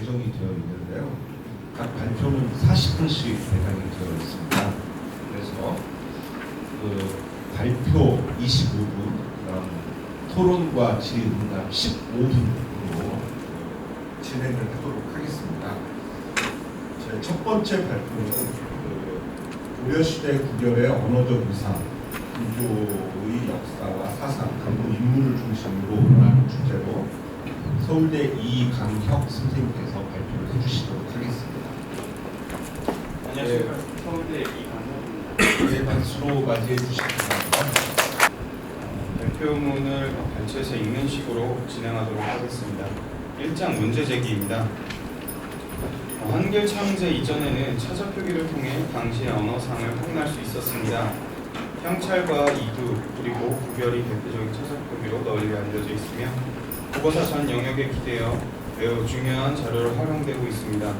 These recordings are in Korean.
예정이 되어 있는데요. 각 발표는 40분씩 예정이 되어 있습니다. 그래서 그 발표 25분, 그다음 토론과 질의응답 15분으로 진행을 하도록 하겠습니다. 제 첫 번째 발표는 고려시대 구별의 언어적 의상, 불교의 역사와 사상, 그리고 인물을 중심으로 하는 주제로 서울대 이강혁 선생님께서 발표를 해주시도록 하겠습니다. 안녕하십니까. 서울대 이강혁입니다. 네, 박수로 맞이해 주시기 바랍니다. 발표문을 발췌해서 읽는 식으로 진행하도록 하겠습니다. 1장 문제 제기입니다. 한글 창제 이전에는 차자 표기를 통해 당시의 언어상을 확인할 수 있었습니다. 형찰과 이두 그리고 구별이 대표적인 차자 표기로 널리 알려져 있으며 국어사 전 영역에 기대어 매우 중요한 자료로 활용되고 있습니다.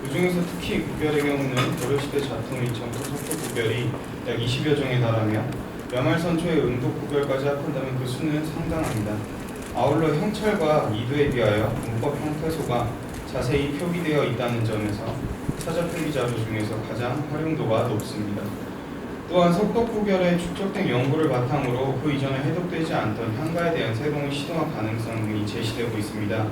그 중에서 특히 구별의 경우는 고려시대 자통의 전토석도 구별이 약 20여 종에 달하며 몇말선초의 음독 구별까지 합한다면 그 수는 상당합니다. 아울러 형찰과 이두에 비하여 문법 형태소가 자세히 표기되어 있다는 점에서 차자 표기 자료 중에서 가장 활용도가 높습니다. 또한 석독구별에 축적된 연구를 바탕으로 그 이전에 해독되지 않던 향가에 대한 새로운 시도와 가능성 등이 제시되고 있습니다.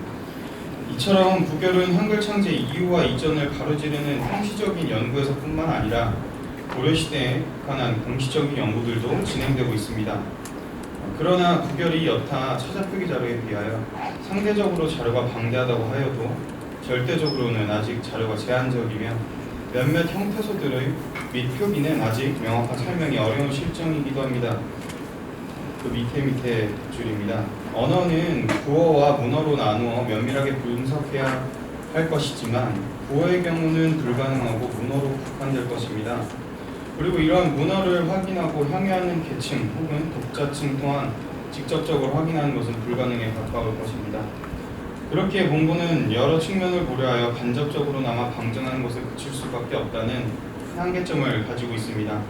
이처럼 구별은 한글 창제 이후와 이전을 가로지르는 형시적인 연구에서뿐만 아니라 고려시대에 관한 공시적인 연구들도 진행되고 있습니다. 그러나 구별이 여타 차자표기 자료에 비하여 상대적으로 자료가 방대하다고 하여도 절대적으로는 아직 자료가 제한적이며 몇몇 형태소들의 및 표기는 아직 명확한 설명이 어려운 실정이기도 합니다. 그 밑에 줄입니다. 언어는 구어와 문어로 나누어 면밀하게 분석해야 할 것이지만 구어의 경우는 불가능하고 문어로 국한될 것입니다. 그리고 이러한 문어를 확인하고 향유하는 계층 혹은 독자층 또한 직접적으로 확인하는 것은 불가능에 가까울 것입니다. 그렇기에 본고는 여러 측면을 고려하여 간접적으로나마 방증하는 것에 그칠 수밖에 없다는 한계점을 가지고 있습니다.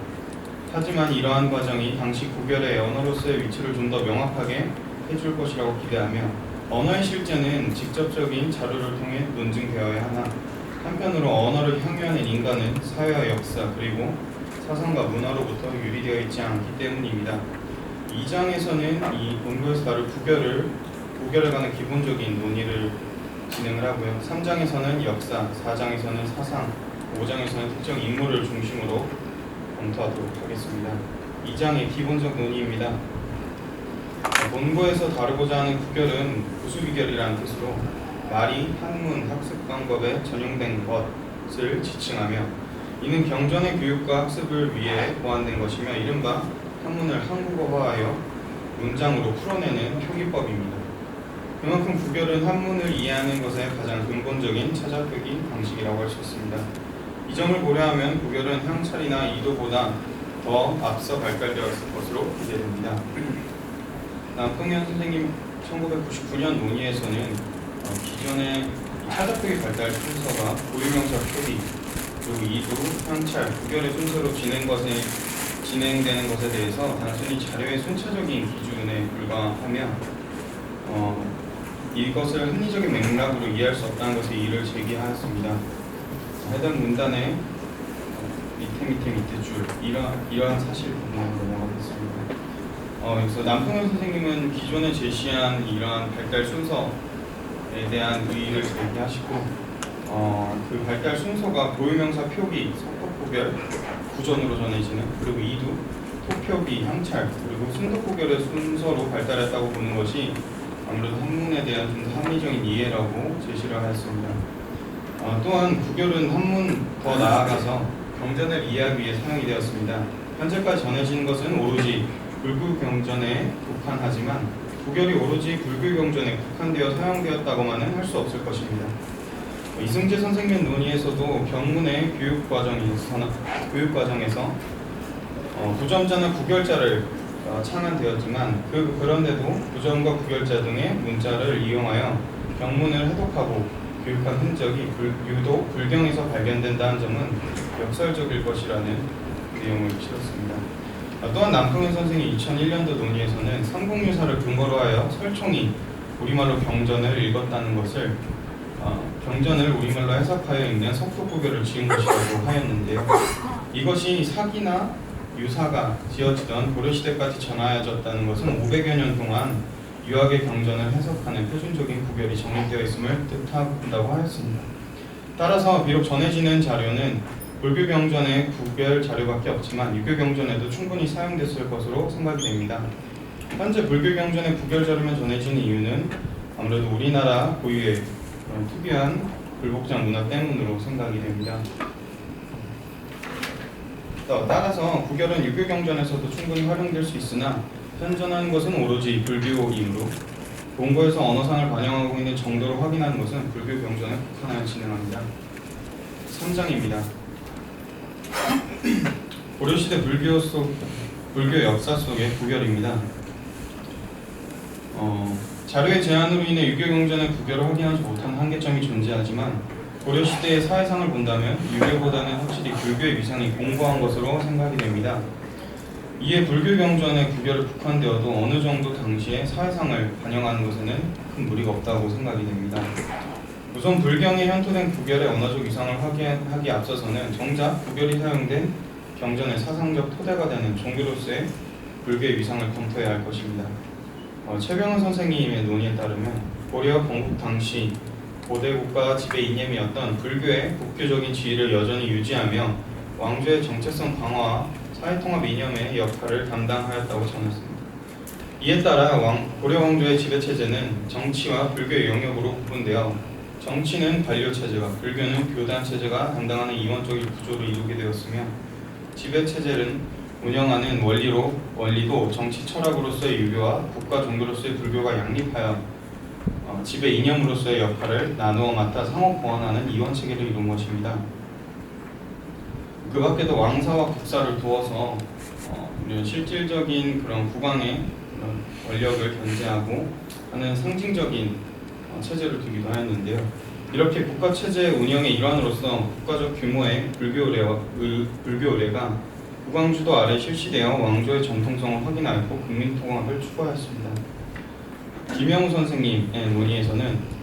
하지만 이러한 과정이 당시 구별의 언어로서의 위치를 좀 더 명확하게 해줄 것이라고 기대하며 언어의 실제는 직접적인 자료를 통해 논증되어야 하나 한편으로 언어를 향유하는 인간은 사회와 역사 그리고 사상과 문화로부터 유리되어 있지 않기 때문입니다. 2장에서는 이 본고에서 다룰 구별에 관한 기본적인 논의를 진행을 하고요. 3장에서는 역사, 4장에서는 사상, 5장에서는 특정 인물을 중심으로 검토하도록 하겠습니다. 2장의 기본적 논의입니다. 본고에서 다루고자 하는 구별은 부수비결이라는 뜻으로 말이 학문, 학습 방법에 전용된 것을 지칭하며 이는 경전의 교육과 학습을 위해 보완된 것이며 이른바 학문을 한국어화하여 문장으로 풀어내는 표기법입니다. 그만큼 구별은 한문을 이해하는 것의 가장 근본적인 차자표기 방식이라고 할 수 있습니다. 이 점을 고려하면 구별은 형찰이나 이도보다 더 앞서 발달되었을 것으로 기대됩니다. 남풍현 선생님 1999년 논의에서는 기존의 차자표기 발달 순서가 고유명사 표기 그리고 이도, 형찰, 구별의 순서로 진행되는 것에 대해서 단순히 자료의 순차적인 기준에 불과하며 이것을 합리적인 맥락으로 이해할 수 없다는 것에 이의를 제기하였습니다. 해당 문단의 밑에 줄 이러한 사실 부분으로 넘어가겠습니다. 그래서 남풍현 선생님은 기존에 제시한 이러한 발달 순서에 대한 의의를 제기하시고 그 발달 순서가 고유명사 표기, 석독구별, 구전으로 전해지는 그리고 이두, 토표기, 형찰 그리고 순독구별의 순서로 발달했다고 보는 것이 아무래도 한문에 대한 좀 더 합리적인 이해라고 제시를 하였습니다. 또한 구별은 한문 더 나아가서 경전을 이해하기 위해 사용이 되었습니다. 현재까지 전해진 것은 오로지 불교 경전에 국한하지만 구별이 오로지 불교 경전에 국한되어 사용되었다고만은 할 수 없을 것입니다. 이승재 선생님 논의에서도 경문의 교육 과정에서 부점자나 구결자를 창안되었지만 그런데도 부점과 구결자 등의 문자를 이용하여 경문을 해독하고 교육한 흔적이 유독 불경에서 발견된다는 점은 역설적일 것이라는 내용을 실었습니다. 또한 남풍현 선생이 2001년도 논의에서는 삼국유사를 근거로 하여 설총이 우리말로 경전을 읽었다는 것을 경전을 우리말로 해석하여 읽는 석속구별을 지은 것이라고 하였는데요. 이것이 사기나 유사가 지어지던 고려시대까지 전하여졌다는 것은 500여 년 동안 유학의 경전을 해석하는 표준적인 구별이 정립되어 있음을 뜻한다고 하였습니다. 따라서 비록 전해지는 자료는 불교 경전의 구별 자료밖에 없지만 유교 경전에도 충분히 사용됐을 것으로 생각이 됩니다. 현재 불교 경전의 구별 자료만 전해지는 이유는 아무래도 우리나라 고유의 그런 특이한 불복장 문화 때문으로 생각이 됩니다. 따라서 구별은 유교 경전에서도 충분히 활용될 수 있으나 현존하는 것은 오로지 불교이므로 본거에서 언어상을 반영하고 있는 정도로 확인하는 것은 불교 경전에 국한하여 진행합니다. 3장입니다. 고려시대 불교 역사 속의 구별입니다. 자료의 제한으로 인해 유교 경전의 구별을 확인하지 못한 한계점이 존재하지만 고려시대의 사회상을 본다면 유교보다는 확실히 불교의 위상이 공고한 것으로 생각이 됩니다. 이에 불교 경전의 구별을 국한되어도 어느 정도 당시의 사회상을 반영하는 것에는 큰 무리가 없다고 생각이 됩니다. 우선 불경에 현토된 구별의 언어적 위상을 확인하기 앞서서는 정작 구별이 사용된 경전의 사상적 토대가 되는 종교로서의 불교의 위상을 검토해야 할 것입니다. 최병헌 선생님의 논의에 따르면 고려 건국 당시 고대 국가 지배 이념이었던 불교의 국교적인 지위를 여전히 유지하며 왕조의 정체성 강화와 사회통합 이념의 역할을 담당하였다고 전했습니다. 이에 따라 고려 왕조의 지배체제는 정치와 불교의 영역으로 구분되어 정치는 관료체제와 불교는 교단체제가 담당하는 이원적인 구조를 이루게 되었으며 지배체제는 운영하는 원리도 정치 철학으로서의 유교와 국가 종교로서의 불교가 양립하여 지배 이념으로서의 역할을 나누어 맡아 상호 보완하는 이원체계를 이룬 것입니다. 그 밖에도 왕사와 국사를 두어서 이런 실질적인 그런 국왕의 그런 권력을 견제하고 하는 상징적인 체제를 두기도 하였는데요. 이렇게 국가 체제 운영의 일환으로서 국가적 규모의 불교 의례가 국왕주도 아래 실시되어 왕조의 전통성을 확인하였고 국민 통합을 추구하였습니다. 김영우 선생님의 논의에서는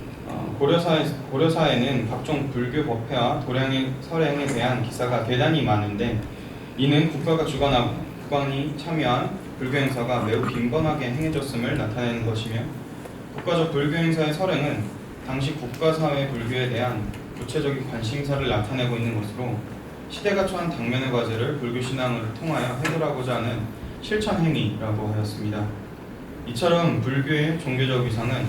고려사에는 각종 불교 법회와 도량의 설행에 대한 기사가 대단히 많은데 이는 국가가 주관하고 국왕이 참여한 불교 행사가 매우 빈번하게 행해졌음을 나타내는 것이며 국가적 불교 행사의 설행은 당시 국가사회 불교에 대한 구체적인 관심사를 나타내고 있는 것으로 시대가 처한 당면의 과제를 불교 신앙을 통하여 해결하고자 하는 실천 행위라고 하였습니다. 이처럼 불교의 종교적 위상은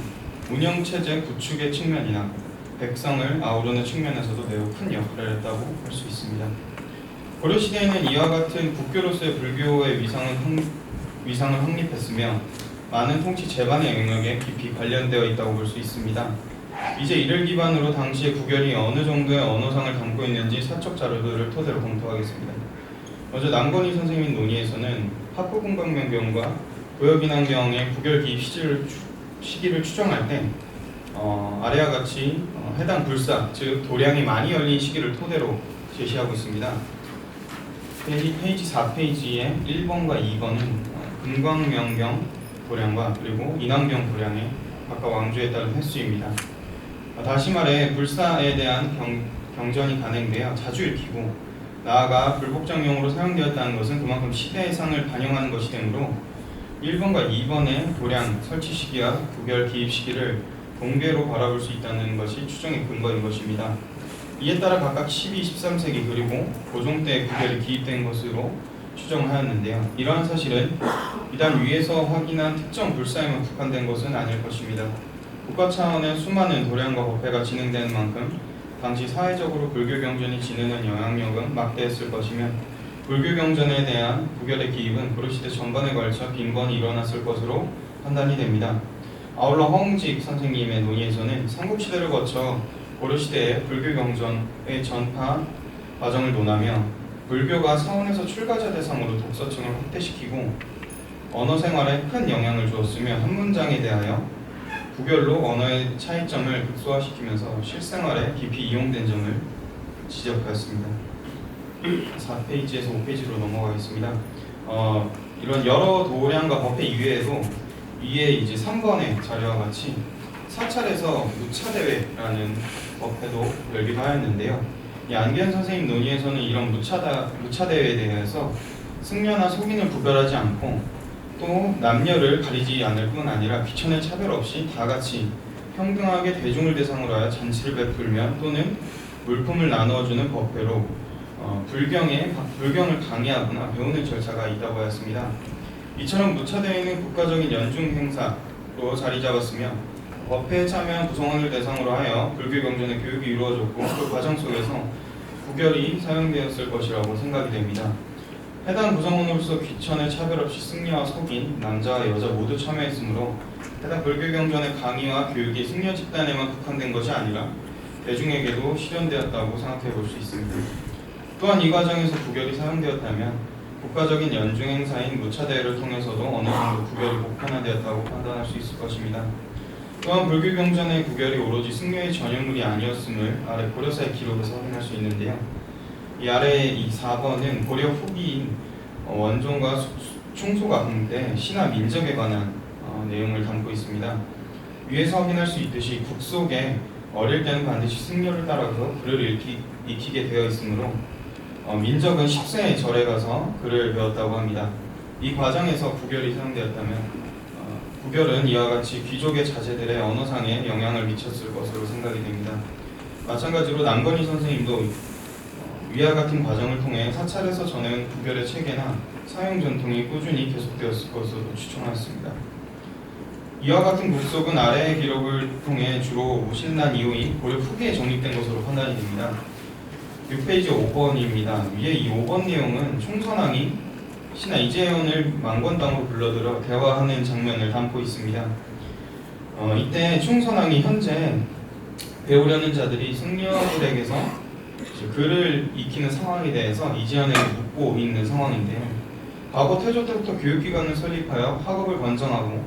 운영체제 구축의 측면이나 백성을 아우르는 측면에서도 매우 큰 역할을 했다고 할 수 있습니다. 고려시대에는 이와 같은 국교로서의 불교의 위상을 확립했으며 많은 통치 재반의 영역에 깊이 관련되어 있다고 볼 수 있습니다. 이제 이를 기반으로 당시의 구별이 어느 정도의 언어상을 담고 있는지 사적 자료들을 토대로 검토하겠습니다. 먼저 남건희 선생님 논의에서는 학구공강명경과 고여빈안경의 구별 기입 시기를 추정할 때 아래와 같이 해당 불사, 즉 도량이 많이 열린 시기를 토대로 제시하고 있습니다. 페이지 4페이지의 1번과 2번은 금광명경 도량과 그리고 인왕경 도량의 각각 왕조에 따른 횟수입니다. 다시 말해 불사에 대한 경전이 간행되어 자주 읽히고 나아가 불복장용으로 사용되었다는 것은 그만큼 시대의 상을 반영하는 것이 되므로 1번과 2번의 도량 설치 시기와 구별 기입 시기를 동계로 바라볼 수 있다는 것이 추정의 근거인 것입니다. 이에 따라 각각 12, 13세기 그리고 고종 때 구별이 기입된 것으로 추정하였는데요. 이러한 사실은 비단 위에서 확인한 특정 불사에만 국한된 것은 아닐 것입니다. 국가 차원의 수많은 도량과 법회가 진행되는 만큼 당시 사회적으로 불교 경전이 지니는 영향력은 막대했을 것이며 불교 경전에 대한 구별의 기입은 고려시대 전반에 걸쳐 빈번히 일어났을 것으로 판단이 됩니다. 아울러 허웅직 선생님의 논의에서는 삼국시대를 거쳐 고려시대의 불교 경전의 전파 과정을 논하며 불교가 사원에서 출가자 대상으로 독서층을 확대시키고 언어 생활에 큰 영향을 주었으며 한 문장에 대하여 구별로 언어의 차이점을 극소화시키면서 실생활에 깊이 이용된 점을 지적하였습니다. 4페이지에서 5페이지로 넘어가겠습니다. 이런 여러 도량과 법회 이외에도 위에 이제 3번의 자료와 같이 사찰에서 무차대회라는 법회도 열기도 하였는데요. 이 안기현 선생님 논의에서는 이런 무차대회에 대해서 승려나 속인을 구별하지 않고 또 남녀를 가리지 않을 뿐 아니라 귀천의 차별 없이 다 같이 평등하게 대중을 대상으로 하여 잔치를 베풀면 또는 물품을 나누어주는 법회로 불경을 강의하거나 배우는 절차가 있다고 하였습니다. 이처럼 무차대회는 국가적인 연중 행사로 자리 잡았으며 법회에 참여한 구성원을 대상으로 하여 불교 경전의 교육이 이루어졌고 그 과정 속에서 구결이 사용되었을 것이라고 생각이 됩니다. 해당 구성원으로서 귀천의 차별 없이 승려와 속인, 남자와 여자 모두 참여했으므로 해당 불교 경전의 강의와 교육이 승려 집단에만 국한된 것이 아니라 대중에게도 실현되었다고 생각해 볼 수 있습니다. 또한 이 과정에서 구결이 사용되었다면 국가적인 연중 행사인 무차대회를 통해서도 어느 정도 구결이 보편화되었다고 판단할 수 있을 것입니다. 또한 불교 경전의 구결이 오로지 승려의 전유물이 아니었음을 아래 고려사의 기록에서 확인할 수 있는데요. 이 아래 이 4번은 고려 후기인 원종과 충소가 때 신화 민적에 관한 내용을 담고 있습니다. 위에서 확인할 수 있듯이 국속에 어릴 때는 반드시 승려를 따라서 글을 익히게 되어 있으므로 민적은 10세의 절에 가서 글을 배웠다고 합니다. 이 과정에서 구결이 사용되었다면 구결은 이와 같이 귀족의 자제들의 언어상에 영향을 미쳤을 것으로 생각이 됩니다. 마찬가지로 남건희 선생님도 위와 같은 과정을 통해 사찰에서 전해온 구결의 체계나 사용 전통이 꾸준히 계속되었을 것으로 추정하였습니다. 이와 같은 국속은 아래의 기록을 통해 주로 무신란 이후인 고려 후기에 정립된 것으로 판단이 됩니다. 6페이지 5번입니다. 위에 이 5번 내용은 총선왕이 신하 이재현을 망건당으로 불러들어 대화하는 장면을 담고 있습니다. 이때 총선왕이 현재 배우려는 자들이 승려들에게서 글을 익히는 상황에 대해서 이재현에게 묻고 있는 상황인데요. 과거 태조 때부터 교육기관을 설립하여 학업을 권장하고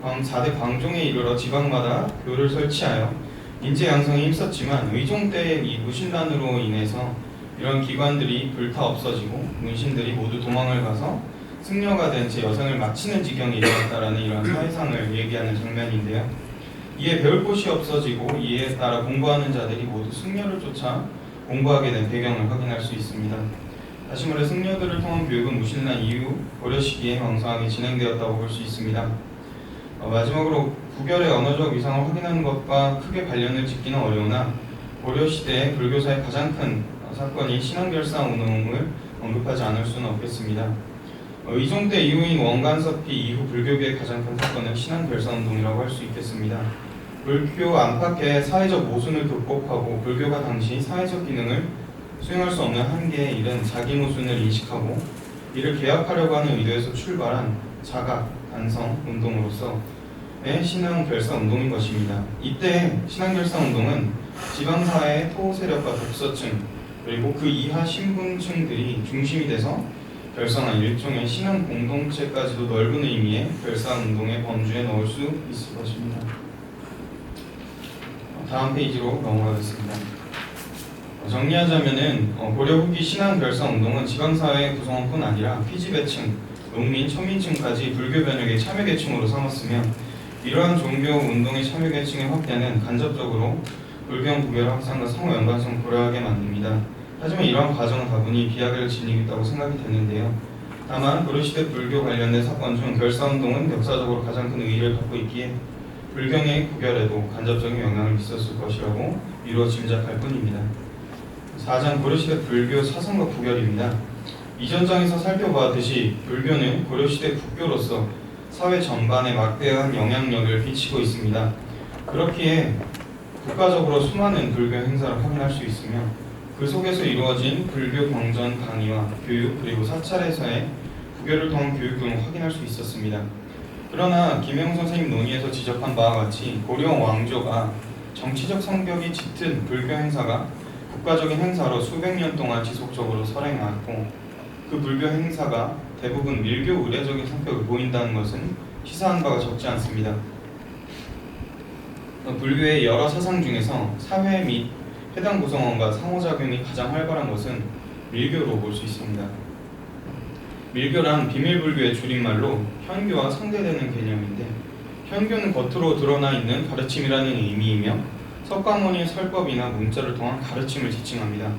4대 광종에 이르러 지방마다 교를 설치하여 인재 양성에 힘썼지만 의종 때의 이 무신란으로 인해서 이런 기관들이 불타 없어지고 문신들이 모두 도망을 가서 승려가 된 채 여생을 마치는 지경에 이르렀다라는 이런 사회상을 얘기하는 장면인데요. 이에 배울 곳이 없어지고 이에 따라 공부하는 자들이 모두 승려를 쫓아 공부하게 된 배경을 확인할 수 있습니다. 다시 말해 승려들을 통한 교육은 무신란 이후 고려 시기에 왕성하게 진행되었다고 볼 수 있습니다. 마지막으로 구결의 언어적 위상을 확인하는 것과 크게 관련을 짓기는 어려우나 고려 시대의 불교사의 가장 큰 사건이 신앙결사 운동을 언급하지 않을 수는 없겠습니다. 의종 때 이후인 원간섭기 이후 불교계의 가장 큰 사건은 신앙결사 운동이라고 할 수 있겠습니다. 불교 안팎의 사회적 모순을 극복하고 불교가 당시 사회적 기능을 수행할 수 없는 한계에 이른 자기 모순을 인식하고 이를 개혁하려고 하는 의도에서 출발한 자각, 반성 운동으로서의 신앙결사 운동인 것입니다. 이때 신앙결사 운동은 지방사회의 토 세력과 독서층 그리고 그 이하 신분층들이 중심이 돼서 결성한 일종의 신앙 공동체까지도 넓은 의미의 결사 운동의 범주에 넣을 수 있을 것입니다. 다음 페이지로 넘어가겠습니다. 정리하자면은 고려 후기 신앙 결사 운동은 지방사회 구성원뿐 아니라 피지계층, 농민, 천민층까지 불교 변혁의 참여계층으로 삼았으며 이러한 종교 운동의 참여계층의 확대는 간접적으로 불경 부결 확산과 상호 연관성 고려하게 만듭니다. 하지만 이러한 과정은 다분히 비약을 지니고 있다고 생각이 되는데요. 다만 고려시대 불교 관련된 사건 중 결사운동은 역사적으로 가장 큰 의의를 갖고 있기에 불경의 구결에도 간접적인 영향을 미쳤을 것이라고 미루어 짐작할 뿐입니다. 4장 고려시대 불교 사상과 구결입니다. 이전 장에서 살펴보았듯이 불교는 고려시대 국교로서 사회 전반에 막대한 영향력을 끼치고 있습니다. 그렇기에 국가적으로 수많은 불교 행사를 확인할 수 있으며 그 속에서 이루어진 불교 경전 강의와 교육 그리고 사찰에서의 구결을 통한 교육 등을 확인할 수 있었습니다. 그러나 김영 선생님 논의에서 지적한 바와 같이 고려 왕조가 정치적 성격이 짙은 불교 행사가 국가적인 행사로 수백 년 동안 지속적으로 설행하였고 그 불교 행사가 대부분 밀교 의례적인 성격을 보인다는 것은 시사한 바가 적지 않습니다. 불교의 여러 사상 중에서 사회 및 해당 구성원과 상호작용이 가장 활발한 것은 밀교로 볼 수 있습니다. 밀교란 비밀불교의 줄임말로 현교와 상대되는 개념인데 현교는 겉으로 드러나 있는 가르침이라는 의미이며 석가모니의 설법이나 문자를 통한 가르침을 지칭합니다.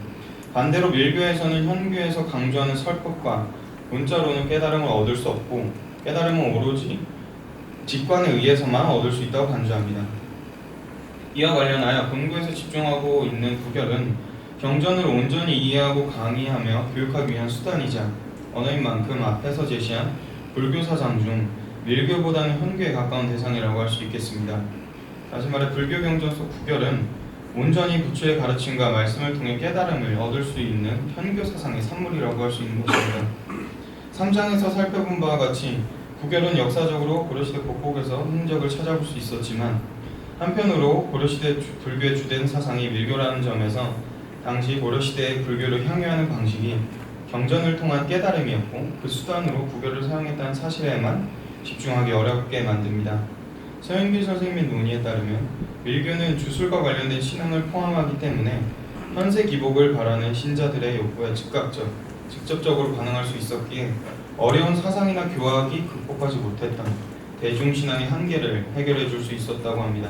반대로 밀교에서는 현교에서 강조하는 설법과 문자로는 깨달음을 얻을 수 없고 깨달음은 오로지 직관에 의해서만 얻을 수 있다고 간주합니다. 이와 관련하여 본구에서 집중하고 있는 구결은 경전을 온전히 이해하고 강의하며 교육하기 위한 수단이자 언어인 만큼 앞에서 제시한 불교 사상 중 밀교보다는 현교에 가까운 대상이라고 할 수 있겠습니다. 다시 말해 불교 경전 속 구결은 온전히 부처의 가르침과 말씀을 통해 깨달음을 얻을 수 있는 현교 사상의 산물이라고 할 수 있는 것입니다. 3장에서 살펴본 바와 같이 구결은 역사적으로 고려시대 곳곳에서 흔적을 찾아볼 수 있었지만 한편으로 고려시대 불교의 주된 사상이 밀교라는 점에서 당시 고려시대의 불교를 향유하는 방식이 경전을 통한 깨달음이었고 그 수단으로 구결을 사용했다는 사실에만 집중하기 어렵게 만듭니다. 서영길 선생님의 논의에 따르면 밀교는 주술과 관련된 신앙을 포함하기 때문에 현세 기복을 바라는 신자들의 욕구에 직접적으로 반응할 수 있었기에 어려운 사상이나 교학이 극복하지 못했던 대중신앙의 한계를 해결해 줄 수 있었다고 합니다.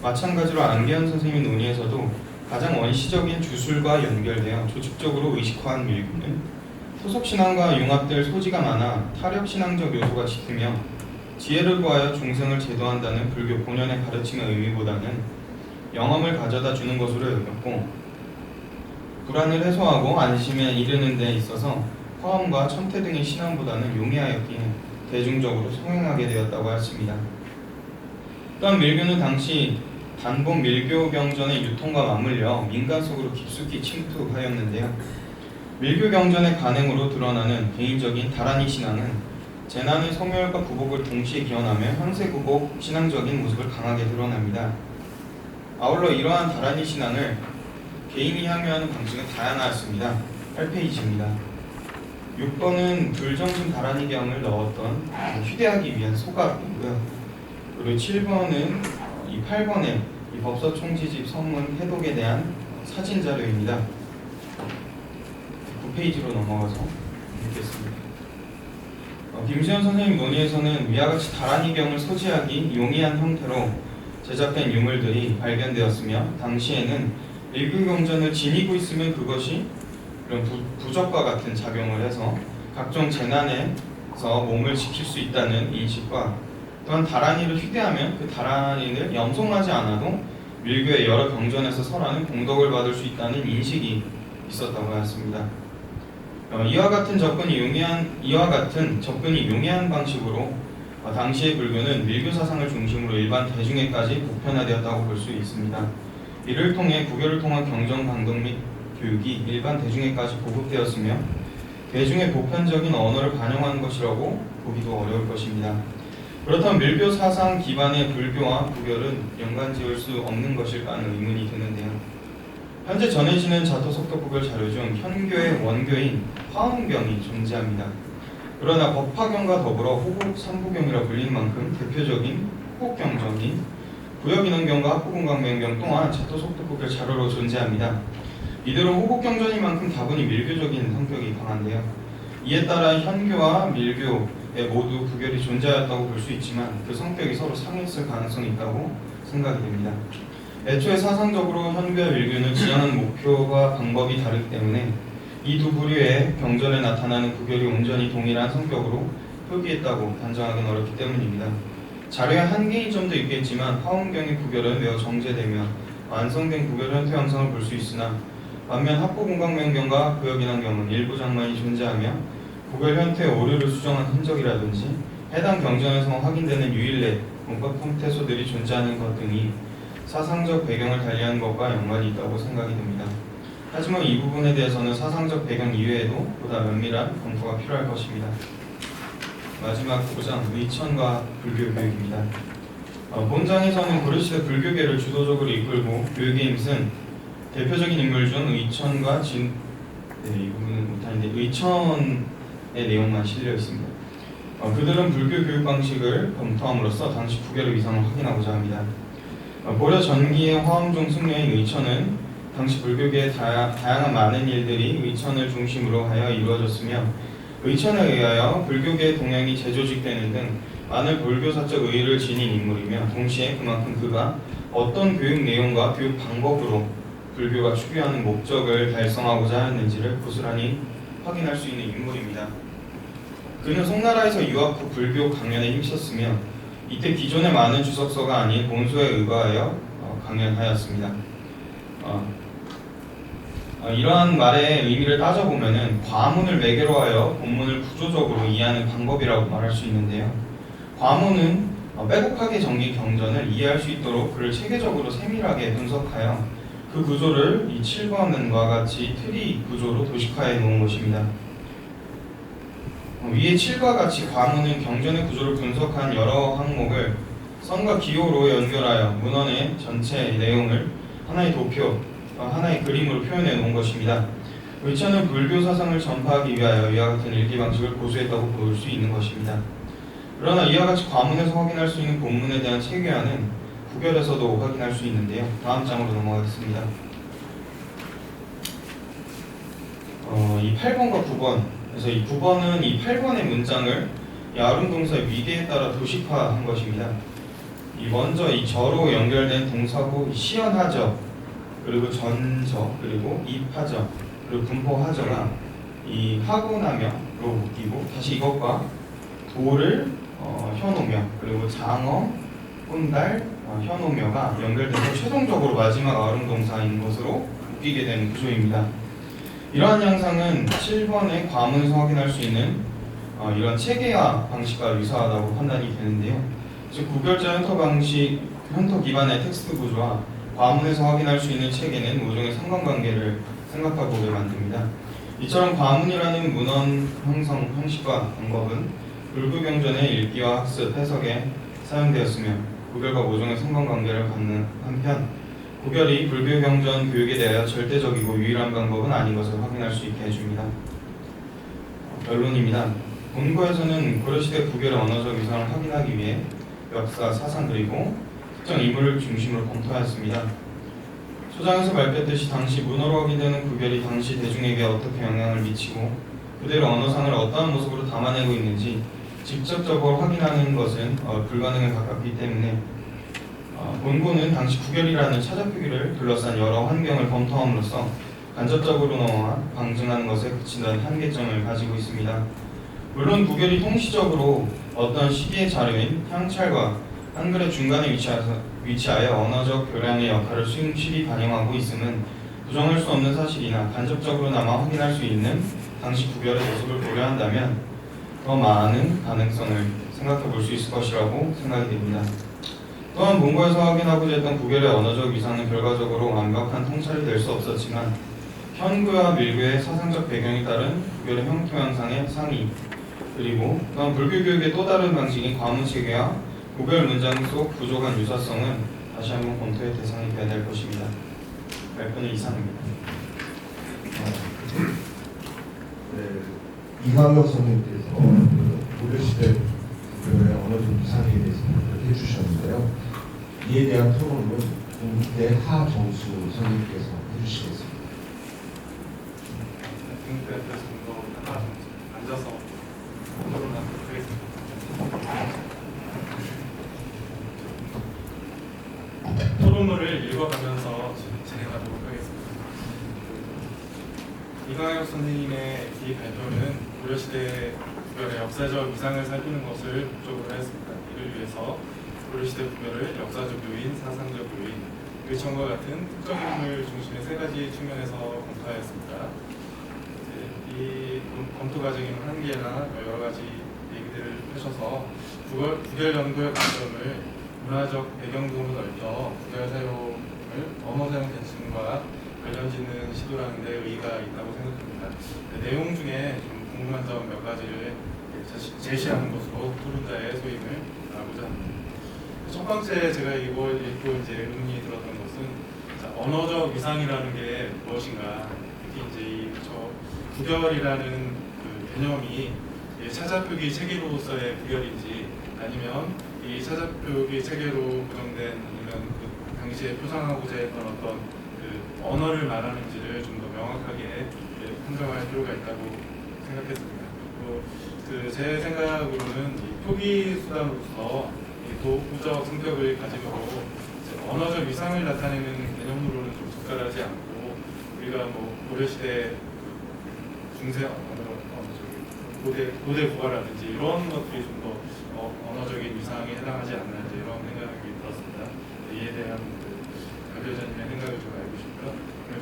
마찬가지로 안계현 선생님의 논의에서도 가장 원시적인 주술과 연결되어 조직적으로 의식화한 밀교는 소속신앙과 융합될 소지가 많아 타력신앙적 요소가 짙으며 지혜를 구하여 중생을 제도한다는 불교 본연의 가르침의 의미보다는 영험을 가져다 주는 것으로 여겼고 불안을 해소하고 안심에 이르는 데 있어서 화엄과 첨태 등의 신앙보다는 용이하였기에 대중적으로 성행하게 되었다고 했습니다. 또한 밀교는 당시 단본 밀교 경전의 유통과 맞물려 민간 속으로 깊숙이 침투하였는데요. 밀교 경전의 간행으로 드러나는 개인적인 다란이 신앙은 재난의 성혈과 구복을 동시에 기원하며 현세 구복 신앙적인 모습을 강하게 드러납니다. 아울러 이러한 다란이 신앙을 개인이 향유하는 방식은 다양하였습니다. 8페이지입니다. 6번은 불정신 다란이 경을 넣었던 휴대하기 위한 소각이고요. 그리고 7번은 이 8번에 이 법서총지집 성문 해독에 대한 사진 자료입니다. 9페이지로 넘어가서 읽겠습니다. 김수현 선생님 논의에서는 위와 같이 다란이 경을 소지하기 용이한 형태로 제작된 유물들이 발견되었으며 당시에는 밀교 경전을 지니고 있으면 그것이 이런 부적과 같은 작용을 해서 각종 재난에서 몸을 지킬 수 있다는 인식과 또한 다란이를 휴대하면 그 다란이를 염송하지 않아도 밀교의 여러 경전에서 설하는 공덕을 받을 수 있다는 인식이 있었다고 하였습니다. 이와 같은 접근이 용이한 방식으로 당시의 불교는 밀교 사상을 중심으로 일반 대중에까지 보편화되었다고 볼 수 있습니다. 이를 통해 구결을 통한 경전 강독 및 교육이 일반 대중에까지 보급되었으며 대중의 보편적인 언어를 반영한 것이라고 보기도 어려울 것입니다. 그렇다면 밀교 사상 기반의 불교와 구결은 연관지을 수 없는 것일까 하는 의문이 드는데요. 현재 전해지는 자토속도 구결 자료 중 현교의 원교인 화엄경이 존재합니다. 그러나 법화경과 더불어 호국 삼부경이라 불리는 만큼 대표적인 호국경전인 구역인원경과 합부공강맹경 또한 자토속도 구결 자료로 존재합니다. 이대로 호국경전인 만큼 다분히 밀교적인 성격이 강한데요. 이에 따라 현교와 밀교에 모두 구결이 존재하였다고 볼 수 있지만 그 성격이 서로 상했을 가능성이 있다고 생각이 됩니다. 애초에 사상적으로 현교와 밀교는 지향하는 목표와 방법이 다르기 때문에 이 두 부류의 경전에 나타나는 구결이 온전히 동일한 성격으로 표기했다고 단정하기는 어렵기 때문입니다. 자료에 한계인 점도 있겠지만 화엄경의 구결은 매우 정제되며 완성된 구결 형태 형성을 볼 수 있으나 반면 합부공강맹경과 구역인원경은 일부 장만이 존재하며 구결 형태의 오류를 수정한 흔적이라든지 해당 경전에서 확인되는 유일례, 문법 형태소들이 존재하는 것 등이 사상적 배경을 달리한 것과 연관이 있다고 생각이 됩니다. 하지만 이 부분에 대해서는 사상적 배경 이외에도 보다 면밀한 검토가 필요할 것입니다. 마지막 5장, 의천과 불교 교육입니다. 본장에서는 고려시대 불교계를 주도적으로 이끌고 교육에 힘쓴 대표적인 인물 중 의천과 이 부분은 못하는데 의천의 내용만 실려 있습니다. 그들은 불교 교육 방식을 검토함으로써 당시 구결의 위상을 확인하고자 합니다. 고려 전기의 화엄종 승려인 의천은 당시 불교계의 다양한 많은 일들이 의천을 중심으로 하여 이루어졌으며 의천에 의하여 불교계의 동향이 재조직되는 등 많은 불교사적 의의를 지닌 인물이며 동시에 그만큼 그가 어떤 교육 내용과 교육 방법으로 불교가 추구하는 목적을 달성하고자 하였는지를 고스란히 확인할 수 있는 인물입니다. 그는 송나라에서 유학 후 불교 강연에 힘썼으며 이때 기존의 많은 주석서가 아닌 본소에 의거하여 강연하였습니다. 이러한 말의 의미를 따져보면 과문을 매개로 하여 본문을 구조적으로 이해하는 방법이라고 말할 수 있는데요. 과문은 빼곡하게 정긴 경전을 이해할 수 있도록 그를 체계적으로 세밀하게 분석하여 그 구조를 이 7번과 같이 트리 구조로 도식화해 놓은 것입니다. 위의 7과 같이 과문은 경전의 구조를 분석한 여러 항목을 선과 기호로 연결하여 문헌의 전체 내용을 하나의 도표, 하나의 그림으로 표현해 놓은 것입니다. 의천은 불교 사상을 전파하기 위하여 이와 같은 일기 방식을 고수했다고 볼 수 있는 것입니다. 그러나 이와 같이 과문에서 확인할 수 있는 본문에 대한 체계화는 구별에서도 확인할 수 있는데요. 다음 장으로 넘어가겠습니다. 이 8번과 9번, 그래서 이 9번은 이 8번의 문장을 이 아름 동사의 위계에 따라 도식화한 것입니다. 이 먼저 이 저로 연결된 동사고 시연하저, 그리고 전저, 그리고 입하저, 그리고 분포하저가 이 하고 나며로 묶이고 다시 이것과 도를 현오며, 그리고 장어, 혼달, 현오며가 연결돼서 최종적으로 마지막 아름 동사인 것으로 묶이게 되는 구조입니다. 이러한 양상은 7번의 과문에서 확인할 수 있는 이런 체계화 방식과 유사하다고 판단이 되는데요. 즉 구별자 현터 기반의 텍스트 구조와 과문에서 확인할 수 있는 체계는 모종의 상관관계를 생각해보게 만듭니다. 이처럼 과문이라는 문헌 형성 형식과 방법은 불교 경전의 읽기와 학습, 해석에 사용되었으며 구별과 모종의 상관관계를 갖는 한편 구별이 불교 경전 교육에 대하여 절대적이고 유일한 방법은 아닌 것을 확인할 수 있게 해줍니다. 결론입니다. 본고에서는 고려시대 구별의 언어적 위상을 확인하기 위해 역사, 사상 그리고 특정 인물을 중심으로 검토하였습니다. 초장에서 밝혔듯이 당시 문어로 확인되는 구별이 당시 대중에게 어떻게 영향을 미치고 그대로 언어상을 어떠한 모습으로 담아내고 있는지 직접적으로 확인하는 것은 불가능에 가깝기 때문에 본고는 당시 구별이라는 차자표기를 둘러싼 여러 환경을 검토함으로써 간접적으로나마 방증하는 것에 그친다는 한계점을 가지고 있습니다. 물론 구별이 통시적으로 어떤 시기의 자료인 향찰과 한글의 중간에 위치하여 언어적 교량의 역할을 충실히 반영하고 있음은 부정할 수 없는 사실이나 간접적으로나마 확인할 수 있는 당시 구별의 모습을 고려한다면 더 많은 가능성을 생각해 볼 수 있을 것이라고 생각이 됩니다. 또한 본고에서 확인하고자 했던 구별의 언어적 위상은 결과적으로 완벽한 통찰이 될 수 없었지만 현구와 밀교의 사상적 배경에 따른 구별의 형태 형상의 상이, 그리고 또한 불교 교육의 또 다른 방식인 과문체계와 구별 문장 속 구조 간 유사성은 다시 한번 검토의 대상이 되어야 될 것입니다. 발표는 이상입니다. 이광혁 선생님께서 고려시대 구별의 언어적 위상에 대해서 이렇게 해주셨는데요. 이에 대한 토론은 국대 하정수 선생님께서 해주시겠습니다. 앉아서 토론하도록 하겠습니다. 토론물을 읽어가면서 진행하도록 하겠습니다. 이광혁 선생님의 이 발표는 고려시대 구별의 역사적 위상을 살피는 것을 목적으로 하였습니다. 이를 위해서 고려시대 구별을 역사적 요인, 사상적 요인, 의천과 같은 특정 인물 중심의 세 가지 측면에서 검토하였습니다. 이 검토 과정에는 한계나 여러 가지 얘기들을 펼쳐서 구별 연구의 관점을 문화적 배경 등으로 넓혀 구별 사용을 언어 사용 계층과 관련 짓는 시도라는 데 의의가 있다고 생각합니다. 내용 중에 좀 궁금한 점 몇 가지를 제시하는 것으로 토론자의 소임을 나누고자 합니다. 첫 번째 제가 이거 읽고 이제 의문이 들었던 것은 언어적 위상이라는 게 무엇인가, 특히 이제 구별이라는 그 개념이 차자표기 체계로서의 구별인지 아니면 이 차자표기 체계로 구성된 아니면 그 당시에 표상하고자 했던 어떤 그 언어를 말하는지를 좀 더 명확하게 판정할 필요가 있다고 생각했습니다. 그리고 제 생각으로는 이 표기 수단으로서 이 도구적 성격을 가지고 이제 언어적 위상을 나타내는 개념으로는 좀 적절하지 않고, 우리가 뭐 고려시대 중세 고대 국어라든지 이런 것들이 좀 더 언어적인 위상에 해당하지 않나, 이제 이런 생각이 들었습니다. 이에 대한 박 교수님의 생각을 좀 알고 싶고요.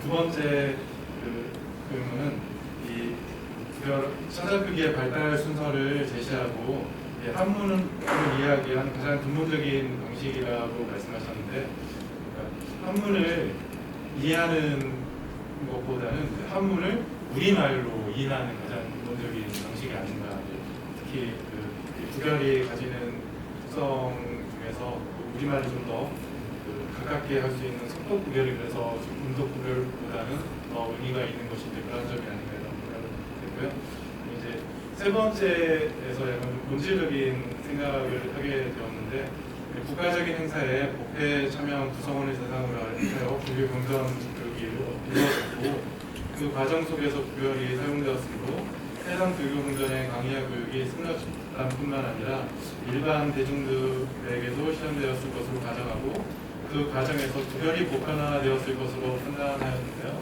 두 번째 그러면은 이 사자표기의 발달 순서를 제시하고 한문을 이야기하는 가장 근본적인 방식이라고 말씀하셨는데, 그러니까 한문을 이해하는 것보다는 한문을 우리말로 이해하는 가장 근본적인 방식이 아닌가. 특히 구별이 가지는 특성 중에서 우리말을 좀 더 가깝게 할 수 있는 속독 구별이, 그래서 음독 구별보다는 더 의미가 있는 것이 이제 그런 점이 아닌가 이런 생각을 했고요. 이제 세 번째에서 약간 좀 본질적인 생각을 하게 되었는데, 국가적인 행사에 법회 참여한 구성원을 대상으로 하여 불교 경전 교육이 이루어졌고, 그 과정 속에서 구별이 사용되었으므로 해당 불교 경전의 강의와 교육이 승려단뿐만 아니라 일반 대중들에게도 실현되었을 것으로 가정하고, 그 과정에서 구별이 보편화되었을 것으로 판단하였는데요.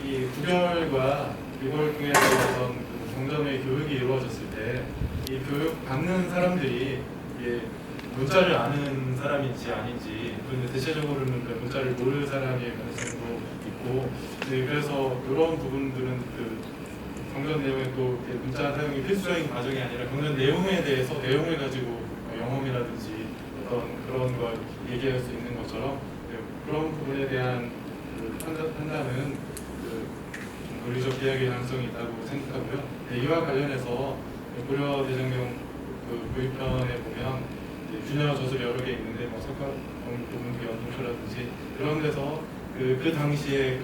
이 구별과 이걸 통해서 어떤 경전의 교육이 이루어졌을 때 이 교육 받는 사람들이 문자를 아는 사람인지 아닌지, 그런데 대체적으로는 그 문자를 모르는 사람일 가능성도 있고, 그래서 이런 부분들은 경전 내용에 또 문자 사용이 필수적인 과정이 아니라 경전 내용에 대해서 내용을 가지고 영험이라든지 어떤 그런 걸 얘기할 수 있는 것처럼, 그런 부분에 대한 판단은 논리적 비약의 가능성이 있다고 생각하고요. 이와 관련해서 고려 대장경 교육편에 보면 균열 저술 여러 개 있는데, 뭐 석가 도문기 연동표라든지 이런 데서 그 당시에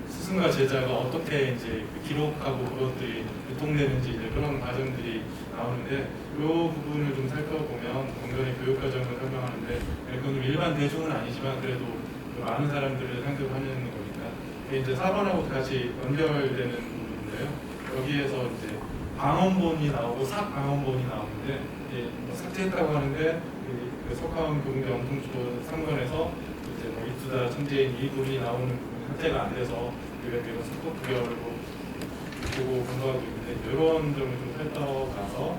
스승과 제자가 어떻게 이제 기록하고 그것들이 유통되는지 이제 그런 과정들이 나오는데, 이 부분을 좀 살펴보면 경전의 교육 과정을 설명하는데, 그건 일반 대중은 아니지만 그래도 많은 사람들을 상대로 하는 거니까 이제 4번하고 같이 연결되는 부분인데요. 여기에서 이제 방언본이 나오고 삭방언본이 나오는데, 삭제했다고 하는데 그 석가원 교문기 영통초 3권에서 이제 뭐 이투다 천재인 이 부분이 나오는 부분이 삭제가 안 돼서 우리가 이런 속독 구별로 보고 공부하고 있는데, 이런 점을 좀 살펴가서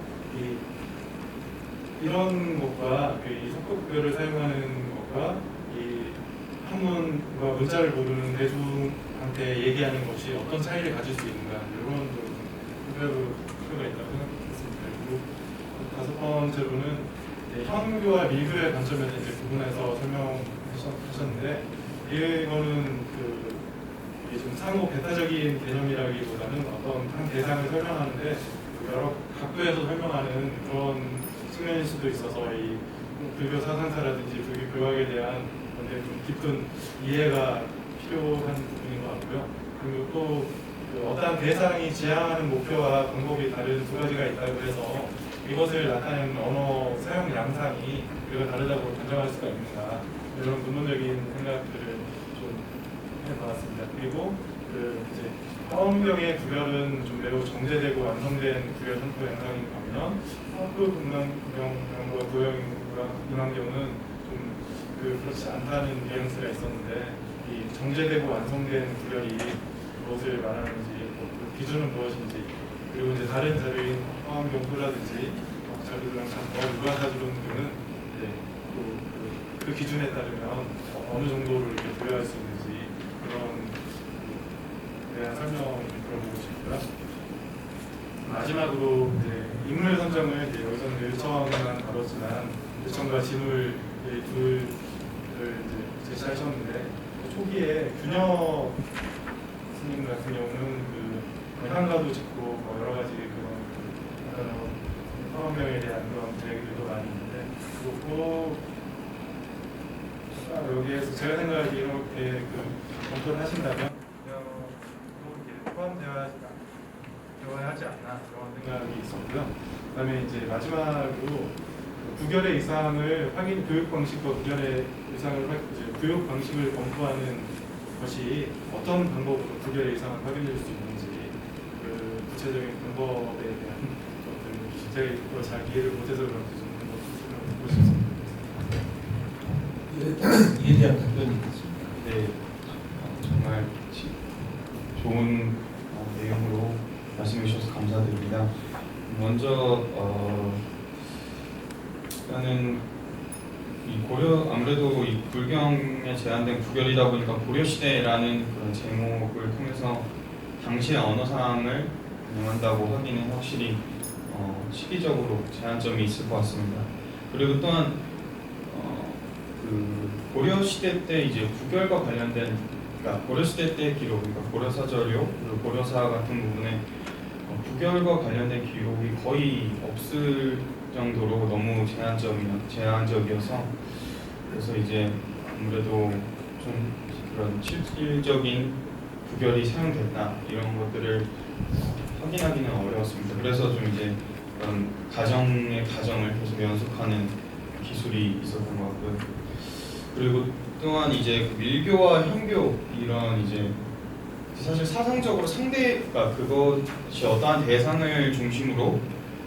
이런 것과 이 속독 구별을 사용하는 것과 이 한문과 문자를 모르는 대중한테 얘기하는 것이 어떤 차이를 가질 수 있는가, 이런 좀 필요가 있다고 생각했습니다. 그리고 다섯 번째로는 현교와 밀교의 관점에서 이제 구분해서 설명하셨는데, 이거는 좀 상호 배타적인 개념이라기보다는 어떤 한 대상을 설명하는데 여러 각도에서 설명하는 그런 측면일 수도 있어서 이 불교 사상사라든지 불교 교학에 대한 굉장히 좀 깊은 이해가 필요한 부분인 것 같고요. 그리고 또 어떠한 대상이 지향하는 목표와 방법이 다른 두 가지가 있다고 해서 이것을 나타내는 언어 사용 양상이 우리가 다르다고 단정할 수가 있는가, 이런 근본적인 생각들을 좀 해봤습니다. 그리고 이제 화엄경의 구별은 좀 매우 정제되고 완성된 구별 선포 양상인 반면 화엄교 금강경과 고영임강경은 좀 그렇지 않다는 뉘앙스가 있었는데, 이 정제되고 완성된 구별이 무엇을 말하는지, 그 기준은 무엇인지, 그리고 이제 다른 자료인 화엄경표라든지 자료랑 유가사주론 등은 이제 그 기준에 따르면 어느 정도를 이렇게 부여할 수 있는지, 그런 대한 설명을 들어보고 싶고요. 마지막으로 이제 인물 선정을 이제 여기서는 일청만 다뤘지만 일청과 진울 둘을 이제 제시하셨는데, 초기에 균여 스님 같은 경우는 향가도 짓고 뭐 여러 가지 그런 화엄경에 대한 그런 얘기들도 많이 있는데, 그리고 여기에서 제가 생각하기에 이렇게 검토를 하신다면 포함되어야지 않나, 그런 생각이 있었고요. 그다음에 이제 마지막으로 구결의 이상을 교육 방식과 구결의 이상을 교육 방식을 검토하는 것이 어떤 방법으로 구결의 이상을 확인할 수 있는지, 구체적인 방법에 대한 제가 이거 잘 이해를 못해서 그런지 좀 설명을 해보고 싶습니다. 이에 대한 답변이 있겠습니다. 네, 정말 좋은 내용으로 말씀해 주셔서 감사드립니다. 먼저 일단은 이 고려 아무래도 이 불경에 제한된 구결이다 보니까 고려 시대라는 그런 제목을 통해서 당시의 언어상을 반영한다고 하기는 확실히 시기적으로 제한점이 있을 것 같습니다. 그리고 또한 그 고려 시대 때 이제 구결과 관련된 그러니까 고려 시대 때 기록, 그러니까 고려사절요 그리고 고려사 같은 부분에 구결과 관련된 기록이 거의 없을 정도로 너무 제한적이어서 그래서 이제 아무래도 좀 그런 실질적인 구결이 사용됐다 이런 것들을 확인하기는 어려웠습니다. 그래서 좀 이제 그런 가정의 가정을 계속 연속하는 기술이 있었던 것 같고요. 그리고 또한 이제 밀교와 현교 이런 이제 사실 사상적으로 상대가 그것이 어떠한 대상을 중심으로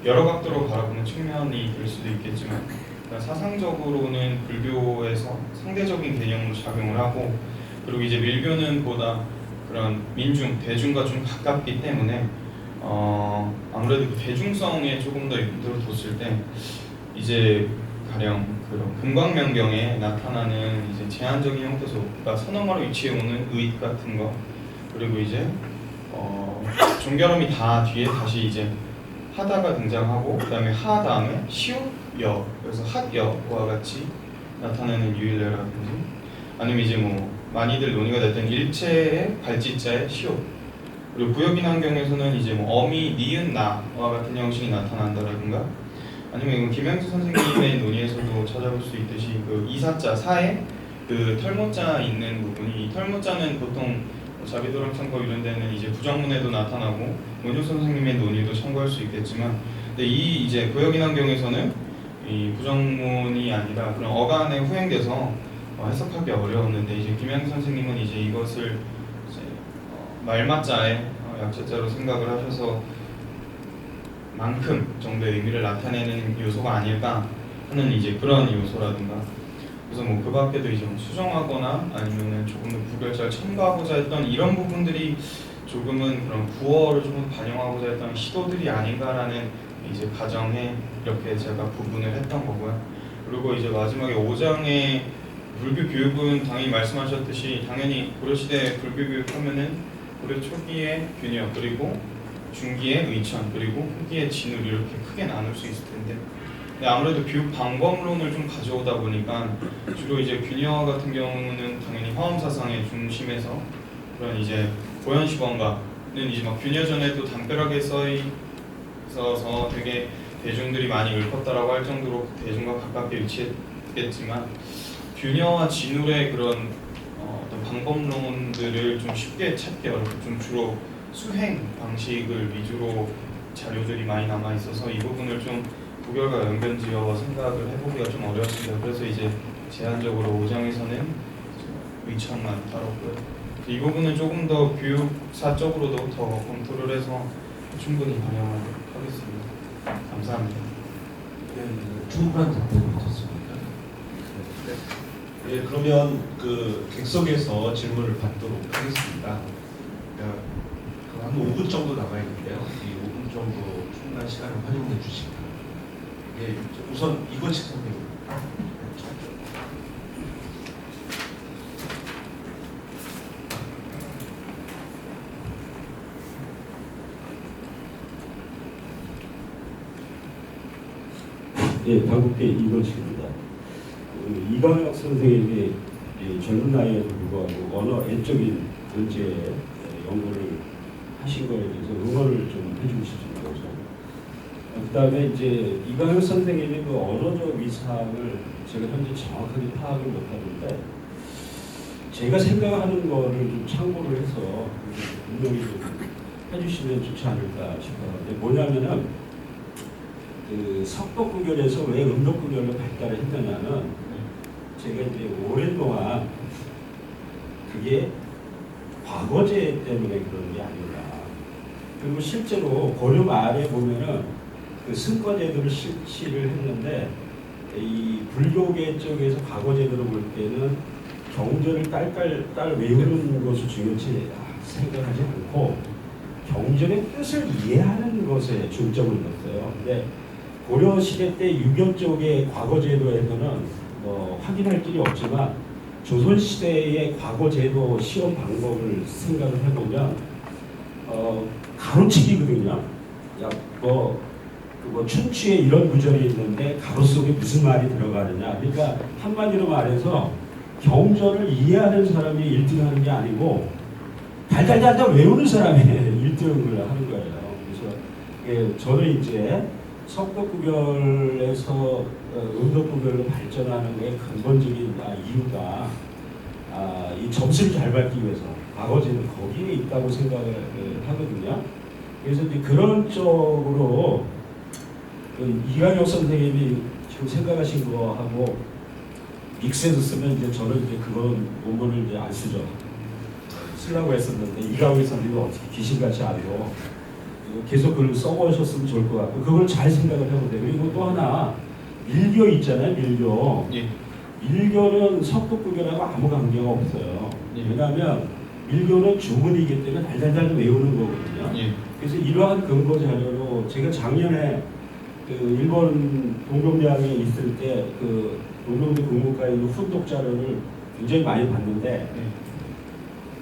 여러 각도로 바라보는 측면이 될 수도 있겠지만 사상적으로는 불교에서 상대적인 개념으로 작용을 하고 그리고 이제 밀교는 보다 그런 민중, 대중과 좀 가깝기 때문에 아무래도 그 대중성에 조금 더 염두를 뒀을 때 이제 가령 그런 금광명경에 나타나는 이제 제한적인 형태소, 그러니까 선어마로 위치해 오는 의 같은 거 그리고 이제 종결음이 다 뒤에 다시 이제 하다가 등장하고 그 다음에 하 다음에 시옷여 그래서 핫여와 같이 나타나는 유일례라든지 아니면 이제 뭐 많이들 논의가 됐던 일체의 발지자의 시옷 그리고 구역인환경에서는 이제 뭐 어미 니은 나와 같은 형식이 나타난다라든가 아니면 이건 김영수 선생님의 논의에서도 찾아볼 수 있듯이 그 이사자 사에 그 털모자 있는 부분이 이 털모자는 보통 자비도랑 참고 이런 데는 이제 부정문에도 나타나고 원효 선생님의 논의도 참고할 수 있겠지만 근데 이 이제 구역인환경에서는 이 부정문이 아니라 그런 어간에 후행돼서 해석하기 어려웠는데 이제 김영수 선생님은 이제 이것을 이제 말맞자의 약자자로 생각을 하셔서 만큼 정도의 의미를 나타내는 요소가 아닐까 하는 이제 그런 요소라든가 그래서 뭐 그 밖에도 이제 뭐 수정하거나 아니면은 조금 더 구별자를 첨가하고자 했던 이런 부분들이 조금은 그런 구어를 조금 반영하고자 했던 시도들이 아닌가라는 이제 가정에 이렇게 제가 부분을 했던 거고요. 그리고 이제 마지막에 5장의 불교 교육은 당연히 말씀하셨듯이 당연히 고려시대 불교 교육하면은 고려 초기의 균열 그리고 중기의 의천 그리고 후기의 진을 이렇게 크게 나눌 수 있을 텐데 근데 아무래도 교육 방법론을 좀 가져오다 보니까 주로 이제 균열 같은 경우는 당연히 화엄사상의 중심에서 그런 이제 고현시범가는 이제 막 균열 전에도 담벼락에 써 있어서 되게 대중들이 많이 읊었다라고 할 정도로 대중과 가깝게 위치했겠지만 균열와 진울의 그런 어떤 방법론들을 좀 쉽게 찾기 어렵고 좀 주로 수행 방식을 위주로 자료들이 많이 남아 있어서 이 부분을 좀 구결과 연변지어 생각을 해보기가 좀 어려웠습니다. 그래서 이제 제한적으로 5장에서는 의천만 다뤘고요. 이 부분은 조금 더 교육사적으로도 더 검토를 해서 충분히 반영하도록 하겠습니다. 감사합니다. 네, 충분한 답변이 있었습니다. 네, 그러면 그 객석에서 질문을 받도록 하겠습니다. 한 5분 정도 남아 있는데요. 이 5분 정도 충분한 시간을 활용해 주시기 바랍니다. 예, 우선 이건식 선생님. 예, 방국계 이건식입니다. 이광혁 선생님이 젊은 나이에도 불구하고 언어 애적인 문제에 연구를 하신 거에 대해서 응원을 좀 해주고 싶습니다. 그 다음에 이제 이광혁 선생님의 그 언어적 위상을 제가 현재 정확하게 파악을 못하는데 제가 생각하는 거를 좀 참고를 해서 분명히 좀 해주시면 좋지 않을까 싶어요. 뭐냐면은 그 석법구결에서 왜 음력구결로 발달을 했느냐면 제가 이제 오랜 동안 그게 과거제 때문에 그런 게 아니라 그리고 실제로 고려 말에 보면은 그 승과제도를 실시를 했는데 이 불교계 쪽에서 과거제도로 볼 때는 경전을 딸 외우는 것을 중요시 생각하지 않고 경전의 뜻을 이해하는 것에 중점을 뒀어요. 근데 고려 시대 때 유교 쪽의 과거제도에서는 확인할 길이 없지만 조선 시대의 과거제도 시험 방법을 생각을 해보면 가로치기거든요. 춘추에 이런 구절이 있는데 가로 속에 무슨 말이 들어가느냐. 그러니까 한마디로 말해서 경전을 이해하는 사람이 1등하는 게 아니고 달달달달 외우는 사람이 1등을 하는 거예요. 그래서 저는 이제 석덕구별에서 음덕구별로 발전하는 게 근본적인 이유가 이 점수를 잘 받기 위해서 과거제는 거기에 있다고 생각을 하거든요. 그래서 이제 그런 쪽으로 이강혁 선생님이 지금 생각하신 거하고 믹스해서 쓰면 이제 저는 이제 그런 논문을 이제 안 쓰죠. 쓰려고 했었는데 이강혁 선생님이 어떻게 귀신같이 알고 계속 글을 써보셨으면 좋을 것 같고 그걸 잘 생각을 해보세요. 그리고 또 하나 밀교 있잖아요. 밀교. 예. 밀교는 석덕구별하고 아무 관계가 없어요. 예. 왜냐하면 밀교는 주문이기 때문에 달달달 외우는 거거든요. 예. 그래서 이러한 근거 자료로 제가 작년에 그 일본 동경대학에 있을 때 그 동경대 국문과에 있는 훈독 자료를 굉장히 많이 봤는데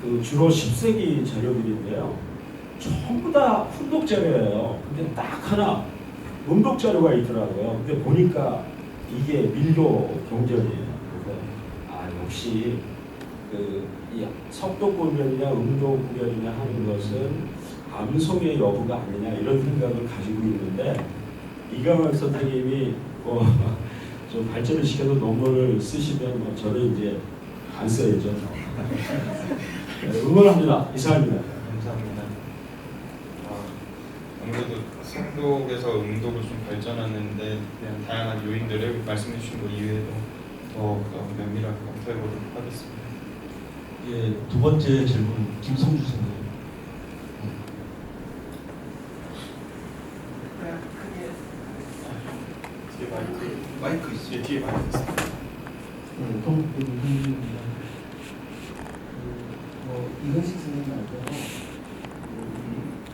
그 주로 10세기 자료들인데요. 전부 다 훈독 자료예요. 근데 딱 하나 음독 자료가 있더라고요. 근데 보니까 이게 밀교 경전이에요. 그래서 역시 이 석독구별이냐 음독구별이냐 하는 것은 암송의 여부가 아니냐 이런 생각을 가지고 있는데 이강혁 선생님이 좀 발전을 시켜서 논문을 쓰시면 저는 이제 안 써야죠. 응원합니다. 이상입니다. 감사합니다. 아무래도 석독에서 음독을 좀 발전하는데 대한 다양한 요인들을 말씀해 주신 것 이외에도 더 면밀하게 검토해 보도록 하겠습니다. 예, 두 번째 질문 김성주 선생님. 뒤에 마이크 있어요. 예, 뒤에 마이크 있습니다. 네, 동국입니다. 이건식 선생님 말대로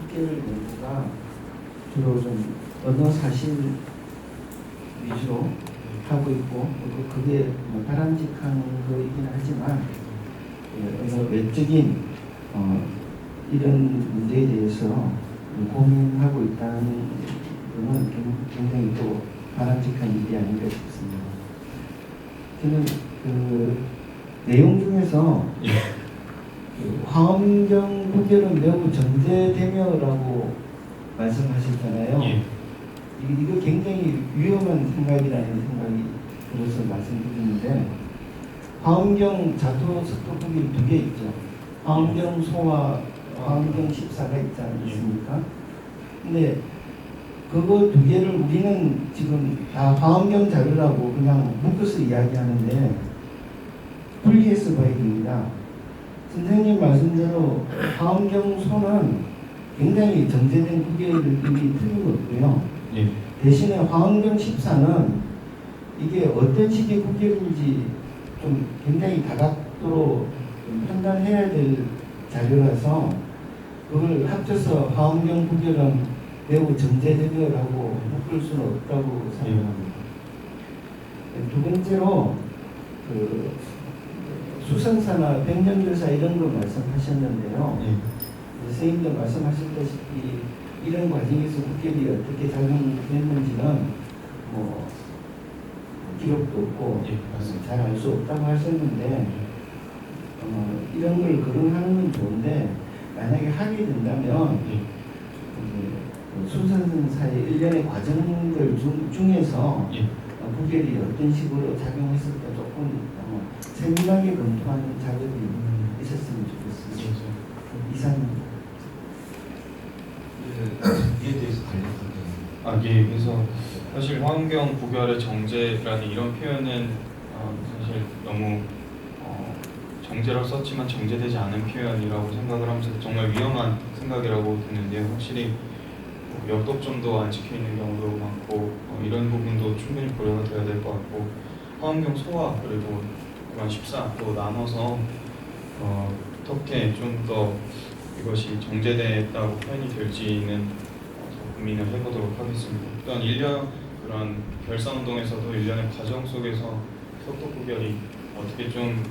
학계를 연구가 주로 좀 언어 사실 위주로 하고 있고 그게 바람직한 거이긴 하지만 언어 외적인 이런 문제에 대해서 고민하고 있다는 것은 굉장히 또 바람직한 일이 아닌가 싶습니다. 저는 그 내용 중에서 그 화엄경 구별은 매우 전제되며라고 말씀하셨잖아요. 예. 이거 굉장히 위험한 생각이라는 생각이 들어서 말씀드리는데 화엄경 자토 석도구별이 2개 있죠. 화엄경 소와 화엄경 14가 있지 않습니까? 근데 그거 2개를 우리는 지금 다 화엄경 자료라고 그냥 묶어서 이야기하는데 분리해서 봐야 됩니다. 선생님 말씀대로 화엄경 소는 굉장히 정제된 구별들이 틀림없고요. 예. 대신에 화엄경 14는 이게 어떤 식의 구별인지 좀 굉장히 다각도로 판단해야 될 자료라서 그걸 합쳐서 화엄경 구별은 매우 정제되려고 묶을 수는 없다고 생각합니다. 두 번째로 그 수선사나 백년교사 이런 거 말씀하셨는데요. 선생님도 말씀하셨다시피 이런 과정에서 국결이 어떻게 작용됐는지는 뭐 기록도 없고 잘 알 수 없다고 하셨는데 이런 걸 거론하는 건 좋은데 만약에 하게 된다면 수선사의 일련의 과정들 중에서 국결이 어떤 식으로 작용했을까 조금 세밀하게 검토하는 작업이 있었으면 좋겠습니다. 이상입니다. 이에 대해서 간략하게. 예. 그래서 사실 화엄경 구별의 정제라는 이런 표현은 사실 너무 정제로 썼지만 정제되지 않은 표현이라고 생각을 하면서 정말 위험한 생각이라고 드는데요. 확실히 역독점도 안 찍혀 있는 경우도 많고 이런 부분도 충분히 고려가 돼야 될 것 같고 화환경 소화 그리고 그런 14도 나눠서 어떻게 좀 더 이것이 정제됐다고 표현이 될지는 더 고민을 해보도록 하겠습니다. 또한 1년 그런 결사운동에서도 일련의 과정 속에서 속도 구별이 어떻게 좀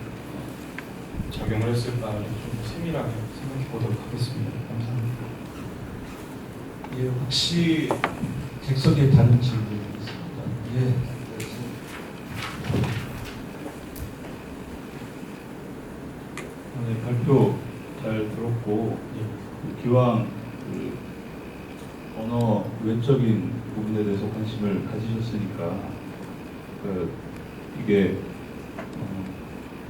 작용을 했을까를 좀 세밀하게 생각해 보도록 하겠습니다. 감사합니다. 예, 혹시 객석에 다른 질문이 있습니까? 예. 네, 발표 잘 들었고 기왕 그 언어 외적인 부분에 대해서 관심을 가지셨으니까 이게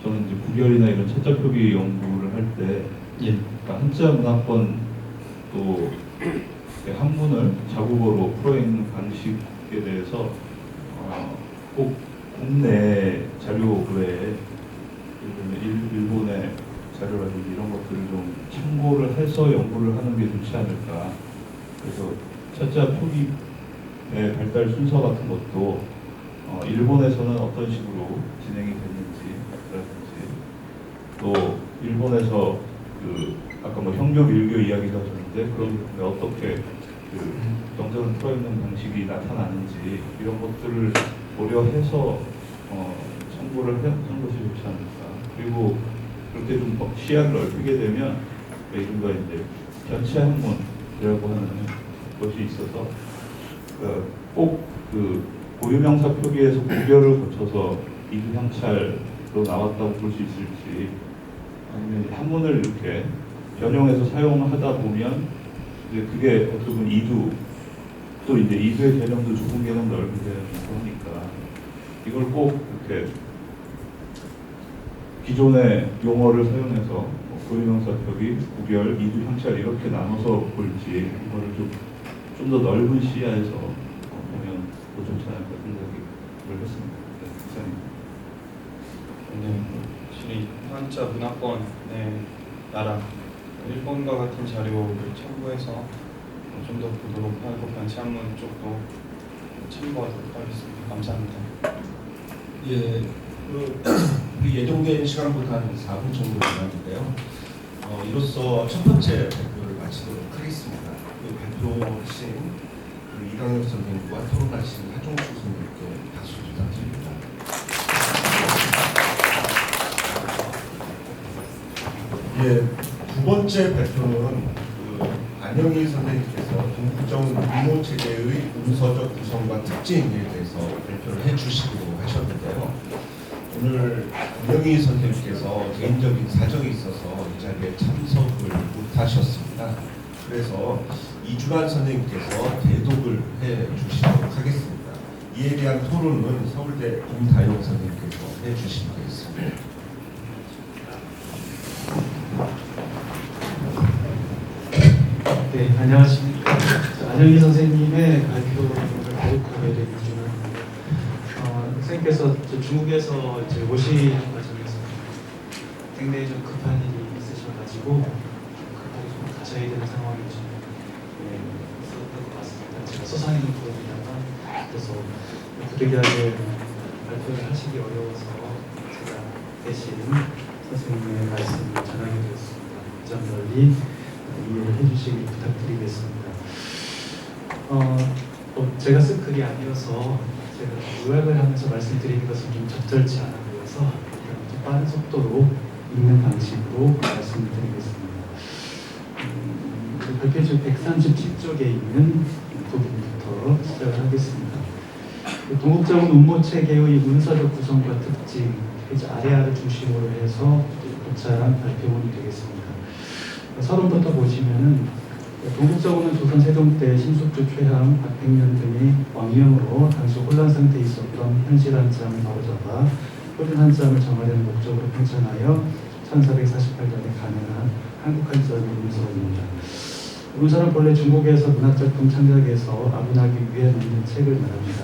저는 이제 구별이나 이런 차자 표기 연구를 할 때 그러니까 한자 문화권 또 한문을 자국어로 풀어있는 방식에 대해서 꼭 국내 자료 외에 일본의 자료라든지 이런 것들을 좀 참고를 해서 연구를 하는 게 좋지 않을까. 그래서 차자 표기의 발달 순서 같은 것도 일본에서는 어떤 식으로 진행이 됐는지라든지 또 일본에서 그 아까 뭐 형교 밀교 이야기가 하셨는데 그런 부분에 어떻게 그 정전을 풀어있는 방식이 나타나는지 이런 것들을 고려해서 참고를 하는 것이 좋지 않을까. 그리고 그렇게 좀 시야를 넓히게 되면 이른바 이제 전체 한문이라고 하는 것이 있어서 꼭 그 고유명사 표기에서 구별을 거쳐서 이두향찰로 나왔다고 볼 수 있을지 아니면 한문을 이렇게 변형해서 사용하다 보면 이제 그게 어떻게 보면 이두 또 이제 이두의 개념도 좁은 개념 넓은 개념이고 하니까 이걸 꼭 이렇게 기존의 용어를 사용해서 고유명사 표기, 구별, 이두, 향찰 이렇게 나눠서 볼지 이거를 좀 더 넓은 시야에서 보면 더 좋지 않을까 생각을 했습니다. 네, 네, 확실히 한자 문화권의 나라 일본과 같은 자료를 참고해서 좀 더 보도록 하고 반치 한문 쪽도 참고하도록 하겠습니다. 감사합니다. 예, 우리 예정된 시간보다 한 4분 정도 남았는데요. 이로써 첫 번째 발표를 마치도록 하겠습니다. 그 발표하신 이강혁 선생님과 토론하신 하종수 선생님께 박수 부탁드립니다. 예, 두 번째 발표는 안영희 선생님께서 동부정 문호 체계의 문서적 구성과 특징에 대해서 발표를 해주시기로 하셨는데요. 오늘 안영희 선생님께서 개인적인 사정이 있어서 이 자리에 참석을 못하셨습니다. 그래서 이주란 선생님께서 대독을 해주시도록 하겠습니다. 이에 대한 토론은 서울대 김다용 선생님께서 해주시면 되겠습니다. 네, 안녕하십니까. 안영희 선생님의 발표를 대독하게 된 이유는 선생님께서 중국에서 이제 오시는 과정에서 굉장히 좀 급한 일이 있으셔가지고 급하게 좀 가셔야 되는 상황이 좀 있었던 것 같습니다. 제가 소상히 보입니다만 그래서 부득이하게 발표를 하시기 어려워서 제가 대신 선생님의 말씀을 전하게 되었습니다. 이 점 널리 이해를 해주시길 부탁드리겠습니다. 제가 쓴 글이 아니어서 제가 요약을 하면서 말씀드리는 것은 좀 적절치 않아 보여서 좀 빠른 속도로 읽는 방식으로 말씀을 드리겠습니다. 발표지 137쪽에 있는 부분부터 시작을 하겠습니다. 동국정은 운모체계의 문서적 구성과 특징, 아래아를 중심으로 해서 고찰한 발표문이 되겠습니다. 서론부터 보시면은 동국정원은 조선 세종 때 신숙주 최항, 박백년 등이 왕명으로 당시 혼란 상태에 있었던 현실 한자를 바로잡아 표준 한자를 정하려는 목적으로 편찬하여 1448년에 가능한 한국 한자의 문서입니다. 문서는 본래 중국에서 문학작품 창작에서 아분하기 위해 만든 책을 말합니다.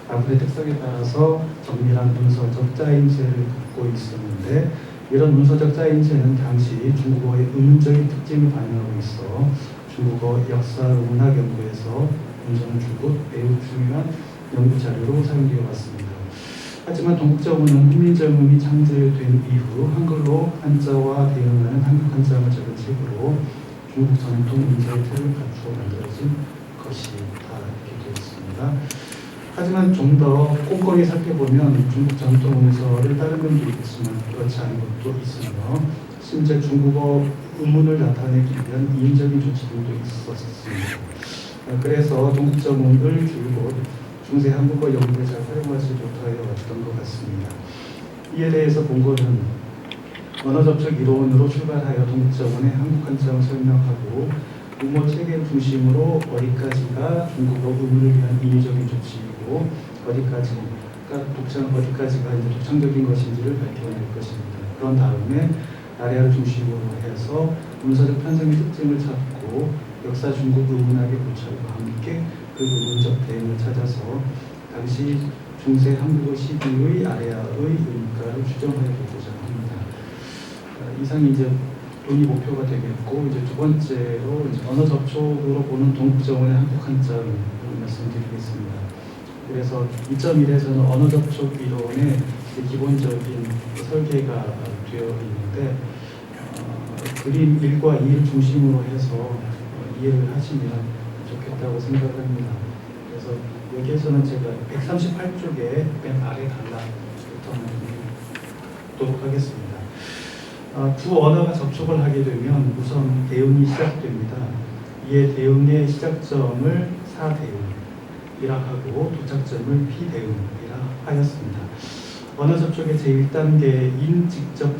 아분의 특성에 따라서 정밀한 문서적 짜임새를 갖고 있었는데 이런 문서적 짜임새는 당시 중국어의 의문적인 특징을 반영하고 있어 중국어 역사 문학 연구에서 본전을 주고 매우 중요한 연구 자료로 사용되어 왔습니다. 하지만 동국정원은 훈민정음이 창제된 이후 한글로 한자와 대응하는 한국 한자음을 적은 책으로 중국 전통 문제의 틀을 갖추어 만들어진 것이다 이렇게 되어 있습니다. 하지만 좀 더 꼼꼼히 살펴보면 중국 전통 문서를 따른 면도 있지만 그렇지 않은 것도 있으며 심지어 중국어 의문을 나타내기 위한 이인적인 조치들도 있었습니다. 그래서 동국정원을 줄곧 중세 한국어 연구에 잘 활용하지 못하여 왔던 것 같습니다. 이에 대해서 본고는 언어 접촉 이론으로 출발하여 동국정원의 한국 한자를 설명하고 부모 체계 중심으로 어디까지가 중국어 의무를 위한 인위적인 조치이고 어디까지가 독창적인 것인지를 밝혀낼 것입니다. 그런 다음에 아래아를 중심으로 해서 문서적 편성의 특징을 찾고 역사 중국 의문학의 고찰과 함께 그 의문적 대응을 찾아서 당시 중세 한국어 시기의 아래아의 의미가를 추정하여 보고자 합니다. 이상이 이제 논의 목표가 되겠고 이제 두 번째로 이제 언어 접촉으로 보는 동국정원의 한국 한자를 말씀드리겠습니다. 그래서 2.1에서는 언어 접촉 이론의 기본적인 설계가 되어 있는데 그림 1과 2를 중심으로 해서 이해를 하시면 좋겠다고 생각합니다. 그래서 여기에서는 제가 138쪽에 맨 아래 단락부터 보도록 하겠습니다. 두 언어가 접촉을 하게 되면 우선 대응이 시작됩니다. 이에 대응의 시작점을 사대응이라 하고 도착점을 피대응이라 하였습니다. 언어 접촉의 제1단계인 직접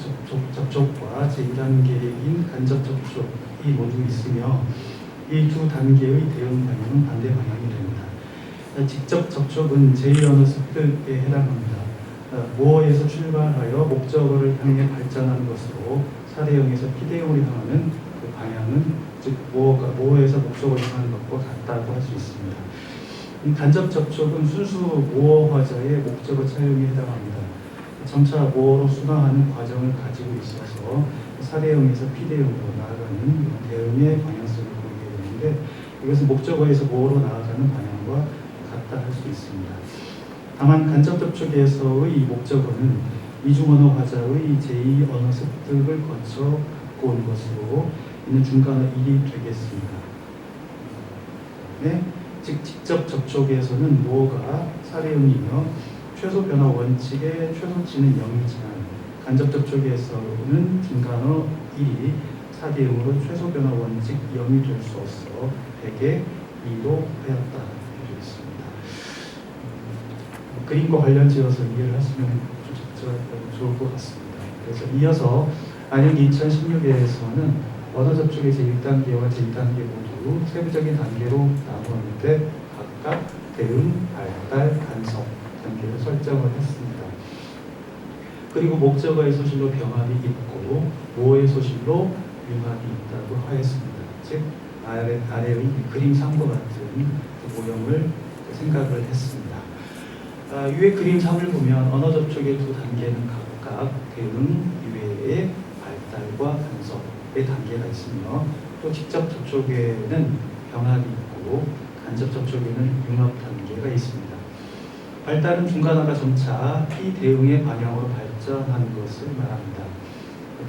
접촉과 제2단계인 간접 접촉이 모두 있으며 이 두 단계의 대응 방향은 반대 방향이 됩니다. 직접 접촉은 제2언어 습득에 해당합니다. 모어에서 출발하여 목적어를 향해 발전하는 것으로 사대형에서 피대형으로 향하는 그 방향은 즉 모어에서 목적어를 향하는 것과 같다고 할 수 있습니다. 간접 접촉은 순수 모어 화자의 목적어 차용에 해당합니다. 점차 모어로 순화하는 과정을 가지고 있어서 사대형에서 피대형으로 나아가는 대응의 방향성을 보이게 되는데 이것은 목적어에서 모어로 나아가는 방향과 같다 할 수 있습니다. 다만 간접 접촉에서의 목적어는 이중언어 화자의 제2언어 습득을 거쳐 갖고 온 것으로 이는 중간어 1이 되겠습니다. 네? 즉 직접 접촉에서는 모어가 사대형이며 최소 변화 원칙의 최소치는 0이지만 간접 접촉에서는 중간어 1이 사대형으로 최소 변화 원칙 0이 될 수 없어 대개 2로 하였다. 그림과 관련 지어서 이해를 하시면 좋을 것 같습니다. 그래서 이어서 안역이 2016에서는 언어 접촉의 제1단계와 제2단계 모두 세부적인 단계로 나누었는데 각각 대응, 발달, 간섭 단계를 설정을 했습니다. 그리고 목적어의 소실로 병합이 있고 모어의 소실로 융합이 있다고 하였습니다. 즉 아래의 그림 3과 같은 그 모형을 생각을 했습니다. 위의 그림 3을 보면 언어 접촉의 두 단계는 각각 대응 이외에 발달과 간섭의 단계가 있으며 또 직접 접촉에는 병합이 있고 간접 접촉에는 융합 단계가 있습니다. 발달은 중간어가 점차 피대응의 방향으로 발전하는 것을 말합니다.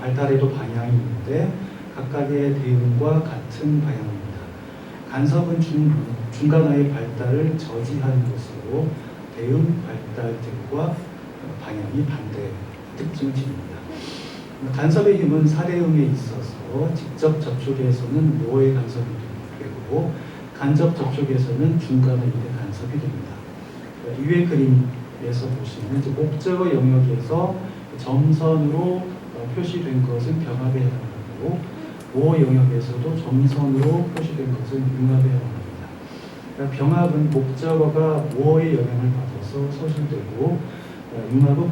발달에도 방향이 있는데 각각의 대응과 같은 방향입니다. 간섭은 중간어의 발달을 저지하는 것으로 대응, 발달 등과 방향이 반대 특징을 지닙니다. 간섭의 힘은 사대응에 있어서 직접 접촉에서는 모어의 간섭이 되고 간접 접촉에서는 중간어 1의 간섭이 됩니다. 이외 그림에서 보시면 목적어 영역에서 점선으로 표시된 것은 병합에 해당하고 모어 영역에서도 점선으로 표시된 것은 융합에 해당합니다. 병합은 목적어가 모어의 영향을 받아서 소실되고 융합은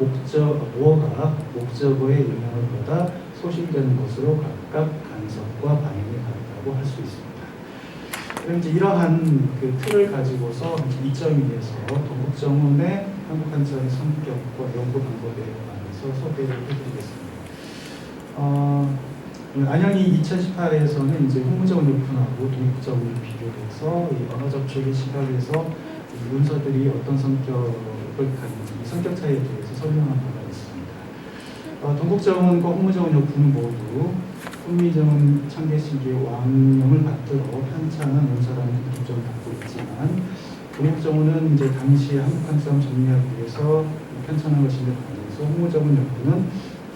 모어가 목적어의 영향을 받아 소실되는 것으로 각각 간섭과 방향이 다르다고 할 수 있습니다. 그럼 이제 이러한 그 틀을 가지고서 2.2에서 동국정원의 한국 한자의 성격과 연구 방법에 관해서 소개를 해드리겠습니다. 안양이 2018에서는 이제 홍문정 오픈하고 동국정을 비교해서 이 언어 접촉의 시각에서 이 문서들이 어떤 성격을 가지는지 성격 차이에 대해서 설명한 바가 있습니다. 동국정원과 홍문정원 오픈은 모두 훈미정음 청계시기의 왕명을 받들어 편찬한 원서라는 공통점을 갖고 있지만 동국정원은 이제 당시 한국한 싸움 정리하기 위해서 편찬한 것인데 반해서 홍문정원 연구는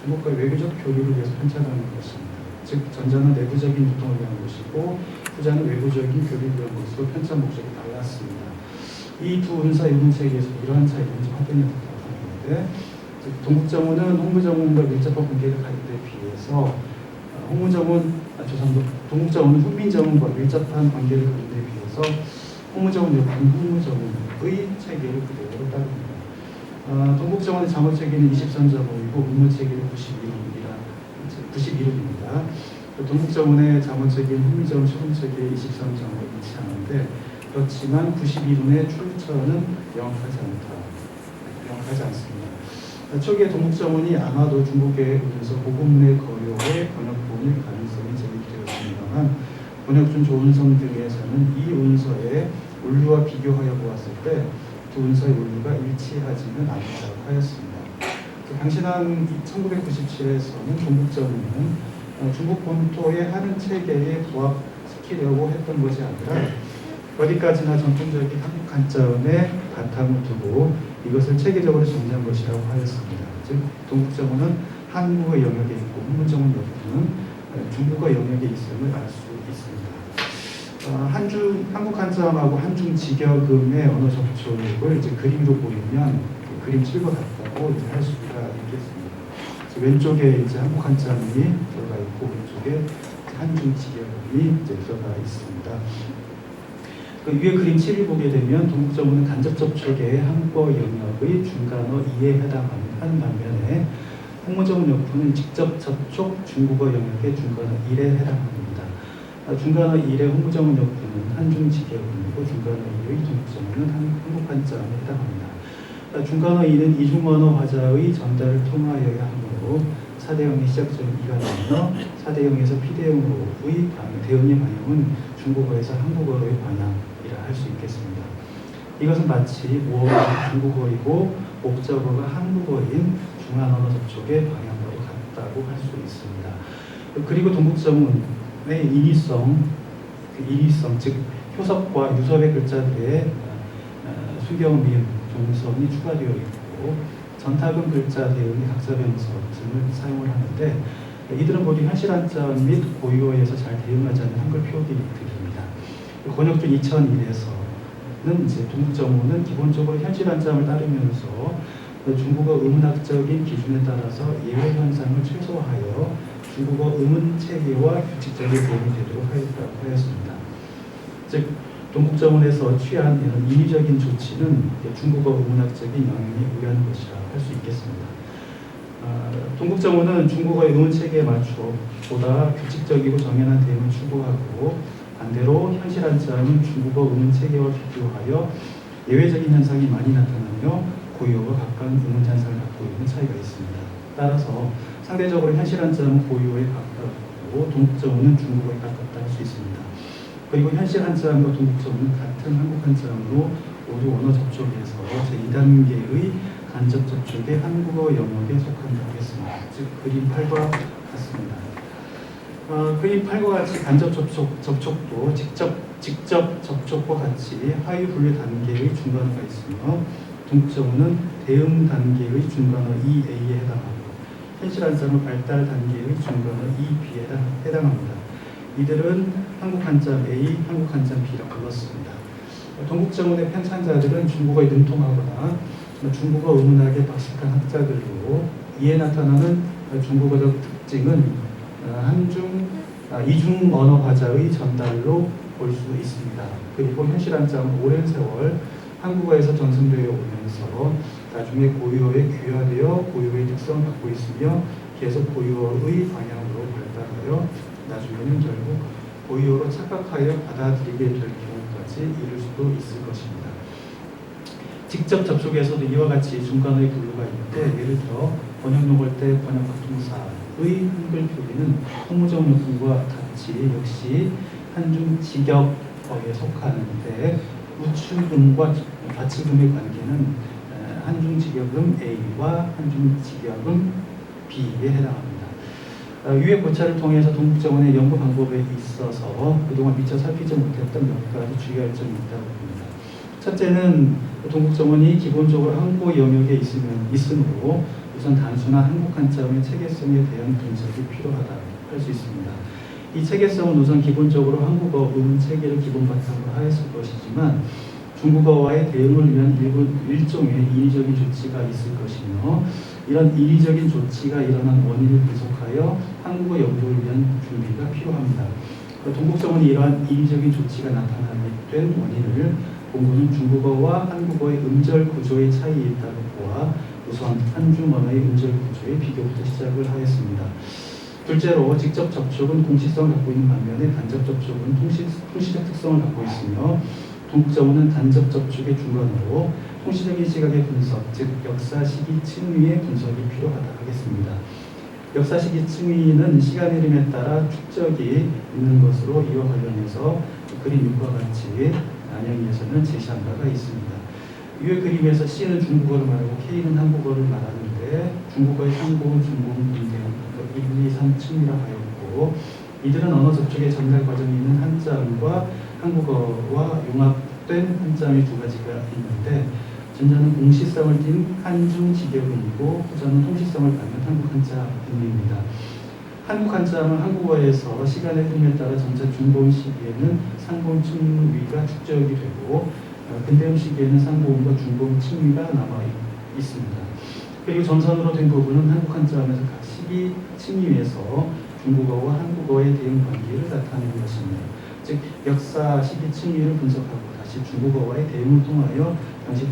중국과의 외교적 교류를 위해서 편찬하는 것입니다. 즉 전자는 내부적인 유통을 위한 것이고 후자는 외부적인 교류를 위한 것으로 편찬 목적이 달랐습니다. 이 두 운사의 문체계에서 이러한 차이는 좀 확인이 됐다고 하는데 동국정원은 홍문정원과 밀접한 관계를 가진 데 비해서 동국정원은 훈민정원과 밀접한 관계를 가진 데 비해서 홍문정원 역은 홍문정원의 체계를 그대로 따릅니다. 동국정원의 자모체계는 23자모이고 문모체계는 91음입니다. 동국정원의 자모체계는 훈민정원 초등체계의 23자모에 일치하는데 그렇지만 91음의 출처는 명확하지 않습니다. 초기에 동국정원이 아마도 중국의 문서 고급문의 거요의 번역본일 가능성이 제기되었습니다만 번역준 조은성 등에서는 이 문서의 원류와 비교하여 보았을 때 두 문서의 원류가 일치하지는 않는다고 하였습니다. 당신한 1997에서는 동국정원은 중국 본토의 한은 체계에 부합시키려고 했던 것이 아니라 어디까지나 전통적인 한국 한자음에 바탕을 두고 이것을 체계적으로 정리한 것이라고 하였습니다. 즉 동국정원은 한국어 영역에 있고 홍문정원 역부는 중국어 영역에 있음을 알 수 있습니다. 한국 한자음하고 한중 직역음의 언어 접촉을 이제 그림으로 보이면 그림 7과 같다고 이제 할 수가 있겠습니다. 왼쪽에 이제 한국 한자음이 들어가 있고 오른쪽에 한중 직역음이 이제 들어가 있습니다. 그 위에 그림 7을 보게 되면 동국정원은 간접 접촉의 한국어 영역의 중간어 2에 해당하는 반면에 홍문정원 역부는 직접 접촉 중국어 영역의 중간어 1에 해당합니다. 중간어 1의 홍문정원 역부는 한중 직역음이고 중간어 2의 동국정원은 한국 한자음에 해당합니다. 중간어 2는 이중언어 화자의 전달을 통하여야 하므로 4대형의 시작점이 2가 되며 4대형에서 P대형으로의 대응의 방향은 중국어에서 한국어로의 방향이라 할 수 있겠습니다. 이것은 마치 모어가 중국어이고 목적어가 한국어인 중한언어 접촉의 방향과도 같다고 할 수 있습니다. 그리고 동국정원의 인위성, 즉 효섭과 유섭의 글자들의 수경, 미음, 종성이 추가되어 있고 전탁음 글자 대응이 각자 병서 등을 사용을 하는데 이들은 모두 현실 한자 및 고유어에서 잘 대응하지 않는 한글 표기들입니다. 권역준 2001에서는 이제 동국정원은 기본적으로 현실 한자음을 따르면서 중국어 음운학적인 기준에 따라서 예외 현상을 최소화하여 중국어 음운 체계와 규칙적인 도움이 되도록 하였습니다. 즉 동국정원에서 취한 이런 인위적인 조치는 중국어 음운학적인 영향에 의한 것이라 할 수 있겠습니다. 동국정원은 중국어의 음운 체계에 맞춰 보다 규칙적이고 정연한 대응을 추구하고 반대로 현실 한자음은 중국어 음운 체계와 비교하여 예외적인 현상이 많이 나타나며 고유어가 가까운 음운 현상을 갖고 있는 차이가 있습니다. 따라서 상대적으로 현실 한자음은 고유어에 가깝고 동국정원은 중국어에 가깝다 할 수 있습니다. 그리고 현실 한자음과 동국정원은 같은 한국 한자음으로 모두 언어 접촉에서 제2단계의 간접 접촉의 한국어 영역에 속한다고 했습니다. 즉 그림 8과 같습니다. 그림 8과 같이 간접 접촉도 직접 접촉과 같이 하위 분류 단계의 중간어가 있으며 동국정원은 대응 단계의 중간어 2A에 해당하고 현실 한자음은 발달 단계의 중간어 2B에 해당합니다. 이들은 한국 한자음 A, 한국 한자음 B라고 불렀습니다. 동국정원의 편찬자들은 중국어에 능통하거나 중국어 음운학에 박식한 학자들로 이에 나타나는 중국어적 특징은 이중 언어 과자의 전달로 볼 수 있습니다. 그리고 현실 한자음은 오랜 세월 한국어에서 전승되어 오면서 나중에 고유어에 귀화되어 고유어의 특성을 갖고 있으며 계속 고유어의 방향으로 발달하여 나중에는 결국 고유어로 착각하여 받아들이게 될 경우까지 이를 수도 있을 것입니다. 직접 접촉에서도 이와 같이 중간어의 분류가 있는데 예를 들어 번역 용어일 때 번역과 동사의 한글 표기는 통무정 요금과 같이 역시 한중 직역어에 속하는데 우추금과 받치금의 관계는 한중 직역음 A와 한중 직역음 B에 해당합니다. 위의 고찰을 통해서 동국정원의 연구 방법에 있어서 그동안 미처 살피지 못했던 몇 가지 주의할 점이 있다고 봅니다. 첫째는 동국정원이 기본적으로 한국어 영역에 있으므로 우선 단순한 한국 한자음의 체계성에 대한 분석이 필요하다 할 수 있습니다. 이 체계성은 우선 기본적으로 한국어 체계를 기본 바탕으로 하였을 것이지만 중국어와의 대응을 위한 일종의 인위적인 조치가 있을 것이며 이런 인위적인 조치가 일어난 원인을 분석하여 한국어 연구를 위한 준비가 필요합니다. 동국정원이 이러한 인위적인 조치가 나타나게 된 원인을 본고는 중국어와 한국어의 음절 구조의 차이에 있다고 보아 우선 한중 언어의 음절 구조의 비교부터 시작을 하였습니다. 둘째로 직접 접촉은 공식성을 갖고 있는 반면에 간접 접촉은 통시적 특성을 갖고 있으며 동국정원은 간접 접촉의 중간으로 통시적인 시각의 분석, 즉 역사 시기 층위의 분석이 필요하다 하겠습니다. 역사 시기 층위는 시간 흐름에 따라 축적이 있는 것으로 이와 관련해서 그림 6과 같이 안양에서는 제시한 바가 있습니다. 위의 그림에서 C는 중국어를 말하고 K는 한국어를 말하는데 중국어의 상고음, 중고음, 분대음, 1, 2, 3 층이라 하였고 이들은 언어 접촉의 전달 과정이 있는 한자음과 한국어와 융합된 한자음이 두 가지가 있는데 전자는 공시성을 띤 한중 직역음이고 후자는 통시성을 갖는 한국 한자음입니다. 한국 한자음은 한국어에서 시간의 흐름에 따라 전자 중고음 시기에는 상고음 층위가 축적이 되고 근대음 시기에는 상고음과 중고음 층위가 남아 있습니다. 그리고 점선으로 된 부분은 한국 한자음에서 각 시기 층위에서 중국어와 한국어의 대응 관계를 나타내는 것입니다. 즉 역사 시기 층위를 분석하고 다시 중국어와의 대응을 통하여 당시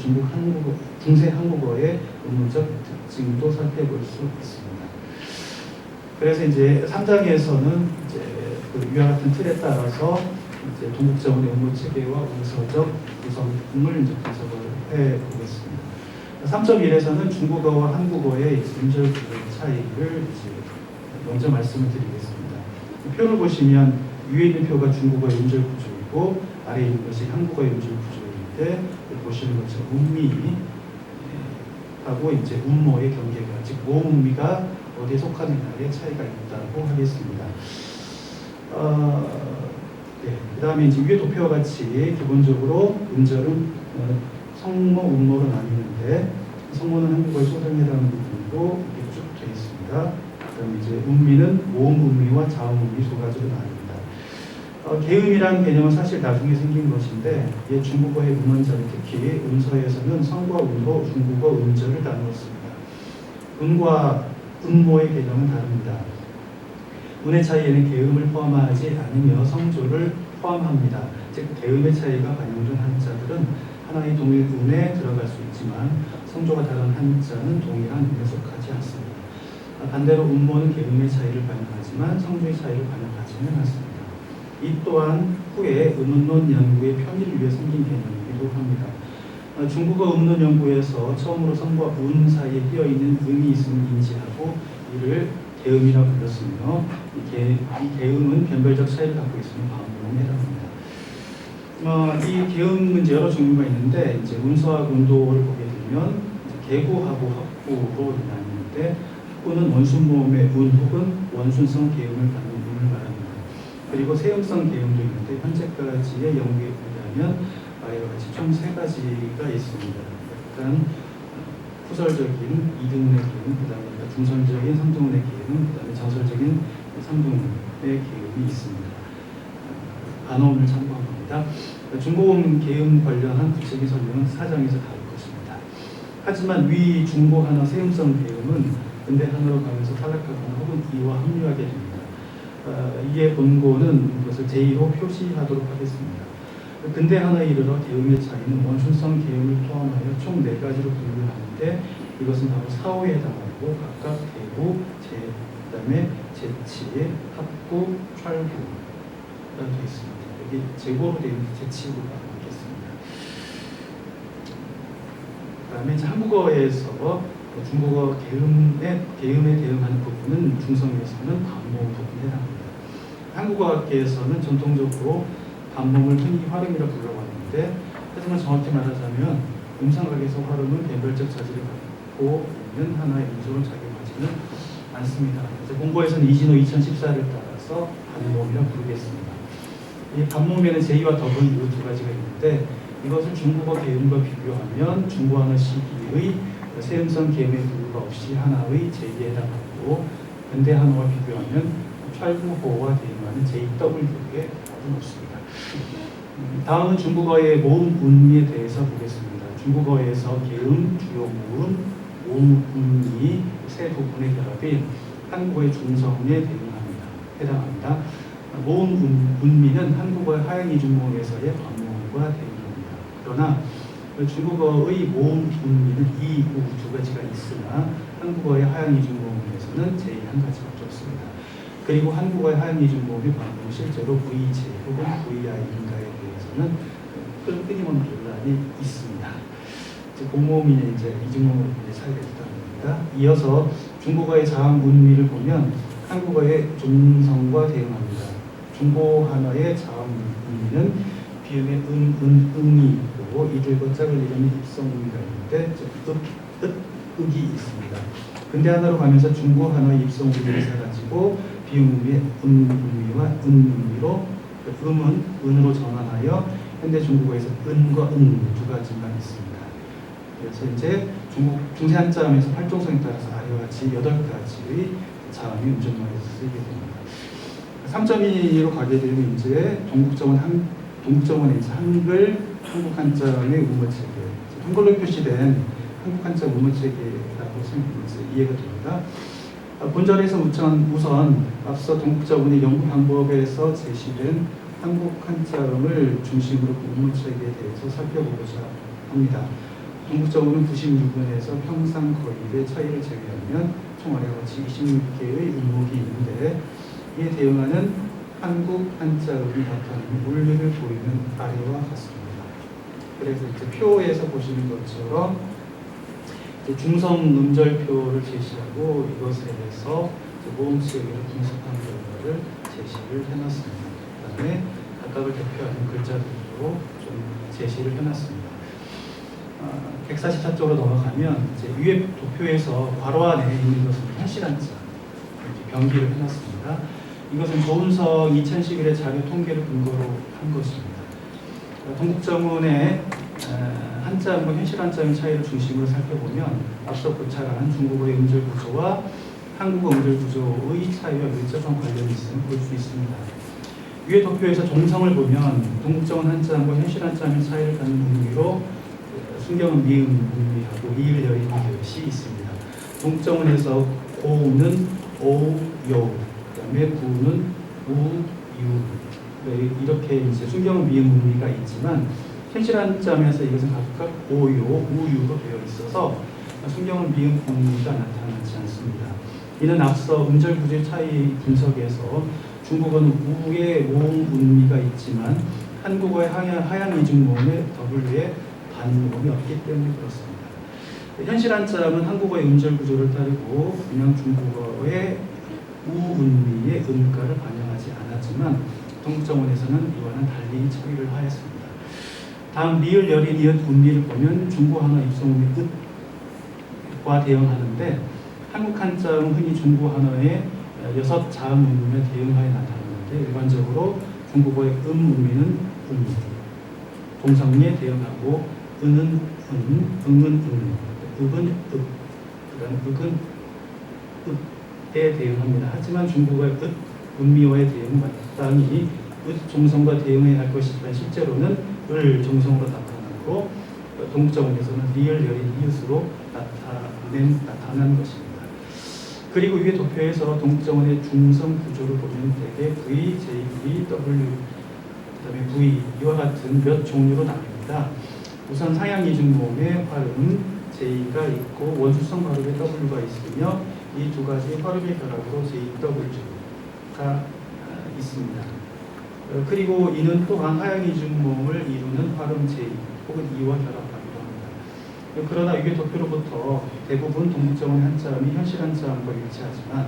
중세 한국어의 의문적 특징도 살펴볼 수 있습니다. 그래서 이제 3장에서는 이제 위와 같은 틀에 따라서 이제 동국정원의 음모 체계와 문서적 구성을 이제 분석을 해 보겠습니다. 3.1에서는 중국어와 한국어의 음절 구조의 차이를 이제 먼저 말씀을 드리겠습니다. 표를 보시면 위에 있는 표가 중국어의 음절 구조이고 아래에 있는 것이 한국어의 음절 구조인데 보시는 것처럼 음미하고 이제 음모의 경계가 즉 모음미가 어디에 속하느냐의 차이가 있다고 하겠습니다. 그 다음에 이제 위에 도표와 같이 기본적으로 음절은 성모, 음모로 나뉘는데 성모는 한국어의 소설에 해당하는 부분으로 이렇게 쭉 되어 있습니다. 그다음에 이제 음미는 모음 음미와 자음 음미 두 가지로 나뉩니다. 계음이라는 개념은 사실 나중에 생긴 것인데 이 중국어의 음원절 특히 음서에서는 성과 음으로 중국어 음절을 나누었습니다. 음과 음모의 개념은 다릅니다. 운의 차이에는 계음을 포함하지 않으며 성조를 포함합니다. 즉 계음의 차이가 반영된 한자들은 하나의 동일 운에 들어갈 수 있지만 성조가 다른 한자는 동일한 운에 속하지 않습니다. 반대로 음모는 계음의 차이를 반영하지만 성조의 차이를 반영하지는 않습니다. 이 또한 후에 음운론 연구의 편의를 위해 생긴 개념이기도 합니다. 중국어 음론 연구에서 처음으로 성과 운 사이에 끼어있는 음이 있음을 인지하고 이를 계음이라고 불렀으며 이 계음은 변별적 차이를 갖고 있으며 반문에 해당합니다. 이 계음은 이제 여러 종류가 있는데 이제 운서하고 운도를 보게 되면 계구하고 합구로 나뉘는데 합구는 원순모음의 운 혹은 원순성 계음을 갖는 운을 말합니다. 그리고 세음성 계음도 있는데 현재까지의 연구에 의하면 이와 같이 총 3가지가 있습니다. 약간 후설적인 이등운의 계음, 그 다음에 중설적인 삼등운의 계음, 그 다음에 저설적인 삼등운의 계음이 있습니다. 반어음을 참고한 겁니다. 중고음 계음 관련한 구체적인 설명은 4장에서 다룰 것입니다. 하지만 위 중고 한어 세음성 계음은 근대 한어로 가면서 탈락하거나 혹은 이와 합류하게 됩니다. 이에 본고는 이것을 제2로 표시하도록 하겠습니다. 근대 한어에 이르러 계음의 차이는 원순성 계음을 포함하여 총 4가지로 분류를 하는데 이것은 바로 사오에 해당하고 각각 대구, 그 다음에 제치, 합구, 찰구가 되어 있습니다. 여기 제고로 되어 있는 제치구가 있겠습니다. 그 다음에 한국어에서 중국어 개음에 대응하는 부분은 중성에서는 반모음 부분에 해당합니다. 한국어학계에서는 전통적으로 반모음을 흔히 활음이라 불러왔는데, 하지만 정확히 말하자면 음성학에서 활음은 개별적 자질을 갖고 있는 하나의 음소로 작용하지는 않습니다. 그래서 공고에서는 이진호 2014를 따라서 반모음이라 부르겠습니다. 이 반모음에는 제이와 더블 이 두 가지가 있는데, 이것을 중국어 개음과 비교하면 중국어 시기의 세음성 개음의 부류가 없이 하나의 제이에 해당하고, 현대 한어와 비교하면 찰구호와 대응하는 JW에 답은 없습니다. 다음은 중국어의 모음 운미에 대해서 보겠습니다. 중국어에서 개음, 주요 모음, 모음 운미 세 부분의 결합이 한국어의 중성에 해당합니다. 모음 운미는 한국어의 하양 이중모음에서의 반모음과 대응합니다. 그러나 중국어의 모음 운미는 이, 우 두 가지가 있으나 한국어의 하양 이중모음에서는 제이 한 가지밖에 없습니다. 그리고 한국어의 하양 이중모음의 반모음 실제로 VJ 혹은 VI인가에 대해서는 끊임없는 논란이 있습니다. 공모음이냐 이제 이중모음의 차이가 있다는 겁니다. 이어서 중국어의 자음 운미를 보면 한국어의 중성과 대응합니다. 중고 한어의 자음 운미는 비음의 응이 있고 이들과 짝을 이루는 입성 의미가 있는데 이 있습니다. 근대 한어로 가면서 중고 한어의 입성 의미를 사라지고 비음 의미의 의미와 의미로 음은 은으로 전환하여 현대 중국어에서 은과 두 가지만 있습니다. 그래서 이제 중세 한자음에서 활동성에 따라서 아래와 같이 8가지의 자음이 음절말에서 쓰이게 됩니다. 3.2로 가게 되면 이제 동국정원의 한글 한국 한자음의 우모체계, 한글로 표시된 한국 한자 우모체계라고 이해가 됩니다. 본절에서 우선 앞서 동국정원의 연구 방법에서 제시된 한국 한자음을 중심으로 우모체계에 대해서 살펴보고자 합니다. 동국정원은 96원에서 평상 거립의 차이를 제외하면 총 아래와 같이 26개의 음목이 있는데, 이에 대응하는 한국 한자음이 나타내는 원리를 보이는 아래와 같습니다. 그래서 이제 표에서 보시는 것처럼 이제 중성 음절표를 제시하고 이것에 대해서 모음 체계를 분석한 결과를 제시를 해놨습니다. 그다음에 각각을 대표하는 글자들로 좀 제시를 해놨습니다. 144쪽으로 넘어가면 이제 위에 도표에서 괄호 안에 있는 것은 현실한자 병기를 해놨습니다. 이것은 조은석 2011의 자료 통계를 근거로 한 것입니다. 동국정원의 한자음과 현실 한자음의 차이를 중심으로 살펴보면 앞서 고찰한 중국어의 음절 구조와 한국어 음절 구조의 차이와 밀접한 관련이 있음을 볼 수 있습니다. 위에 도표에서 종성을 보면 동국정원 한자음과 현실 한자음의 차이를 갖는 의미로 순경은 미음 의미하고 이을 여인 것이 있습니다. 동국정원에서 고우는 오, 요, 그다음에 구는 우, 유, 이렇게 이제 순경은 미음 의미가 있지만 현실 한자음에서 이것은 각각 오요, 우유로 되어 있어서 순경은 미음 의미가 나타나지 않습니다. 이는 앞서 음절 구조의 차이 분석에서 중국어는 우의 모음 의미가 있지만 한국어의 하양 이중 모음의 W에 반모음이 없기 때문에 그렇습니다. 현실 한자음은 한국어의 음절 구조를 따르고 그냥 중국어의 우운미의 음가를 반영하지 않았지만 동국정원에서는 이와는 달리 처리를 하였습니다. 다음 리을 열인 이은 운미를 보면 중고 한어 입성음의 읍과 대응하는데 한국 한자음은 흔히 중고 한어의 6자음 운미에 대응하여 나타나는데 일반적으로 중국어의 운미는 동성미에 대응하고 은은 응은 읍은 읍, 그다음 읍은 읍에 대응합니다. 하지만 중국어의 운미어의 대응은 마땅히 종성과 대응해야 할 것이지만 실제로는 을 종성으로 나타나고 동국정원에서는 리을 열인 이웃으로 나타난 것입니다. 그리고 위에 도표에서 동국정원의 중성 구조를 보면 대개 V, J, V, W, 그다음에 V 이와 같은 몇 종류로 나뉩니다. 우선 상향 이중모음의 활음 J가 있고 원수성 발음의 W가 있으며 이 두 가지 활음의 결합으로 JW가 있습니다. 그리고 이는 또한 하향 이중모음을 이루는 활음 J 혹은 E와 결합하기도 합니다. 그러나 위계 도표로부터 대부분 동북정원의 한자음이 현실 한자음과 일치하지만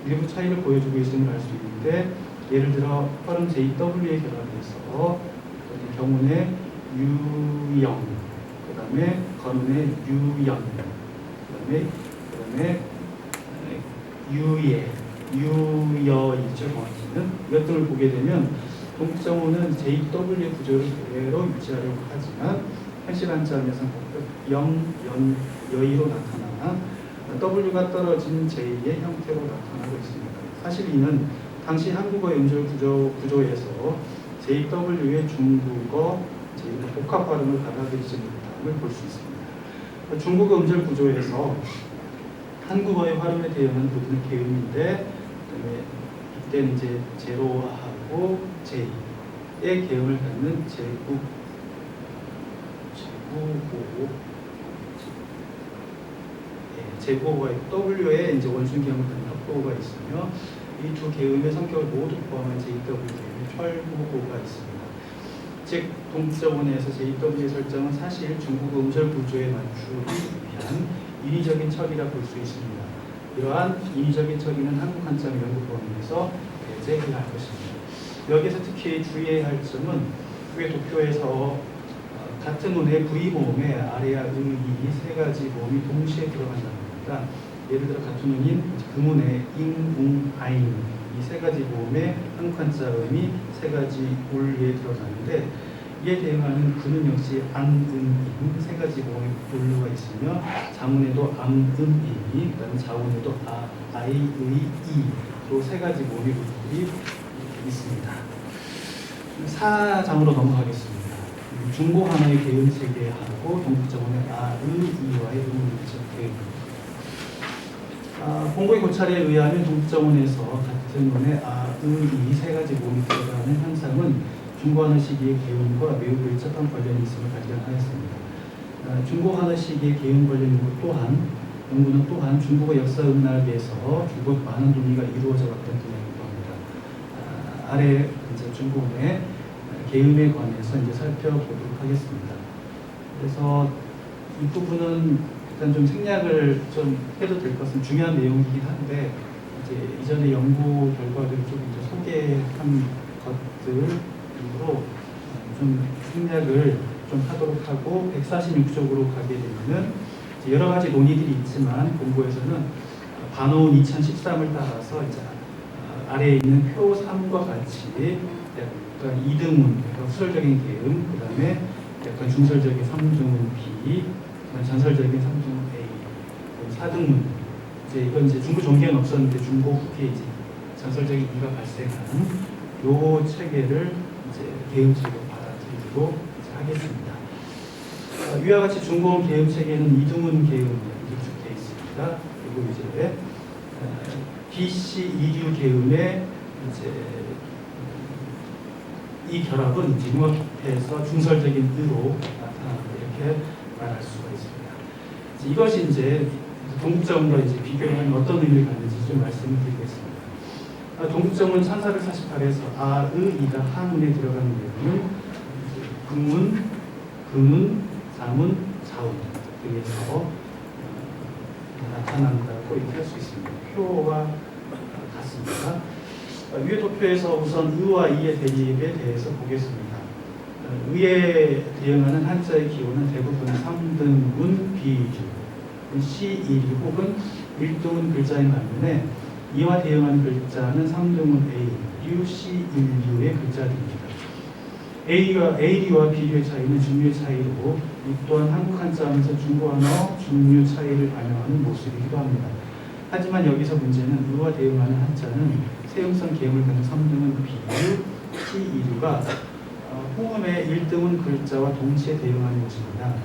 일부 차이를 보여주고 있음을 알 수 있는데, 예를 들어 발음 JW의 결합에서 경운의 유영, 그 다음에 건운의 유연, 그 다음에 유예, 유여이죠. 정확히는 이것들을 보게 되면 동북정원은 JW 구조를 그대로 유지하려고 하지만 현실 한자음에서는 영, 연, 여의로 나타나 W가 떨어진 J의 형태로 나타나고 있습니다. 사실 이는 당시 한국어의 음절 구조에서 JW의 중국어 복합 발음을 받아들이지 못함을 볼 수 있습니다. 중국어 음절 구조에서 한국어의 발음에 대응하는 부분은 계음인데, 이때는 이제 제로하고 J의 계음을 갖는 제국어가 있고 W에 이제 원순 계음을 갖는 합국어가 있으며, 이 두 계음의 성격을 모두 포함한 JW 계음의 철국어가 있습니다. 즉 동북정원에서 JW의 설정은 사실 중국어 음절 구조에 맞추기 위한 인위적인 척이라 볼 수 있습니다. 이러한 인위적인 척이는 한국 한자음 연구 범위에서 배제해야 할 것입니다. 여기서 특히 주의해야 할 점은 위의 도표에서 같은 운의 V 모음에 아래와 의 세 가지 모음이 동시에 들어간다는 겁니다. 예를 들어 같은 운인 금운의 잉, 웅, 아잉 이 세 가지 모음에 한국 한자음이 세 가지 올리에 들어가는데, 이에 대응하는 그는 역시 안, 은, 인 세 가지 모음의 올루가 있으며, 자문에도 암, 인이, 그다음에 자운에도 아, 아이, 의, 이로 세 가지 모음의 올루들이 있습니다. 4장으로 넘어가겠습니다. 중고 하나의 계음 체계하고 동북정원의 아, 의, 이와의 음문적 계음. 공고의 고찰에 의하면 동북정원에서 같은 문의 아, 의, 이 세 가지 모음이 들어가는 현상은 중고하는 시기의 계음과 매우 밀접한 관련이 있음을 발견하였습니다. 중고하는 시기의 계음 관련 연구는 또한 중국어 역사 음락에서 중국 많은 논의가 이루어져 왔던 분야이기도 합니다. 아래 이제 중국의 계음에 관해서 이제 살펴보도록 하겠습니다. 그래서 이 부분은 일단 좀 생략을 좀 해도 될 것은 중요한 내용이긴 한데, 이제 이전의 연구 결과들을 좀 이제 소개한 것들로 좀 생략을 좀 하도록 하고, 146쪽으로 가게 되면은 여러 가지 논의들이 있지만 공고에서는 반어운 2013을 따라서 이제 아래에 있는 표 3과 같이 약간 이등운, 약간 수설적인 계음, 그 다음에 약간 중설적인 3등운 B, 전설적인 3등운 A, 4등운. 이제 이건 이제 중고 종기는 없었는데 중고 후기에 이제 전설적인 E가 발생한 요 체계를 이제 계음 체계로 받아들이도록 하겠습니다. 위와 같이 중고 계음 체계는 이등운 계음으로 구축되어 있습니다. 그리고 이제 BC 이류 계음의 이제 이 결합은 이제 융합해서 중설적인 의로 나타난다, 이렇게 말할 수가 있습니다. 이것이 이제 동북정원과 이제 비교하면 어떤 의미를 갖는지 좀 말씀을 드리겠습니다. 동북정원 1448에서 아, 의, 이가 한문에 들어가는 내용은 금문, 금운, 사문, 자운 등에서 나타난다고 이렇게 할 수 있습니다. 표와 같습니다. 위의 도표에서 우선 의와 이의 대립에 대해서 보겠습니다. 의에 대응하는 한자의 기호는 대부분 3등분 비주, C1 혹은 1등분 글자인 반면에 이와 대응하는 글자는 3등분 A, 류, C1류의 글자들입니다. A류와 B류의 차이는 중류의 차이로, 이 또한 한국 한자하면서 중고 한어, 중류 차이를 반영하는 모습이기도 합니다. 하지만 여기서 문제는 의와 대응하는 한자는 세음성 계음을 갖는 3등분 B류, C2류가 호음의 1등분 글자와 동시에 대응하는 것입니다.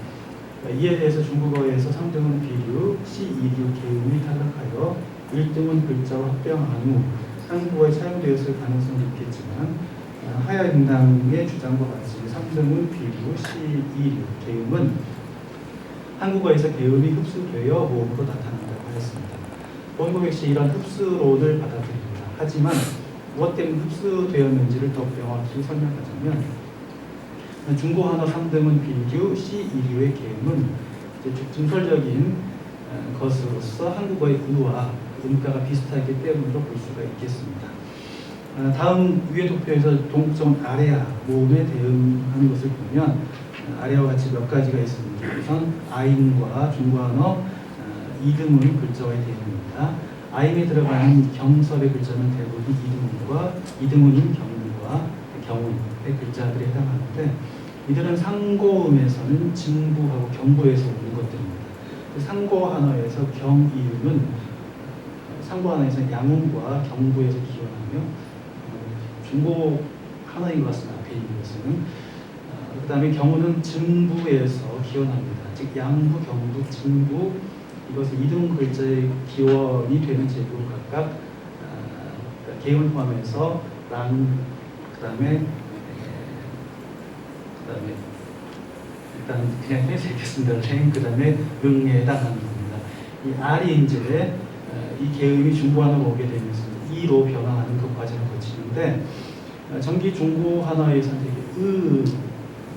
이에 대해서 중국어에서 3등분 B류, C2류 계음이 타락하여 1등분 글자와 합병한 후 한국어에 사용되었을 가능성이 있겠지만, 하야인당의 주장과 같이 3등분 B류, C2류 계음은 한국어에서 계음이 흡수되어 모음으로 나타난다고 하였습니다. 원고 역시 이런 흡수론을 받아들입니다. 하지만 무엇 때문에 흡수되었는지를 더 명확히 설명하자면, 중고 한어 3등분 B류, C2류의 계음은 이제 중설적인 것으로서 한국어의 의와 음가가 비슷하기 때문으로 볼 수가 있겠습니다. 다음 위의 도표에서 동점 아레아 모음에 대응하는 것을 보면 아래와 같이 몇 가지가 있습니다. 우선 아임과 중국어너 이등문 글자와의 대응입니다. 아임에 들어가는 경섭의 글자는 대부분 이등문과 이등문인 경문과 경운의 글자들에 해당하는데 이들은 상고음에서는 진부하고 경부에서 오는 것들입니다. 상고 하나에서 경이음은 상고 하나에서 양음과 경부에서 기원하며 중고 하나인 것 같습니다. 앞에 있는 것은 그 다음에 경우는 증부에서 기원합니다. 즉 양부, 경부, 증부 이것은 이등 글자의 기원이 되는 제국을 각각 개운을 포함해서 랑 그다음에 일단 그냥 해서 읽겠습니다. 랭 그다음에 응에 해당하는 겁니다. 이 R이 이제 이 계음이 중고 하나로 오게 되면서 이로 변화하는 그 과정을 거치는데 정기 중고 하나의 선택이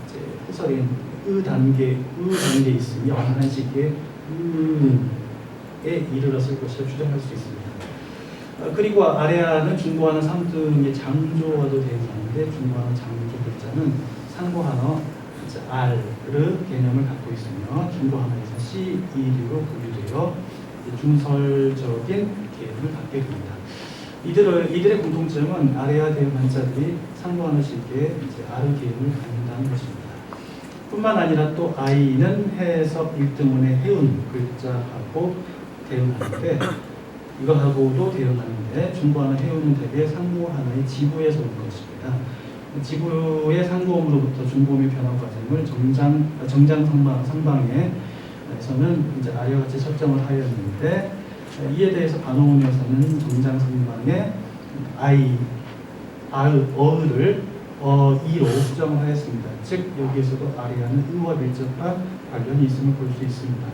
이제 후설인 단계에 있으니 어느 한 시기에 에 이르렀을 것이라 추정할 수 있습니다. 그리고 아래아는 중고하나 3등의 장조와도 대응하는데 중고하나 장조 글자는 상고하나 R의 개념을 갖고 있으며 중고하나에서 C2로 분류되어 중설적인 개념을 갖게 됩니다. 이들의 공통점은 아래아 대응 한자들이 상고하나 시기에 R의 개념을 갖는다는 것입니다. 뿐만 아니라 또 아이는 해에서 1등문의 해운 글자하고 대응하는데 이거하고도 대응하는데 중고하나 해운은 대개 상고 하나의 지부에서 온 것입니다. 지부의 상고음으로부터 중고음의 변화 과정을 정장 상방에서는 이제 아래와 같이 설정을 하였는데 이에 대해서 반어문에서는 정장 상방에 어를 이로 수정을 하였습니다. 즉 여기에서도 아래아는 의와 밀접한 관련이 있음을 볼 수 있습니다.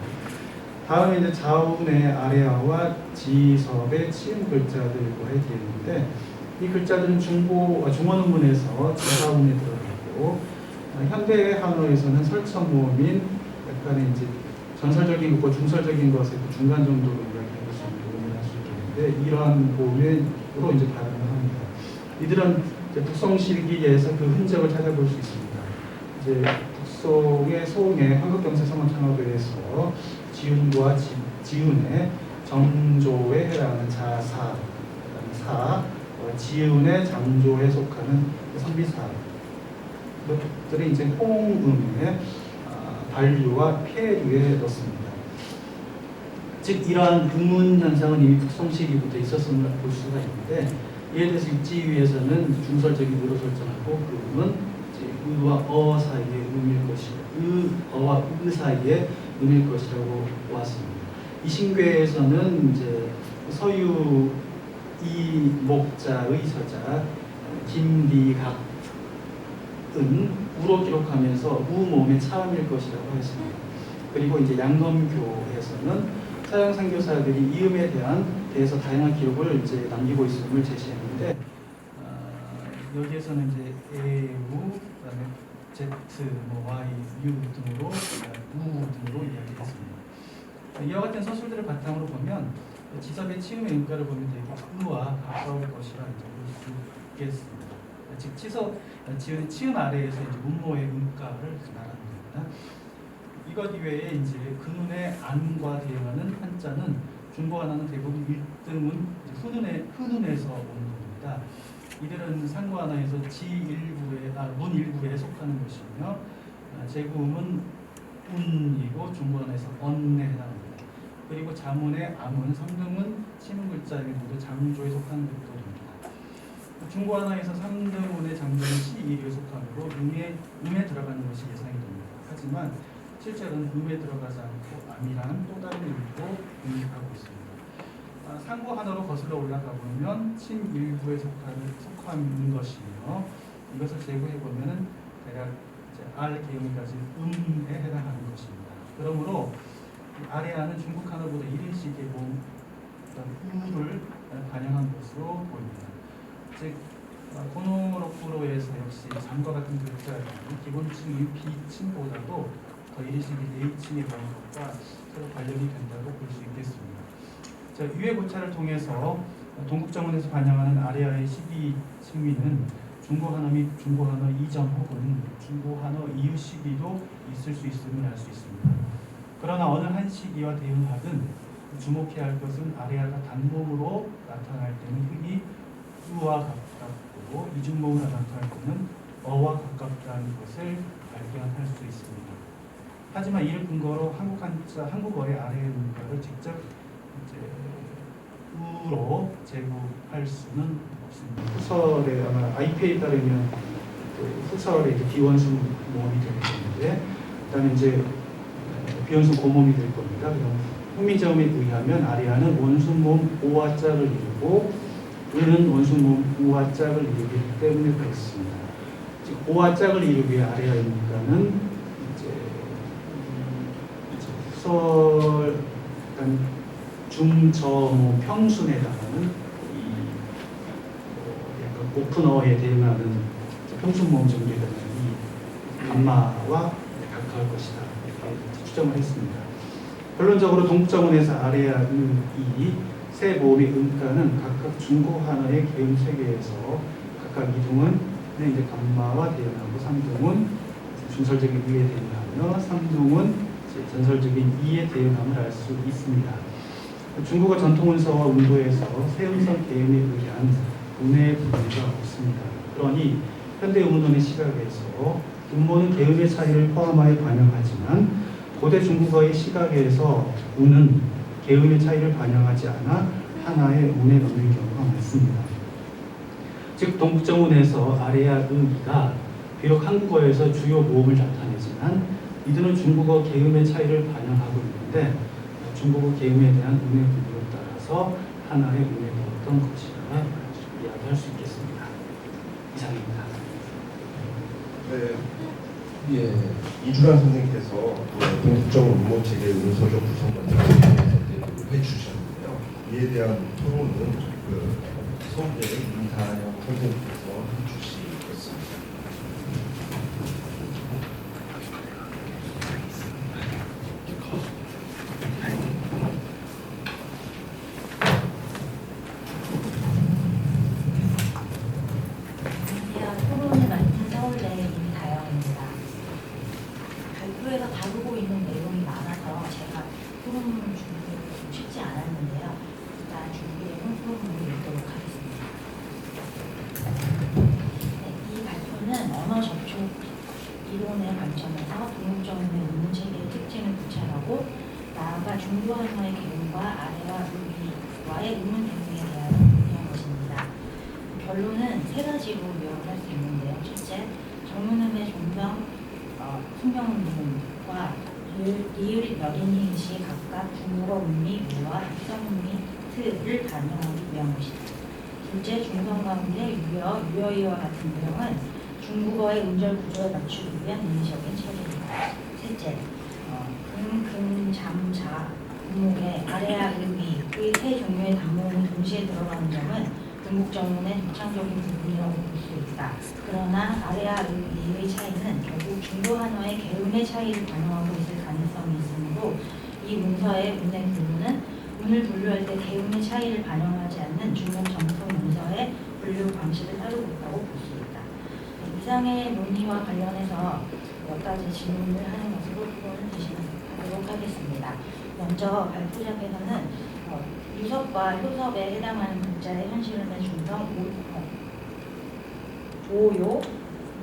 다음에 이제 자운의 아래아와 지섭의 치음 글자들과의 대응인데 이 글자들은 중원음문에서 지사운에 들어가고 현대 한어에서는 설천모음인 약간의 이제 전설적인 것과 중설적인 것의 중간 정도로 이야기할 수 있는 모음을 할 수 있겠는데 이러한 모음으로 이제 발음을 합니다. 이들은 북송실기에서 그 흔적을 찾아볼 수 있습니다. 이제 북송의 소음의 한국경세 성원 창업에서 지운과 지운의 정조에 해당하는 자사, 사, 지운의 장조에 속하는 선비사 것들이 이제 홍음의 반류와 폐류에 넣습니다. 즉 이러한 음운 현상은 이미 북송 시기부터 있었음을 볼 수가 있는데 이에 대해서 입지위에서는 중설적인 의로 설정하고 그 음은 의와 어 사이의 음일 것이고 어와 사이의 음일 것이라고 보았습니다. 이신괴에서는 이제 서유 이 목자의 서자 김리각은 우로 기록하면서 우모음의 차음일 것이라고 했습니다. 그리고 이제 양검교에서는 서양 선교사들이 이음에 대해서 다양한 기록을 이제 남기고 있음을 제시했는데 여기에서는 이제 에우, 그다음에 Z, Y, U 등으로 등으로 이야기했습니다. 이와 같은 서술들을 바탕으로 보면 지섭의 치음의 음가를 보면 되게 의와 가까울 것이라 이제 볼 수 있겠습니다. 즉 치음 아래에서 이제 문모의 음가를 말하는 겁니다. 이것 이외에 이제 근운의 안과 대응하는 한자는 중고 하나는 대부분 1등은 흔운에서 오는 겁니다. 이들은 상고 하나에서 문 일부에 속하는 것이며 제구음은 운이고 중고 하나에서 언에 해당합니다. 그리고 자문의 암은 3등은 치문 글자에 모두 장조에 속하는 것도 됩니다. 중고 하나에서 3등문의 장조는 시일에 속하므로 음에 들어가는 것이 예상이 됩니다. 하지만 실제로는 음에 들어가지 않고 암이라는 또 다른 의미로 응립하고 있습니다. 상고 하나로 거슬러 올라가 보면 침 일부에 속하는 것이며 이것을 제거해 보면은 대략 알 개음까지 음에 해당하는 것입니다. 그러므로 아래아는 중국 하나보다 이른 시기에 우를 반영한 것으로 보입니다. 즉 고노로쿠로에서 역시 잠과 같은 글자는 기본층이 비침보다도 H11H의 것과 서로 관련이 된다고 볼 수 있겠습니다. 자, 유해 고찰을 통해서 동국정원에서 반영하는 아래아의 12 층위는 중고한어 및 중고한어 이전 혹은 중고한어 이후 시기도 있을 수 있음을 알 수 있습니다. 그러나 어느 한 시기와 대응하든 주목해야 할 것은 아래아가 단모음으로 나타날 때는 흔히 우와 가깝고 이중모음으로 나타날 때는 어와 가깝다는 것을 발견할 수 있습니다. 하지만 이를 근거로 한국어의 아래의 문법을 직접 우로 제공할 수는 없습니다. 후설에 아마 IPA에 따르면 후설에 비원수 모음이 되게 되는데, 그다음에 이제 비원수 고모음이 될 겁니다. 그럼 훈민정음에 의하면 아래아는 원수 모음 오와자를 이루고 으는 원수 모음 우와자를 이루기 때문에 그렇습니다. 즉 오와자를 이루기 위해 아래아의 문가는 이제 후설 중저모 평순에 달하는 약간 오픈어에 대응하는 평순 모음 정도에 달하는 이 감마와 가까울 것이다 이렇게 추정을 했습니다. 결론적으로 동국정원에서 아래아는 이 세 모음의 음가는 각각 중고한어의 개음 세계에서 각각 이동은 이제 감마와 대응하고 삼동은 준설적인 이에 대응하며 삼동은 전설적인 이에 대응함을 알 수 있습니다. 중국어 전통문서와 운도에서 세음성 개음에 의한 운의 분류가 없습니다. 그러니 현대 음운론의 시각에서 음모는 개음의 차이를 포함하여 반영하지만 고대 중국어의 시각에서 운은 개음의 차이를 반영하지 않아 하나의 운에 넣는 경우가 많습니다. 즉 동국정운에서 아래아 음이가 비록 한국어에서 주요 모음을 나타내지만 이들은 중국어 개음의 차이를 반영하고 있는데 중국어 개음에 대한 운의 분류에 따라서 하나의 운에 넣었던 것이라 이야기할 수 있겠습니다. 이상입니다. 네, 예, 이주란 선생님께서 동국정 음모 체계 문서적 구성과 대표를 해주셨는데요. 이에 대한 토론은 서울대 임다영 선생님께서 해주시겠습니다. 토론을 맡은 서울대 임다영입니다. 발표에서 다루고 있는 내용이 많아서 제가 토론 준비가 좀 쉽지 않았는데요. 일단 준비해온 토론을 읽도록 하겠습니다. 네, 이 발표는 언어 접촉 이론의 관점에서 동국정음의 음문 체계의 특징을 구체하고 나아가 중고한어의 개음과 아래와 위와의 음문 대응에 대한 논의한 것입니다. 결론은 세 가지로 요약할 수 있는데요. 첫째, 정문음의 종명, 순명음과 리을 여린이 시 각각 중국어 음미 무와 합성음미 트를 반영하기 위한 것이다. 둘째, 중성 가운데 유어이와 같은 내용은 중국어의 음절 구조에 맞추기 위한 인위적인 체계입니다. 셋째, 금, 잠, 음목의 아래아, 위의 세 종류의 단모음이 동시에 들어가는 점은 동국정문의 독창적인 부분이라고 볼 수 있다. 그러나 아래아, 위의 차이는 결국 중고한어의 개음의 차이를 반영하고 있을 가능성이 있으므로 이 문서의 운의 분류는 운을 분류할 때 개음의 차이를 반영하지 않는 중국 정통 문서의 분류 방식을 따르고 있다고 볼 수 있다. 이상의 논의와 관련해서 몇 가지 질문을 하는 것으로 토론을 진행하도록 하겠습니다. 먼저 발표자께서는 유섭과 효섭에 해당하는 글자의 현실음의 중성 오요,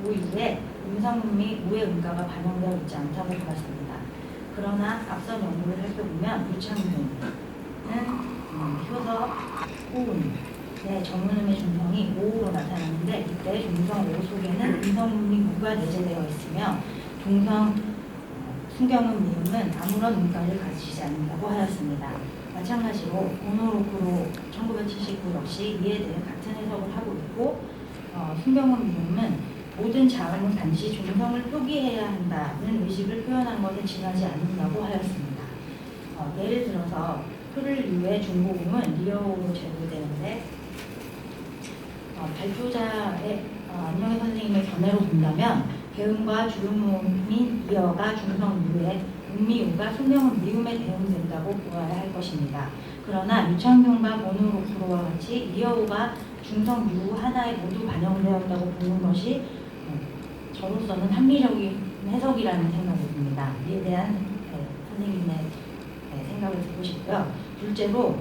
우유에 음성음 및 우의 음가가 반영되어 있지 않다고 보았습니다. 그러나 앞선 연구를 살펴보면 유창문은 효섭, 호음의 정문음의 중성이 오로 나타나는데 이때 중성 오 속에는 음성음 및 우가 내재되어 있으며 중성 순경음 미음은 아무런 음가를 가지지 않는다고 하였습니다. 마찬가지로 오노로쿠로 1979 역시 이에 대해 같은 해석을 하고 있고 순경음 미음은 모든 자음은 단지 중성을 표기해야 한다는 의식을 표현한 것에 지나지 않는다고 하였습니다. 예를 들어서 표를 위해 중고음은 리어오로 제고되는데 발표자의 안녕의 선생님의 견해로 본다면 배음과 주음모음인 이어가 중성 유에 음미우가 수명은 미음에 대응된다고 보아야 할 것입니다. 그러나 유창균과 모노로프로와 같이 이어우가 중성 유 하나에 모두 반영되었다고 보는 것이 저로서는 합리적인 해석이라는 생각이 듭니다. 이에 대한 선생님의 생각을 듣고 싶고요. 둘째로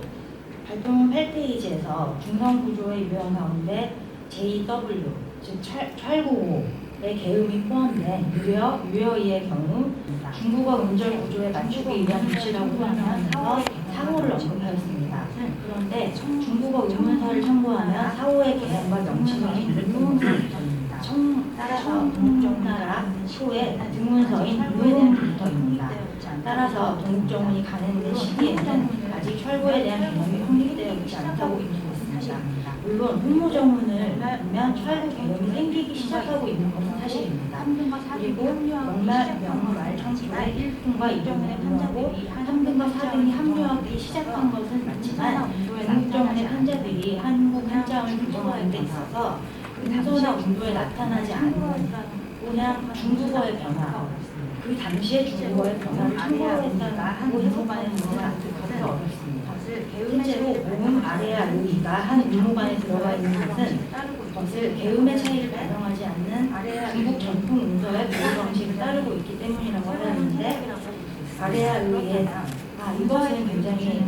발표문 8페이지에서 중성 구조의 유형 가운데 JW, 즉 철구호의 개음이 포함된 유여이의 경우 중국어 음절 구조에 맞추기 위한 조치라고 설명하면서 사호를 언급하였습니다. 그런데 중국어 의문사를 첨부하면 사호의 개념과 명칭이 의문사입니다. 따라서 동국정나라 후에 등문서인 유에 대한 부터입니다. 따라서 동국정문이 가는된 시기에는 아직 철거에 대한 개념이 확립되어 있지 않다고 볼 수 있습니다. 물론 홍무정문을 보면 철거 개념이 생기기 시작하고 있는 것은 사실입니다. 그리고 명말 청구의 1등과 2등에 합류하고 3등과 4등이 합류하기 시작한 것은 맞지만 동국정문의 편자들이 한국 한자어를 구성하는 데 있어서 음소나 운도에 나타나지 않는 그냥 중국어의 변화, 그 당시의 중국어의 변화를 참고했다고 해석하는 것은 아직까지 어렵습니다. 실제로 모음 아래와 여기가 한 음모반에 들어가 있는 것을 개음의 차이를 반영하지 않는 중국 전통 음서의 보호 방식을 따르고 있기 때문이라고 하였는데 아래와 의의 이것은 굉장히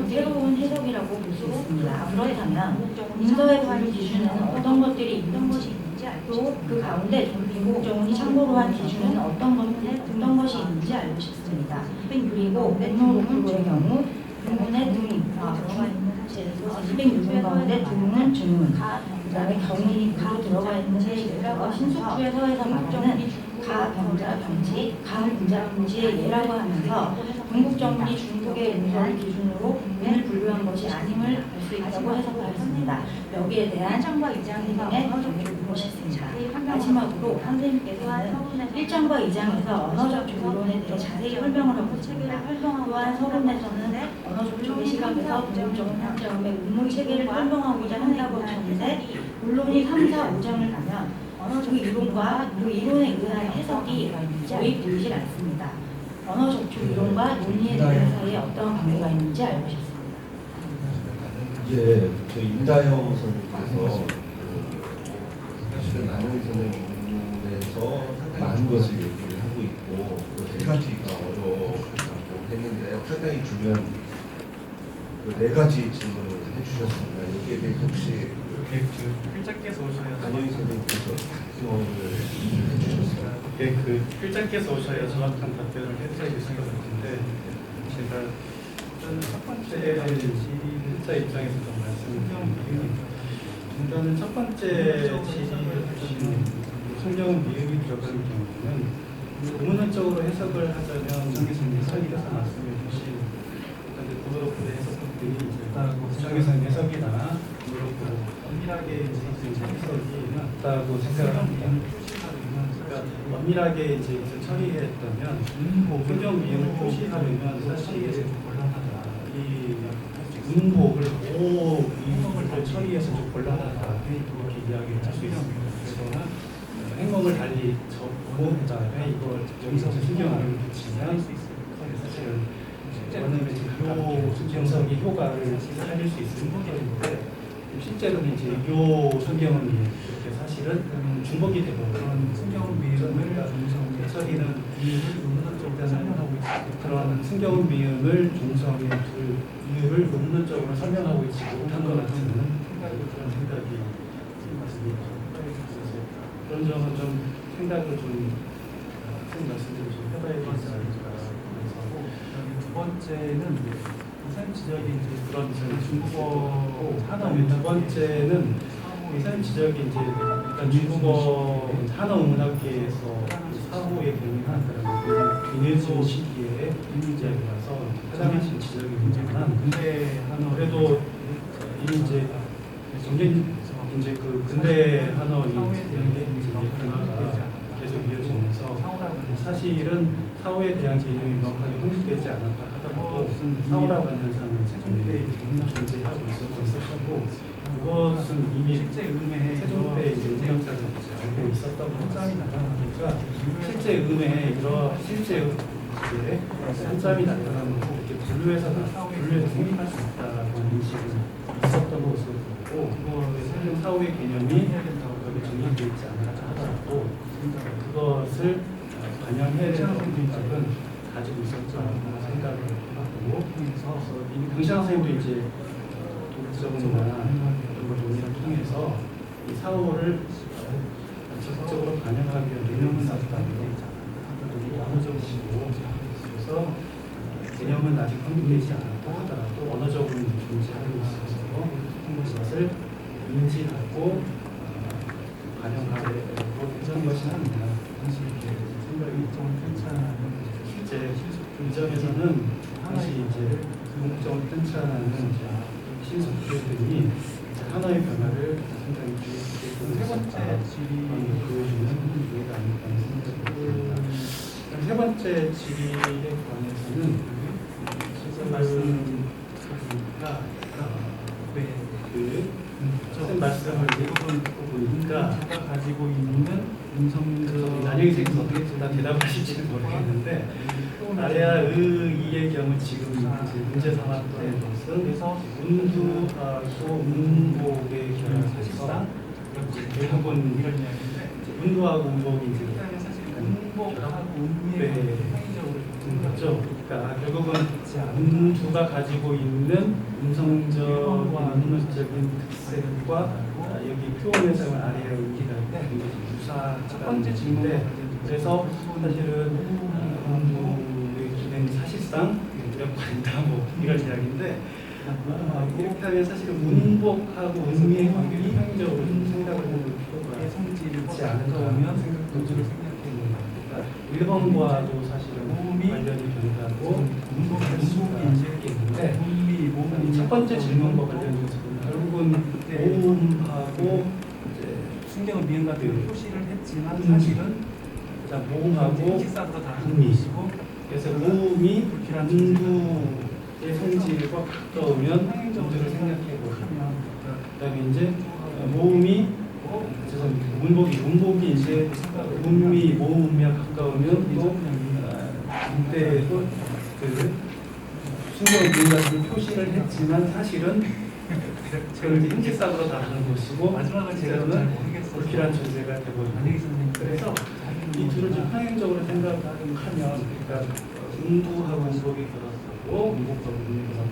새로운 해석이라고 볼 수 있습니다. 그렇다면 음서의 분류 기준에는 어떤 것들이 있는 것이 있는지 또 그 가운데 동국정문이 참고로 한 기준에는 어떤 것이 있는지 알고 싶습니다. 그리고 모노로프로의 경우 등문의 등, 206문 가운데 등문, 증문, 그 다음에 경문이 가로 들어가 있는 신숙주의 서에서 말하는 가, 병자, 병지, 가, 분자, 분지의 예라고 하면서 동국정문이 중국의 음서를 기준으로 문을 분류한 것이 아님을 알 수 있다고 해석하였습니다. 여기에 대한 선생님의 정리를 듣고 싶습니다. 마지막으로 선생님께서는 1장과 2장에서 언어적 조론에 대해 자세히 설명을 하고 있습니다. 또한 서론에서는 언어적 조의 시각에서 동국정문 한자음의 음문 체계를 설명하고자 한다고 하셨는데 물론이 3, 4, 5장을 가면 그 이론과 그 이론에 의한 해석이 거의 보이질 않습니다. 언어 접촉 이론과 논리의 대응 사이에 어떤 관계가 있는지 알고 싶습니다. 이제 저희 임다영 선생님께서 사실은 안영 선생님에서 많은 것을 얘기를 하고 있고 세 가지가 어려웠다고 했는데 상당히 중요한 네 가지 질문을 해주셨습니다. 여기에 대해서 혹시 필자께서 오셔야 안영 선생님께서 설명을 해주셨어요. 필자께서 오셔야 정확한 답변을 해드려야 될 것 같은데 제가 첫 번째 필자 입장에서 좀 말씀을 드리면 일단은 첫 번째 질의 성경 미음이 들어가는 경우는 의문적으로 해석을 하자면 정의선에서 말씀해 주신 고도로프의 해석들이 정의선 해석이나 고도로프 엄밀하게 해석이 맞다고 생각을 합니다. 그러니까 엄밀하게 이제 처리했다면 성경 미음을 표시하려면 사실 이 문복을 오를 처리해서 좀 곤란하다 이렇게 이야기를 할 수 있습니다. 그래서 행동을 달리 적고 그다음에 이걸 여기서 신경을 붙이면 사실은 원하는 신경성이 효과를 살릴 수 있는 것인데 실제로는 이제 요 성경은 이렇게 사실은 중복이 되고 그런 성경 미음을 해석이는 그런 성경 미음을 중성의 이유를 논문적으로 설명하고 있지 못한 것 같은 그런 생각이 들었습니다. 그런 점은 좀 생각을 좀 말씀을 좀 해봐야 되지 않을까 하면서 두 번째는 이사님 지적이 이제 그런 중국어 한어 두 번째는 이사님 지적이 이제 일단 중국어 한어 문학계에서 사후에 경영한 민해진 시기에 이야기라서 하장하신 지적이 굉장한 근대 한어 그래도 이 이제 굉장히 이제 그 근대 한어의 변화가 계속 이어지면서 사실은 사후에 대한 개념이 명확하게 확립되지 않았다 하더라도 사후라고 하는 현상은 세종대에 존재하고 있었고 그것은 이미 세종대 이제 운영자들이 알고 있었던 현상이 나타나겠죠. 보니까 실제 음에 실제 이제 산점이 나타나는 거 이렇게 분류해서 생각할 수 있다라고 인식이 있었던 것으로 보고 사실 사후의 개념이 여기 정리되어 있지 않아 하더라도 그것을 반영해야 되는 부분들은 가지고 있었다고 생각을 하고 그래서 이미 강시환 선생님도 이제 도덕적으로나 이런 걸 논의를 통해서 이 사후를 적극적으로 반영하기 위한 개념을 놨다는 게 언어적이고 그래서 개념은 아직 확립되지 않았고 하더라도 언어적으로 존재하고 있어서 그것을 인지하고 반영하려고 했던 것이 아니라 사실 이렇게 생각이 좀 편찬하는 실제 이 점에서는 당시 이제 공적으로 편찬하는 신속들이 하나의 변화를 상당히 세 번째 질의를 보여주는 예가 아닐까 생각합니다. 세 번째 질의에 관해서는 지금 말씀드리니까 선생님 말씀을 읽어보고 보니까 가지고 있는 안녕히 선생님 다 대답하실지는 모르겠는데 아래와 의의 경우 지금 이제 문제 삼았던 것은 운두하고 운복의 경우 사실상 결국은 이런 이야기인데 운두하고 운복이 이제 운복하고 운미의 거죠. 그러니까 결국은 운두가 가지고 있는 음성적인 문학적인 특색과 여기 표현 해석을 아래에 의기가 유사 첫 번째 질문인데 그래서 사실은 운두의 기능 사실상 무력화된다 뭐 이런 이야기인데 이렇게 하면 사실은 운복하고 운미의 관계를 평행적으로 생각을 해볼 필요가 있지 않을까 하면 생각을 생각해보는 겁니다. 1번과도 사실은 관련이 된다고 인식했는데 첫 번째 질문과 관련해서 결국은 모음하고 이제 순경은 미음과 표시를 했지만 사실은 모음하고 음미 그래서 모음이 운두의 성질과 가까우면 운두를 생각해보면 그다음에 이제 모음이 문복이 이제 음미 모음이와 가까우면 또 이때도 그 순경 미음 같은 표시를 했지만 사실은 그걸 이제 인지싹으로 다루는 것이고 마지막은 제가는 불길한 존재가 되거든요. 그래서 이 둘을 좀 평행적으로 생각하면 그러니까 운두하고 운복이 결합하고 운복과 운미의 결합을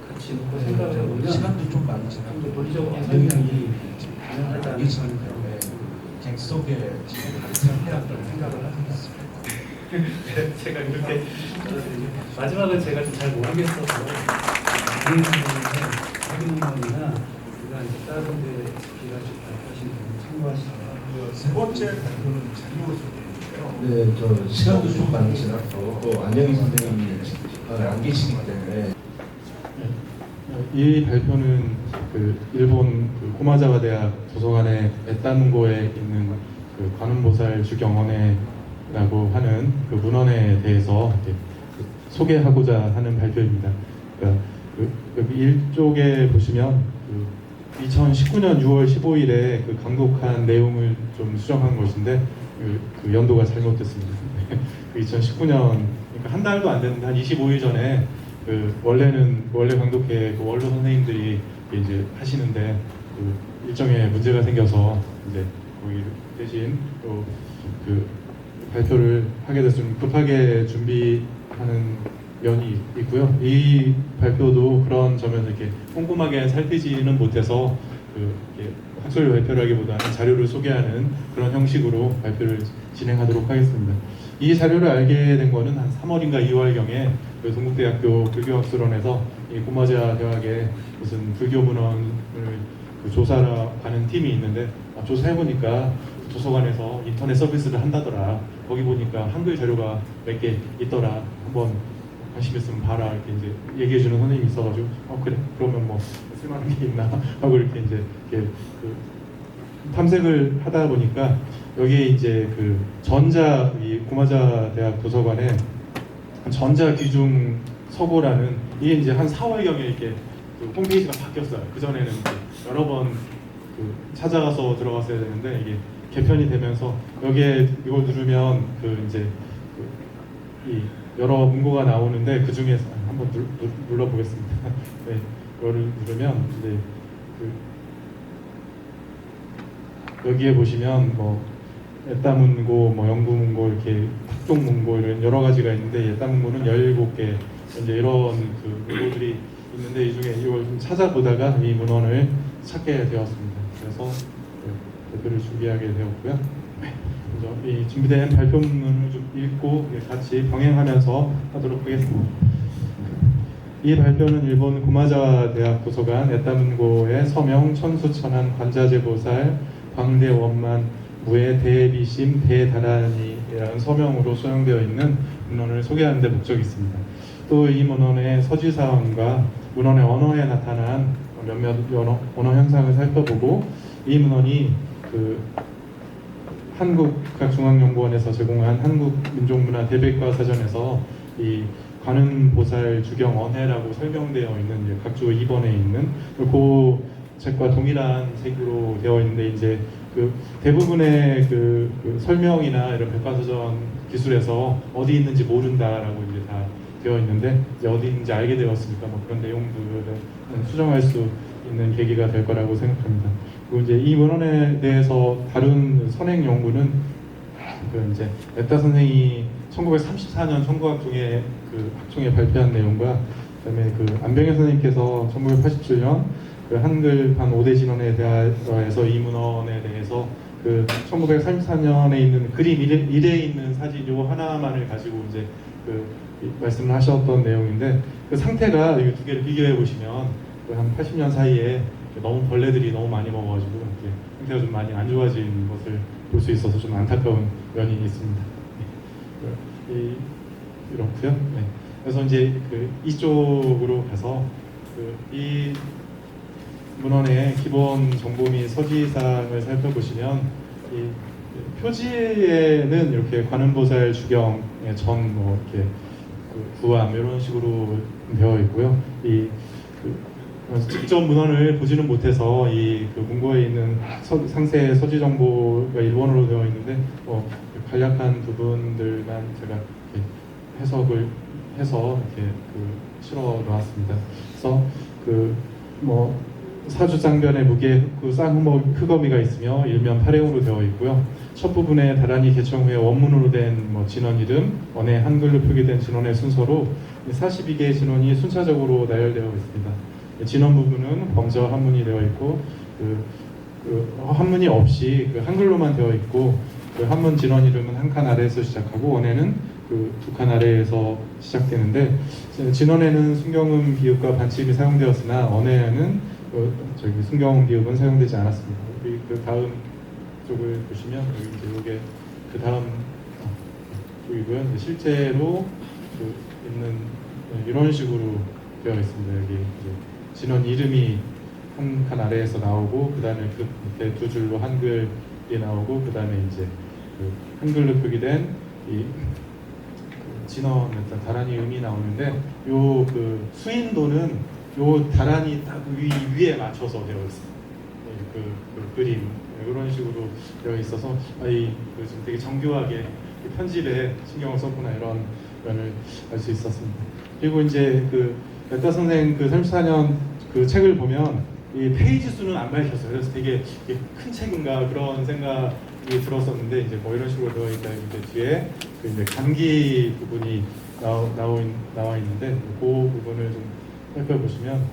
같이 놓고 생각을 해보면 시간도 좀 많이 지났고 논리적인 설명이 가능하지 않을까 객석에 지금 가르쳐야 생각을 하고 있습니다. 제가 이렇게 마지막은 제가 좀 잘 모르겠어서 확인문이나 이런 다른 데 기가 좀 발표하신 분 참고하시다가 세 번째 발표는 자료로 소개했는데요. 네, 저 시간도 좀 많이 지났고 또 안영희 선생님이 안 계시기 때문에 이 발표는 그 일본 그 고마자와 대학 도서관의 에따문고에 있는 그 관음보살 주경원회라고 하는 그 문헌에 대해서 이렇게 소개하고자 하는 발표입니다. 그러니까 여기 1쪽에 보시면 그 2019년 6월 15일에 그 강독한 내용을 좀 수정한 것인데 그 연도가 잘못됐습니다. 그 2019년 그러니까 한 달도 안 됐는데 한 25일 전에 그 원래 강독회 그 원로 선생님들이 이제 하시는데 그 일정에 문제가 생겨서 이제 거기 대신 또 그 발표를 하게 돼서 좀 급하게 준비하는 면이 있고요. 이 발표도 그런 점에서 이렇게 꼼꼼하게 살피지는 못해서 그 학술 발표를 하기보다는 자료를 소개하는 그런 형식으로 발표를 진행하도록 하겠습니다. 이 자료를 알게 된 거는 한 3월인가 2월경에 그 동국대학교 불교학술원에서 이 고마자 대학에 무슨 불교 문헌을 그 조사하러 가는 팀이 있는데 조사해 보니까 도서관에서 인터넷 서비스를 한다더라. 거기 보니까 한글 자료가 몇 개 있더라. 한번 관심 있으면 봐라. 이렇게 이제 얘기해 주는 선생님이 있어가지고 그래 그러면 뭐 쓸만한 게 있나 하고 이렇게 이제 이렇게 그 탐색을 하다 보니까 여기에 이제 그 이 고마자 대학 도서관에 전자 귀중 서고라는 이게 이제 한 4월경에 이렇게 그 홈페이지가 바뀌었어요. 그 전에는 여러 번 찾아가서 들어갔어야 되는데 이게 개편이 되면서 여기에 이걸 누르면 이제 이 여러 문구가 나오는데 그 중에서 한번 눌러보겠습니다. 네, 이거를 누르면 이제 여기에 보시면 뭐 애따문고, 뭐 영구문고 이렇게 탁종문고 이런 여러 가지가 있는데 애따문고는 17개 이제 이런 문고들이 있는데 이 중에 이걸 좀 찾아보다가 이 문헌을 찾게 되었습니다. 그래서 대표를 준비하게 되었고요. 먼저 이 준비된 발표문을 좀 읽고 같이 병행하면서 하도록 하겠습니다. 이 발표는 일본 고마자와 대학 도서관 애따문고의 서명 천수천안 관자재보살 광대원만 무의 대비심 대다란이라는 서명으로 소용되어 있는 문헌을 소개하는 데 목적이 있습니다. 또 이 문헌의 서지사항과 문헌의 언어에 나타난 몇몇 언어 현상을 살펴보고 이 문헌이 한국각중앙연구원에서 제공한 한국민족문화 대백과 사전에서 이 관음보살 주경 언해라고 설명되어 있는 이제 각주 2번에 있는 그 책과 동일한 색으로 되어 있는데 이제 대부분의 설명이나 이런 백과사전 기술에서 어디 있는지 모른다라고 이제 다 되어 있는데 이제 어디 있는지 알게 되었으니까 뭐 그런 내용들을 수정할 수 있는 계기가 될 거라고 생각합니다. 그리고 이제 이 문헌에 대해서 다룬 선행 연구는 이제 애따 선생이 1934년 청구학중에 학총에 발표한 내용과 그다음에 안병현 선생님께서 1987년 한글판 5대 진원에 대해서 이 문헌에 대해서 1934년에 있는 그림 1에 있는 사진 요 하나만을 가지고 이제 말씀을 하셨던 내용인데 그 상태가 이 두 개를 비교해 보시면 한 80년 사이에 너무 벌레들이 너무 많이 먹어가지고 이렇게 상태가 좀 많이 안 좋아진 것을 볼 수 있어서 좀 안타까운 면이 있습니다. 이렇고요. 네. 그래서 이제 이쪽으로 가서 이 문헌의 기본 정보 및 서지사항을 살펴보시면 이 표지에는 이렇게 관음보살 주경의 전 뭐 이렇게 구암 이런 식으로 되어 있고요. 직접 문헌을 보지는 못해서 이 문고에 있는 상세 서지 정보가 일본어로 되어 있는데 간략한 부분들만 제가 이렇게 해석을 해서 이렇게 실어 놓았습니다. 그래서 사주장변에 무게 흑어미가 있으며 일면 8행으로 되어 있고요. 첫 부분에 다란이 개청 후에 원문으로 된 진원 이름, 언해 한글로 표기된 진원의 순서로 42개의 진원이 순차적으로 나열되어 있습니다. 진원 부분은 범저 한문이 되어 있고 한문이 없이 한글로만 되어 있고 한문 진원 이름은 한 칸 아래에서 시작하고 언해는 두 칸 아래에서 시작되는데 진원에는 순경음 비읍과 반침이 사용되었으나 언해에는 순경음 비읍은 사용되지 않았습니다. 다음 쪽을 보시면 이게 다음 쪽이고요. 실제로 있는 이런 식으로 되어 있습니다. 여기 진원 이름이 한 칸 아래에서 나오고 그 다음에 밑에 두 줄로 한글이 나오고 그 다음에 이제 한글로 표기된 이 진원 다란이 음이 나오는데 요 수인도는 요 다란이 딱 위에 맞춰서 되어 있습니다. 그림 이런 식으로 되어 있어서 좀 되게 정교하게 편집에 신경을 썼구나 이런 면을 알 수 있었습니다. 그리고 이제 애따 선생 34년 책을 보면 이 페이지 수는 안 밝혔어요. 그래서 되게 큰 책인가 그런 생각이 들었었는데 이제 이런 식으로 되어 있다. 이제 뒤에 이제 감기 부분이 나와 있는데 그 부분을 좀 살펴보시면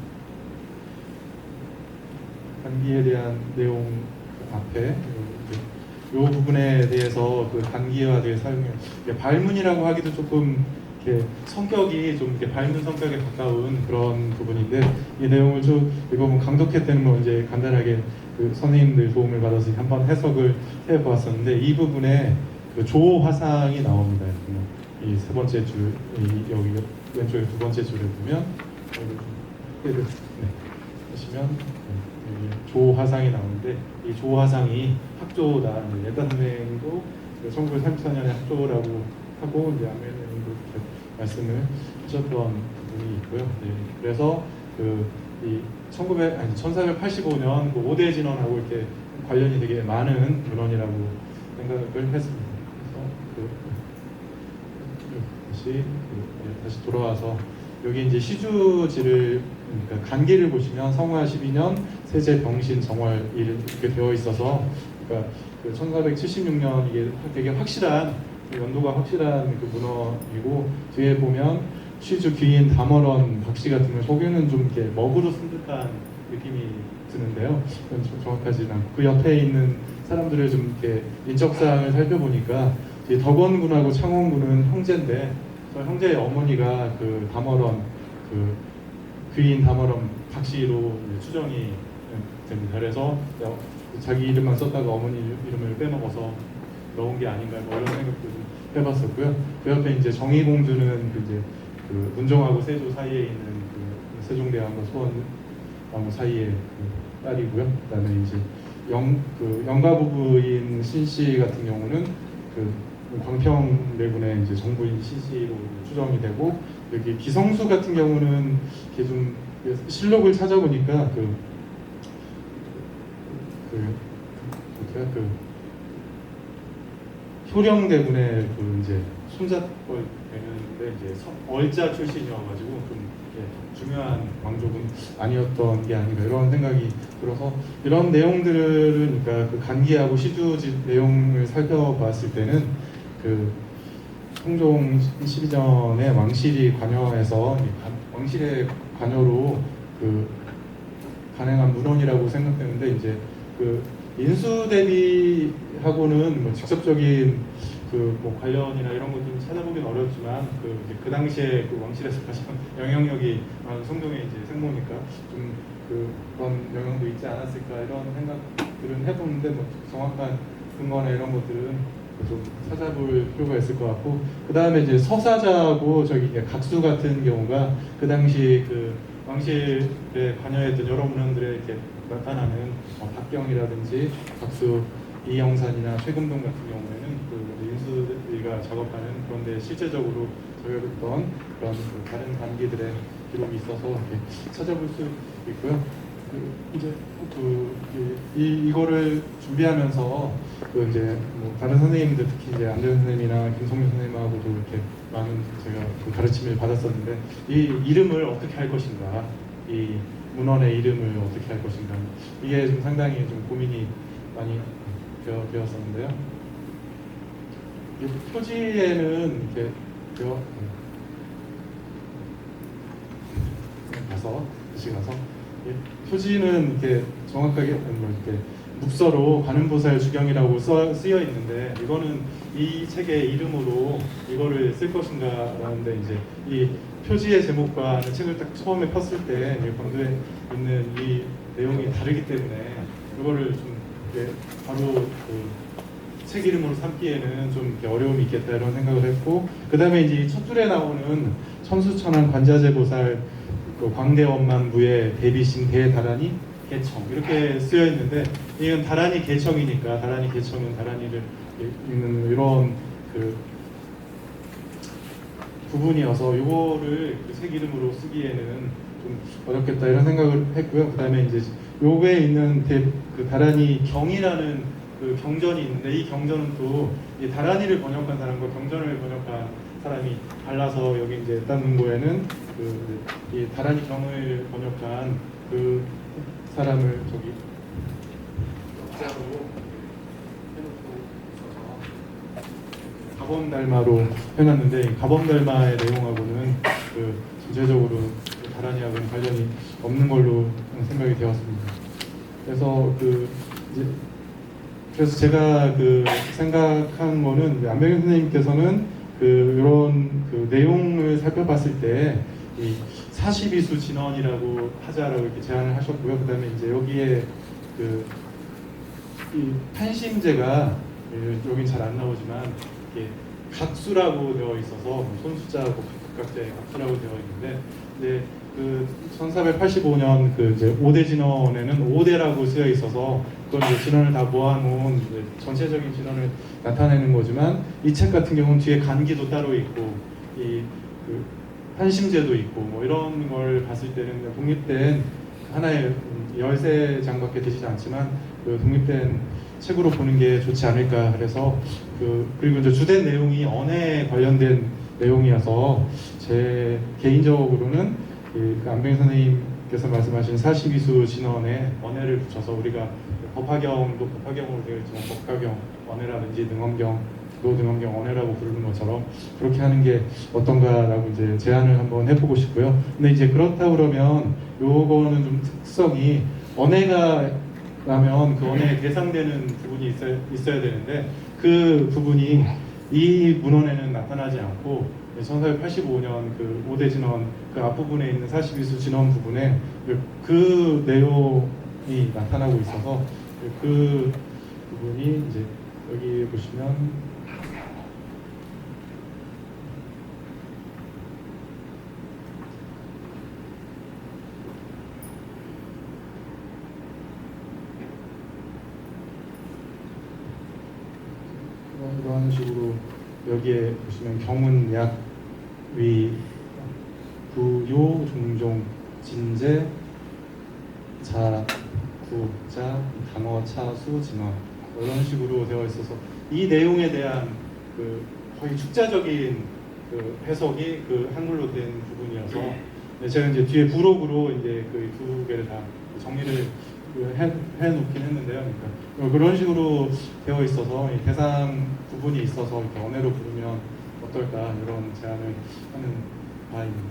감기에 대한 내용 앞에 이 부분에 대해서 단기와 되게 사용해 발문이라고 하기도 조금 이렇게 성격이 좀 이렇게 밝은 성격에 가까운 그런 부분인데 이 내용을 쭉 읽어보면 강독회 때는 이제 간단하게 선생님들 도움을 받아서 한번 해석을 해보았었는데 이 부분에 조 화상이 나옵니다. 이 세 번째 줄 여기 왼쪽에 두 번째 줄에 보면 보시면 조 화상이 나오는데 이 조 화상이 학조다. 애따 선생님도 1934년에 학조라고 하고 이제 안면님도 말씀을 하셨던 부분이 있고요. 그래서 이 1485년 그 5대 진원하고 이렇게 관련이 되게 많은 문헌이라고 생각을 했습니다. 그래서 다시 돌아와서 여기 이제 시주지를 그러니까 간기를 보시면 성화 12년 세제 병신 정월 이렇게 되어 있어서 그러니까 그 1476년 이게 되게 확실한 연도가 확실한 그 문헌이고 뒤에 보면 시주 귀인 담월원 박씨 같은 걸 속에는 좀 이렇게 먹으로 쓴 듯한 느낌이 드는데요. 그건 좀 정확하지는 않고 그 옆에 있는 사람들을 좀 이렇게 인적사항을 살펴보니까 덕원군하고 창원군은 형제인데 저 형제의 어머니가 그 담월원 그 귀인 담월원 박씨로 추정이 됩니다. 그래서 자기 이름만 썼다가 어머니 이름을 빼먹어서 넣은 게 아닌가 뭐 이런 생각도 좀 해봤었고요. 그 옆에 이제 정의공주는 그 이제 그 문종하고 세조 사이에 있는 그 세종대왕과 소원왕후 사이의 그 딸이고요. 그다음에 이제 영가 부부인 신씨 같은 경우는 그 광평내군의 이제 정부인 신씨로 추정이 되고 여기 기성수 같은 경우는 이렇게 좀 실록을 찾아보니까 효령대군의 그 이제 손잡고 되는데 이제 얼자 출신이어가지고 좀 중요한 왕족은 아니었던 게 아닌가 이런 생각이 들어서 이런 내용들은 그러니까 그 간기하고 시주지 내용을 살펴봤을 때는 그 성종 12전에 왕실이 관여해서 왕실의 관여로 그 간행한 문헌이라고 생각되는데 이제 그 인수 대비하고는 뭐 직접적인 그 뭐 관련이나 이런 것 좀 찾아보긴 어렵지만 그 당시에 그 왕실에서 가장 영향력이 많은 성종의 이제 생모니까 좀 그런 영향도 있지 않았을까 이런 생각들은 해보는데 뭐 정확한 근거나 이런 것들은 좀 찾아볼 필요가 있을 것 같고 그 다음에 이제 서사자하고 저기 각수 같은 경우가 그 당시 그 왕실에 관여했던 여러 문헌들에 이렇게 나타나는 박경이라든지 각수 이영산이나 최금동 같은 경우에는 그 인수가 작업하는 그런데 실제적으로 저격했던 그런 그 다른 단기들의 기록이 있어서 이렇게 찾아볼 수 있고요. 이제 이거를 준비하면서 그 이제 뭐 다른 선생님들 특히 이제 안대현 선생님이나 김성민 선생님하고도 이렇게 많은 제가 그 가르침을 받았었는데 이 이름을 어떻게 할 것인가, 이 문헌의 이름을 어떻게 할 것인가 이게 좀 상당히 좀 고민이 많이 되었었는데요. 이 표지에는 이렇게 가서 표지는 이렇게 정확하게 뭐 이렇게 묵서로 관음보살 주경이라고 쓰여 있는데 이거는 이 책의 이름으로 이거를 쓸 것인가라는데 이제 이 표지의 제목과 책을 딱 처음에 폈을 때 건도에 있는 이 내용이 다르기 때문에 이거를 좀 바로 그 책 이름으로 삼기에는 좀 어려움이 있겠다 이런 생각을 했고 그 다음에 이제 첫 줄에 나오는 천수천안 관자재보살 그 광대원만부의 대비신 대다란이 개청 이렇게 쓰여 있는데 이건 다란이 개청이니까 다란이 개청은 다란이를 읽는 이런 그 부분이어서 이거를 그 책 이름으로 쓰기에는 좀 어렵겠다 이런 생각을 했고요. 그 다음에 이제 요게 있는 그 다란이 경이라는 그 경전이 있는데 이 경전은 또 이 다란이를 번역한 사람과 경전을 번역한 사람이 달라서 여기 이제 딴문고에는 이 다란이 경을 번역한 그 사람을 저기 역자로 해놓고 있어서 가범달마로 해놨는데 가범달마의 내용하고는 그 전체적으로 다란이하고는 관련이 없는 걸로 생각이 되었습니다. 그래서 그래서 제가 그 생각한 거는 안병현 선생님께서는 이런 그 내용을 살펴봤을 때 이 42수 진원이라고 하자라고 이렇게 제안을 하셨고요. 그다음에 이제 여기에 이 판심제가 여긴 잘 안 나오지만 이렇게 각수라고 되어 있어서 손수자하고 각각자의 각수라고 되어 있는데 이제 그 1485년 그 이제 5대 진원에는 5대라고 쓰여 있어서 그건 이제 진원을 다 모아놓은 이제 전체적인 진원을 나타내는 거지만 이 책 같은 경우는 뒤에 간기도 따로 있고 이 그 판심제도 있고 뭐 이런 걸 봤을 때는 독립된 하나의 열세장밖에 되지 않지만 그 독립된 책으로 보는 게 좋지 않을까. 그래서 그리고 이제 주된 내용이 언어에 관련된 내용이어서 제 개인적으로는 그 안병희 선생님께서 말씀하신 42수 진언에 언어를 붙여서 우리가 법화경도 법화경으로 되어 있지만 법화경 언어라든지 능엄경 노등엄경 언어라고 부르는 것처럼 그렇게 하는 게 어떤가라고 이제 제안을 한번 해보고 싶고요. 근데 이제 그렇다 그러면 요거는 좀 특성이 언어가 라면 그 언어에 대상되는 부분이 있어야 되는데 그 부분이 이 문헌에는 나타나지 않고 1485년 그 5대 진원 그 앞부분에 있는 42수 진원 부분에 그 내용이 나타나고 있어서 그 부분이 이제 여기 보시면 이런 식으로 여기에 보시면 경운 약위 구요 종종 진제 자 구자 강어 차수 진원 이런 식으로 되어 있어서 이 내용에 대한 그 거의 축자적인 그 해석이 그 한글로 된 부분이어서 제가 이제 뒤에 부록으로 이제 그 두 개를 다 정리를 해놓긴 했는데요. 그러니까 그런 식으로 되어 있어서 이 대상 부분이 있어서 이렇게 언어로 부르면 어떨까 이런 제안을 하는 바입니다.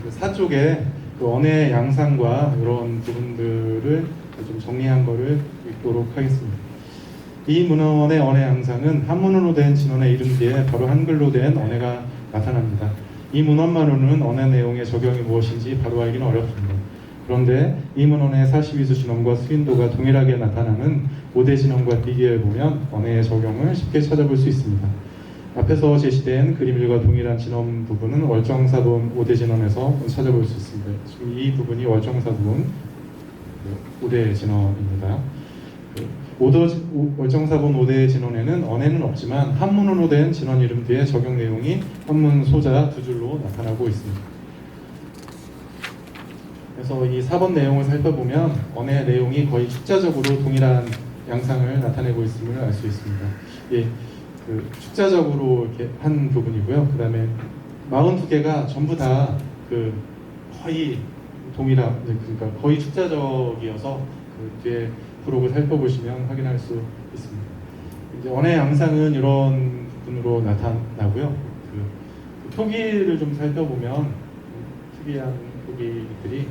그 사쪽에 그 언어의 양상과 이런 부분들을 좀 정리한 거를 읽도록 하겠습니다. 이 문헌의 언어 양상은 한문으로 된 진원의 이름 뒤에 바로 한글로 된 언어가 나타납니다. 이 문헌만으로는 언어 내용의 적용이 무엇인지 바로 알기는 어렵습니다. 그런데 이 문헌의 42수 진원과 수인도가 동일하게 나타나는 5대 진원과 비교해보면 언어의 적용을 쉽게 찾아볼 수 있습니다. 앞에서 제시된 그림들과 동일한 진원 부분은 월정사본 5대 진원에서 찾아볼 수 있습니다. 지금 이 부분이 월정사본 5대 진원입니다. 월정사본 5대 진원에는 언어는 없지만 한문으로 된 진원 이름 뒤에 적용 내용이 한문 소자 두 줄로 나타나고 있습니다. 그래서 이 4번 내용을 살펴보면 언어의 내용이 거의 축자적으로 동일한 양상을 나타내고 있음을 알 수 있습니다. 예, 그 축자적으로 이렇게 한 부분이고요. 그 다음에 42개가 전부 다 그 거의 동일한, 그러니까 거의 축자적이어서 그 뒤에 부록을 살펴보시면 확인할 수 있습니다. 이제 언어의 양상은 이런 부분으로 나타나고요. 그 표기를 좀 살펴보면 특이한 표기들이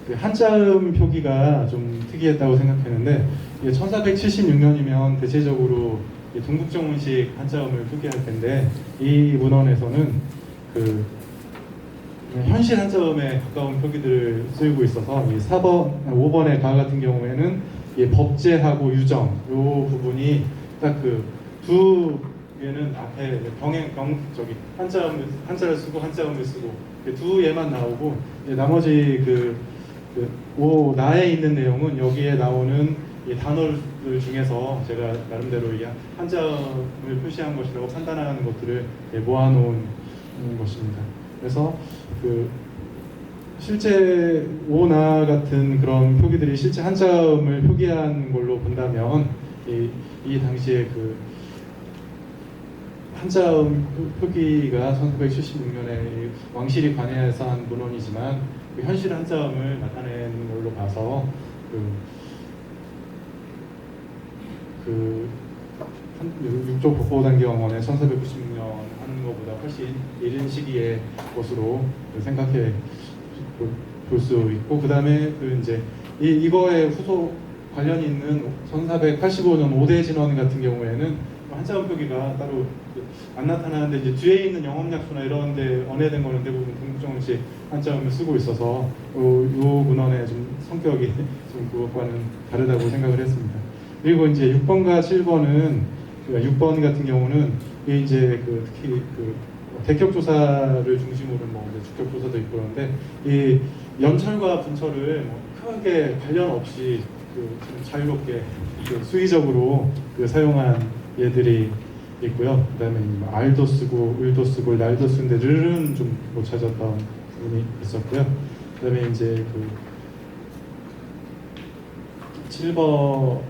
그 한자음 표기가 좀 특이했다고 생각했는데 1476년이면 대체적으로 동국정운식 한자음을 표기할 텐데 이 문헌에서는 그 현실 한자음에 가까운 표기들을 쓰이고 있어서 이 5번의 가 같은 경우에는 법제하고 유정 이 부분이 딱 그 두 얘는 앞에 저기 한자를 쓰고 한자음을 쓰고 두 예만 나오고 나머지 오 나에 있는 내용은 여기에 나오는 이 단어들 중에서 제가 나름대로 이 한자음을 표시한 것이라고 판단하는 것들을 모아놓은 것입니다. 그래서 그 실제 오나 같은 그런 표기들이 실제 한자음을 표기한 걸로 본다면 이 당시에 그 한자음 표기가 1976년에 왕실이 관여해서 한 문헌이지만 그 현실 한자음을 나타내는 걸로 봐서 육조 법보단경원에 1496년 하는 것보다 훨씬 이른 시기의 것으로 생각해 볼 수 있고, 그 다음에 이제 이거에 후속 관련이 있는 1485년 5대 진원 같은 경우에는 한자음 표기가 따로 안 나타나는데 이제 뒤에 있는 영업약수나 이런 데 언해된 거는 대부분 동국정운식 한자음을 쓰고 있어서 요 문헌의 좀 성격이 좀 그것과는 다르다고 생각을 했습니다. 그리고 이제 6번과 7번은 6번 같은 경우는 이제 특히 대격 조사를 중심으로 주격 조사도 있고 그런데 이 연철과 분철을 크게 관련 없이 좀 자유롭게 수의적으로 사용한 예들이 있고요. 그다음에 알도 쓰고 을도 쓰고 날도 쓰는데 를은 좀 못 찾았던 부분이 있었고요. 그다음에 이제 7번의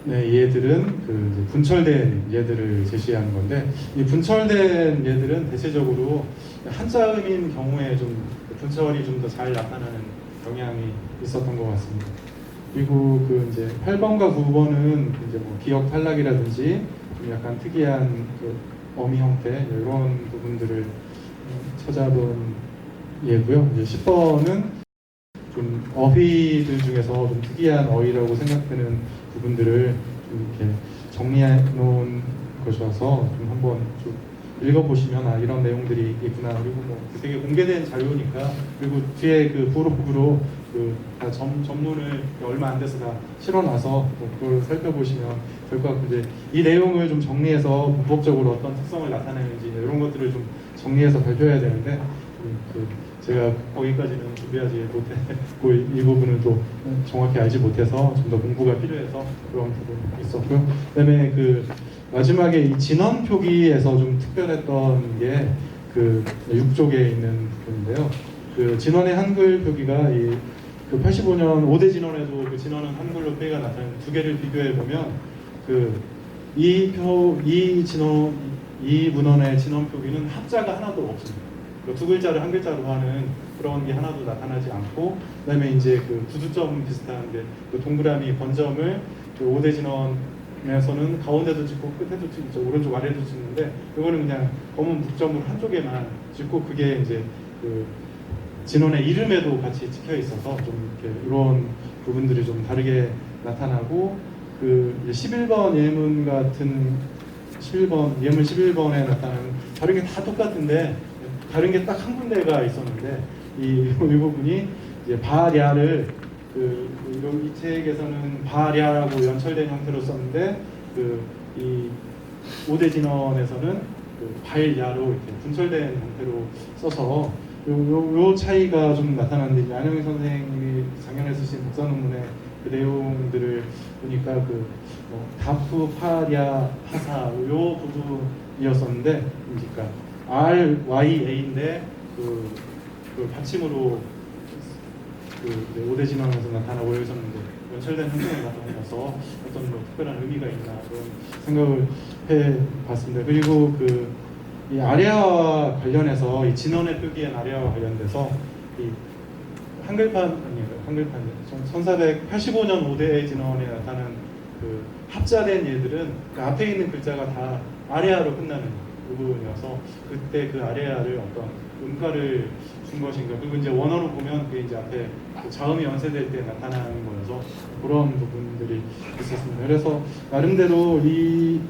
예들은 그 이제 분철된 예들을 제시하는 건데, 이 분철된 예들은 대체적으로 한자음인 경우에 좀 분철이 좀 더 잘 나타나는 경향이 있었던 것 같습니다. 그리고 그 이제 8번과 9번은 이제 뭐 기억 탈락이라든지 좀 약간 특이한 그 어미 형태 이런 부분들을 찾아본 예고요. 이제 10번은 좀 어휘들 중에서 좀 특이한 어휘라고 생각되는 부분들을 좀 이렇게 정리해 놓은 것이어서 좀 한번 좀 읽어보시면 아 이런 내용들이 있구나. 그리고 뭐 되게 공개된 자료니까, 그리고 뒤에 그 부록으로 그 다 전문을 얼마 안 돼서 다 실어놔서 뭐 그걸 살펴보시면 될 것 같고, 이제 이 내용을 좀 정리해서 문법적으로 어떤 특성을 나타내는지 이런 것들을 좀 정리해서 발표해야 되는데 제가 거기까지는 준비하지 못했고 이 부분은 또 정확히 알지 못해서 좀 더 공부가 필요해서 그런 부분이 있었고요. 그다음에 그 마지막에 이 진원 표기에서 좀 특별했던 게 그 6쪽에 있는 부분인데요. 그 진원의 한글 표기가 그 85년 5대 진원에도 그 진원은 한글로 표기가 나타나는 두 개를 비교해 보면 이 문헌의 진원 표기는 합자가 하나도 없습니다. 두 글자를 한 글자로 하는 그런 게 하나도 나타나지 않고, 그다음에 이제 그 구두점 비슷한데 그 동그라미 번점을 그 5대 진원에서는 가운데도 찍고 끝에도 찍죠. 오른쪽 아래도 찍는데 이거는 그냥 검은 묵점으로 한쪽에만 찍고, 그게 이제 그 진원의 이름에도 같이 찍혀 있어서 좀 이렇게 이런 부분들이 좀 다르게 나타나고, 그 11번 예문 같은 11번 예문 11번에 나타나는 다른 게 다 똑같은데 다른 게 딱 한 군데가 있었는데 이 부분이 이제 바랴를 이 책에서는 바랴라고 연철된 형태로 썼는데 이 5대 진원에서는 발야로 이렇게 분철된 형태로 써서 요 차이가 좀 나타나는데, 안영희 선생님이 작년에 쓰신 독서 논문의 그 내용들을 보니까 다프 파랴 하사 요 부분이었었는데, 그러니까 RYA인데 그 받침으로 5대 진원에서 나타나고 여기서는 연철된 형태가 나타나서 어떤 특별한 의미가 있나 그런 생각을 해봤습니다. 그리고 이 아래아와 관련해서 이 진원의 표기엔 아래아와 관련돼서 이 한글판 1485년 5대 진원에 나타난 그 합자된 예들은 그 앞에 있는 글자가 다 아래아로 끝나는 부분이어서 그때 그 아래아를 어떤 음가를 준 것인가, 그리고 이제 원어로 보면 그게 이제 앞에 그 자음이 연쇄될 때 나타나는 거여서 그런 부분들이 있었습니다. 그래서 나름대로 이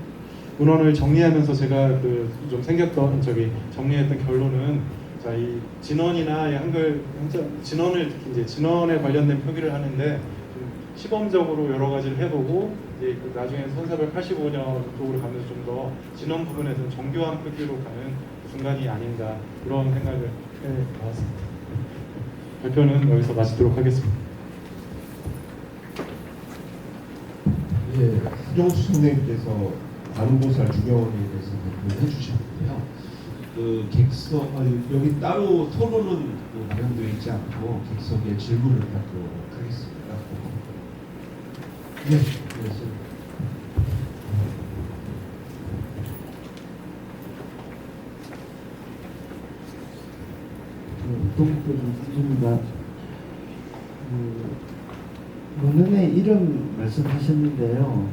문헌을 정리하면서 제가 좀 생겼던 정리했던 결론은, 자, 이 진원이나 이 한글 진원을 특히 이제 진원에 관련된 표기를 하는데 좀 시범적으로 여러 가지를 해보고 이제 나중에 1485년 쪽으로 가면서 좀 더 진원 부분에서는 정교한 표기로 가는 순간이 아닌가 그런 생각을 해봤습니다. 발표는 여기서 마치도록 하겠습니다. 예, 수정수 선생님께서 관음보살 주경원에 대해서 발표를 해주셨는데요. 여기 따로 토론은 마련되어 있지 않고 객석에 질문을 받도록 하겠습니다. 네, 그래서 동국적인 수준입니다. 문헌의 이름 말씀하셨는데요.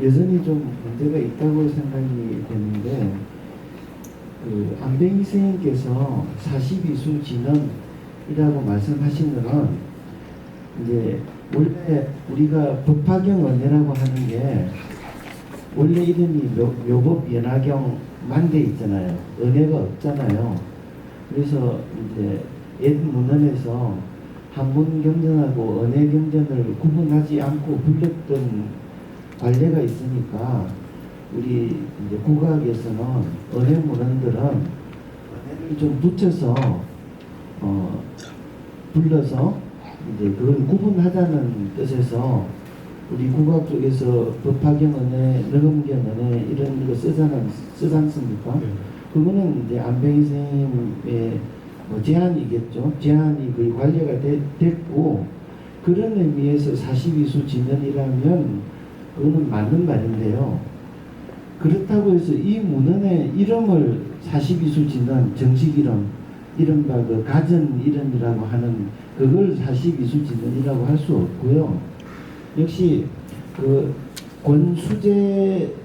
여전히 좀 문제가 있다고 생각이 되는데, 안병희 선생님께서 42수 진언이라고 말씀하신 거는 이제 원래 우리가 법화경 언해라고 하는 게 원래 이름이 묘법 연화경만 돼 있잖아요. 언해가 없잖아요. 그래서 이제 옛 문헌에서 한문 경전하고 언해 경전을 구분하지 않고 불렸던 관례가 있으니까 우리 이제 국악에서는 언해 문헌들은 언해를 좀 붙여서 불러서 이제 그걸 구분하자는 뜻에서 우리 국악 쪽에서 법화경 언해, 너금경 언해 이런 거 쓰지 않습니까? 네. 그거는 이제 안병희 선생님의 제안이겠죠. 제안이 거의 관리가 됐고, 그런 의미에서 42수 진언이라면 그거는 맞는 말인데요. 그렇다고 해서 이 문헌의 이름을 42수 진언, 정식 이름, 이른바 그 가전 이름이라고 하는 그걸 42수 진언이라고 할 수 없고요. 역시 그 권수제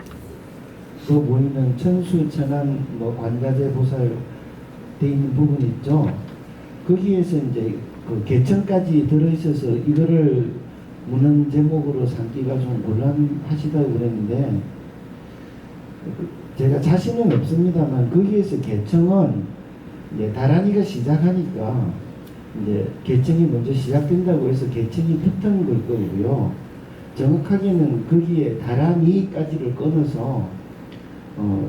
그 보이는 천수, 천안, 뭐 관자재, 보살 돼 있는 부분 있죠. 거기에서 이제 그 개천까지 들어있어서 이거를 문헌 제목으로 삼기가 좀 곤란하시다고 그랬는데 제가 자신은 없습니다만 거기에서 개청은 이제 다란이가 시작하니까 이제 개청이 먼저 시작된다고 해서 개청이 붙은 걸 거고요. 정확하게는 거기에 다란이까지를 끊어서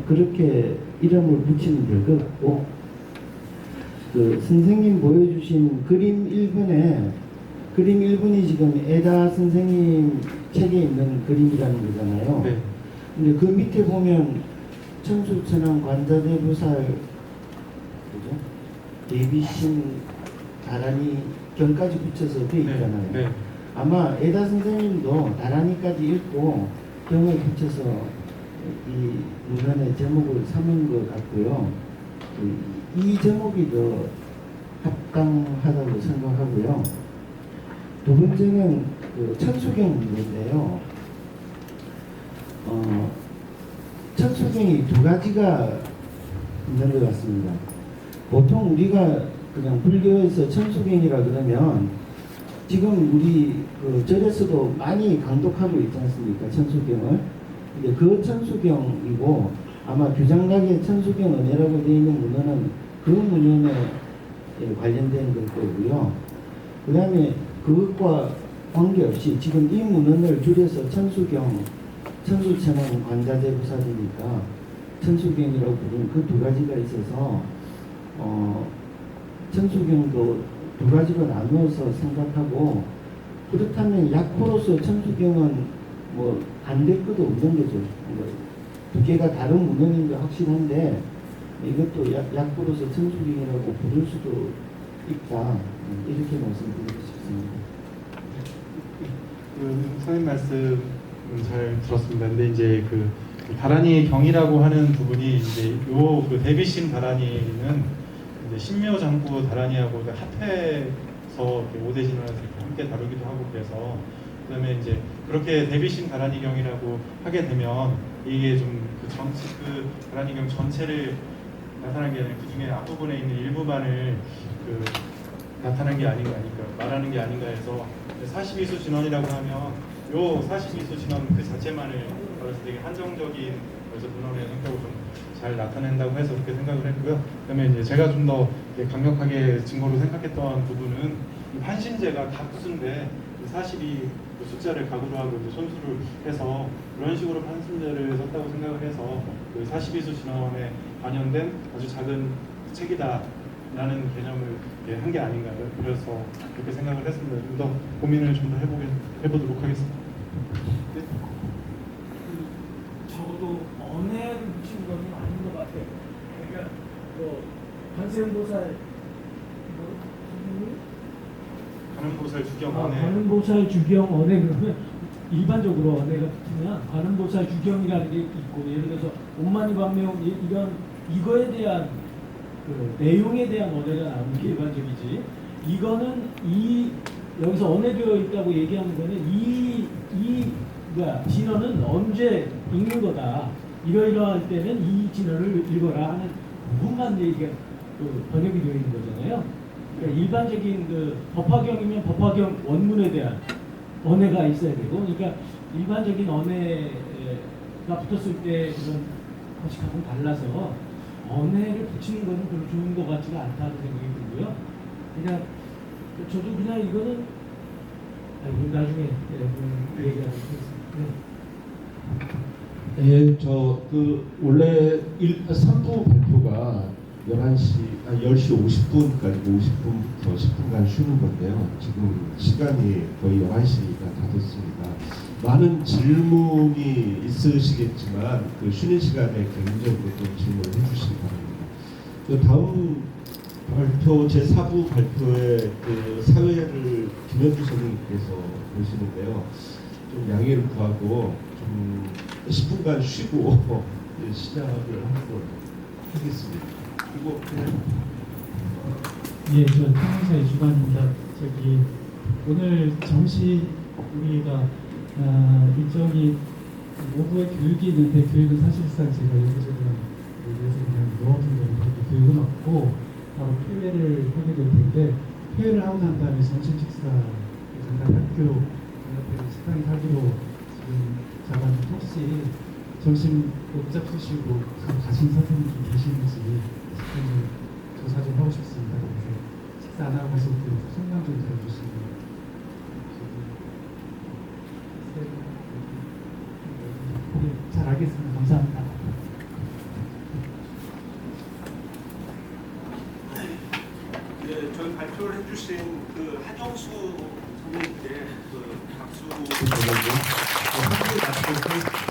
그렇게 이름을 붙이면 될 것 같고, 그 선생님 보여주신 그림 1번에 그림 1번이 지금 에다 선생님 책에 있는 그림이라는 거잖아요. 네. 근데 그 밑에 보면 천수천왕 관자대부살 그죠? 대비신 다란이 경까지 붙여서 돼 있잖아요. 네. 아마 에다 선생님도 다란이까지 읽고 경을 붙여서 이 문헌의 제목을 삼은 것 같고요. 이 제목이 더 합당하다고 생각하고요. 두 번째는 그 천수경 문제인데요. 천수경이 두 가지가 있는 것 같습니다. 보통 우리가 그냥 불교에서 천수경이라 그러면 지금 우리 그 절에서도 많이 강독하고 있지 않습니까? 천수경을. 근데 그 천수경이고 아마 규장각의 천수경 은혜라고 되어 있는 문헌은 그 문헌에 관련된 걸 거고요. 그 다음에 그것과 관계없이 지금 이 문헌을 줄여서 천수경, 천수천왕 관자재부사이니까 천수경이라고 부르는 그 두 가지가 있어서 천수경도 두 가지로 나누어서 생각하고, 그렇다면 약호로서 천수경은 뭐 안 될 것도 없는 거죠. 두 개가 다른 문헌인 게 확실한데 이것도 약호로서 천수경이라고 부를 수도 있다, 이렇게 말씀드리고 싶습니다. 선생님 말씀은 잘 들었습니다. 근데 이제 그 다란이 경이라고 하는 부분이 이제 요 그 대비신 다란이는 이제 신묘장구 다란이하고 합해서 오대신을 함께 다루기도 하고, 그래서 그다음에 이제 그렇게 대비신 다란이경이라고 하게 되면 이게 좀 그 다란이경 전체를 나타나는 게 아니라 그 중에 앞부분에 있는 일부만을 나타나는 게 아닌가, 말하는 게 아닌가 해서 42수 진원이라고 하면 요 42수 진원 그 자체만을 그래서 되게 한정적인 그래서 문헌의 성격을 좀 잘 나타낸다고 해서 그렇게 생각을 했고요. 그다음에 이제 제가 좀 더 강력하게 증거로 생각했던 부분은 이 판신제가 각수인데 42 숫자를 각으로 하고 이제 손수를 해서 그런 식으로 판신제를 썼다고 생각을 해서 그 42수 진원에 반영된 아주 작은 책이다라는 개념을 한 게 아닌가, 그래서 그렇게 생각을 했습니다. 좀 더 고민을 좀 더 해보도록 하겠습니다. 네. 적어도 언해를 붙인 건 아닌 것 같아요. 그러니까 관세음보살 관음보살 주경 언해. 관음보살 주경 언해, 그러면 일반적으로 언해가 붙으면 관음보살 주경이라는 게 있고, 예를 들어서 온만이 관매용 이거에 대한 그 내용에 대한 언해가 나오는 게 일반적이지. 이거는 여기서 언해되어 있다고 얘기하는 거는 진언은 언제 읽는 거다. 이러이러할 때는 이 진언을 읽어라 하는 부분만 얘기가 번역이 되어 있는 거잖아요. 그러니까 일반적인 그 법화경이면 법화경 원문에 대한 언해가 있어야 되고, 그러니까 일반적인 언해가 붙었을 때 그런 것하고는 달라서 언해를 붙이는 것은 별로 좋은 것 같지가 않다는 생각이 들고요. 그냥 저도 그냥 이거는 나중에 얘기하도록 하겠습니다. 예, 원래 3부 발표가 10시 50분까지 50분부터 10분간 쉬는 건데요. 지금 시간이 거의 11시가 다 됐습니다. 많은 질문이 있으시겠지만 그 쉬는 시간에 개인적으로 좀 질문을 해주시기 바랍니다. 다음 발표 제4부 발표에 그 사회를 김현주 선생님께서 보시는데요. 좀 양해를 구하고 좀 10분간 쉬고 시작을 하도록 하겠습니다. 그리고 예, 저 평론사의 주관입니다. 저기 오늘 정시 우리가 일정이 오후에 교육이 있는데 교육은 사실상 제가 여기저기 위해서 그냥 넣어둔 거고 교육은 없고 바로 폐회를 하게 될 텐데 폐회를 하고 난 다음에 점심 식사 잠깐 학교 연합회 식당에 하기로 지금 잡았는데 혹시 점심 못 잡수시고 가신 선생님 좀 계시는지 좀 조사 좀 하고 싶습니다. 그래서 식사 안 하고 가실 때 설명 좀 들어주시면 네, 잘 알겠습니다. 감사합니다. 네, 저희 발표를 해주신 그 한영수 선생님께 그 박수 보내고 한국에 맞춰서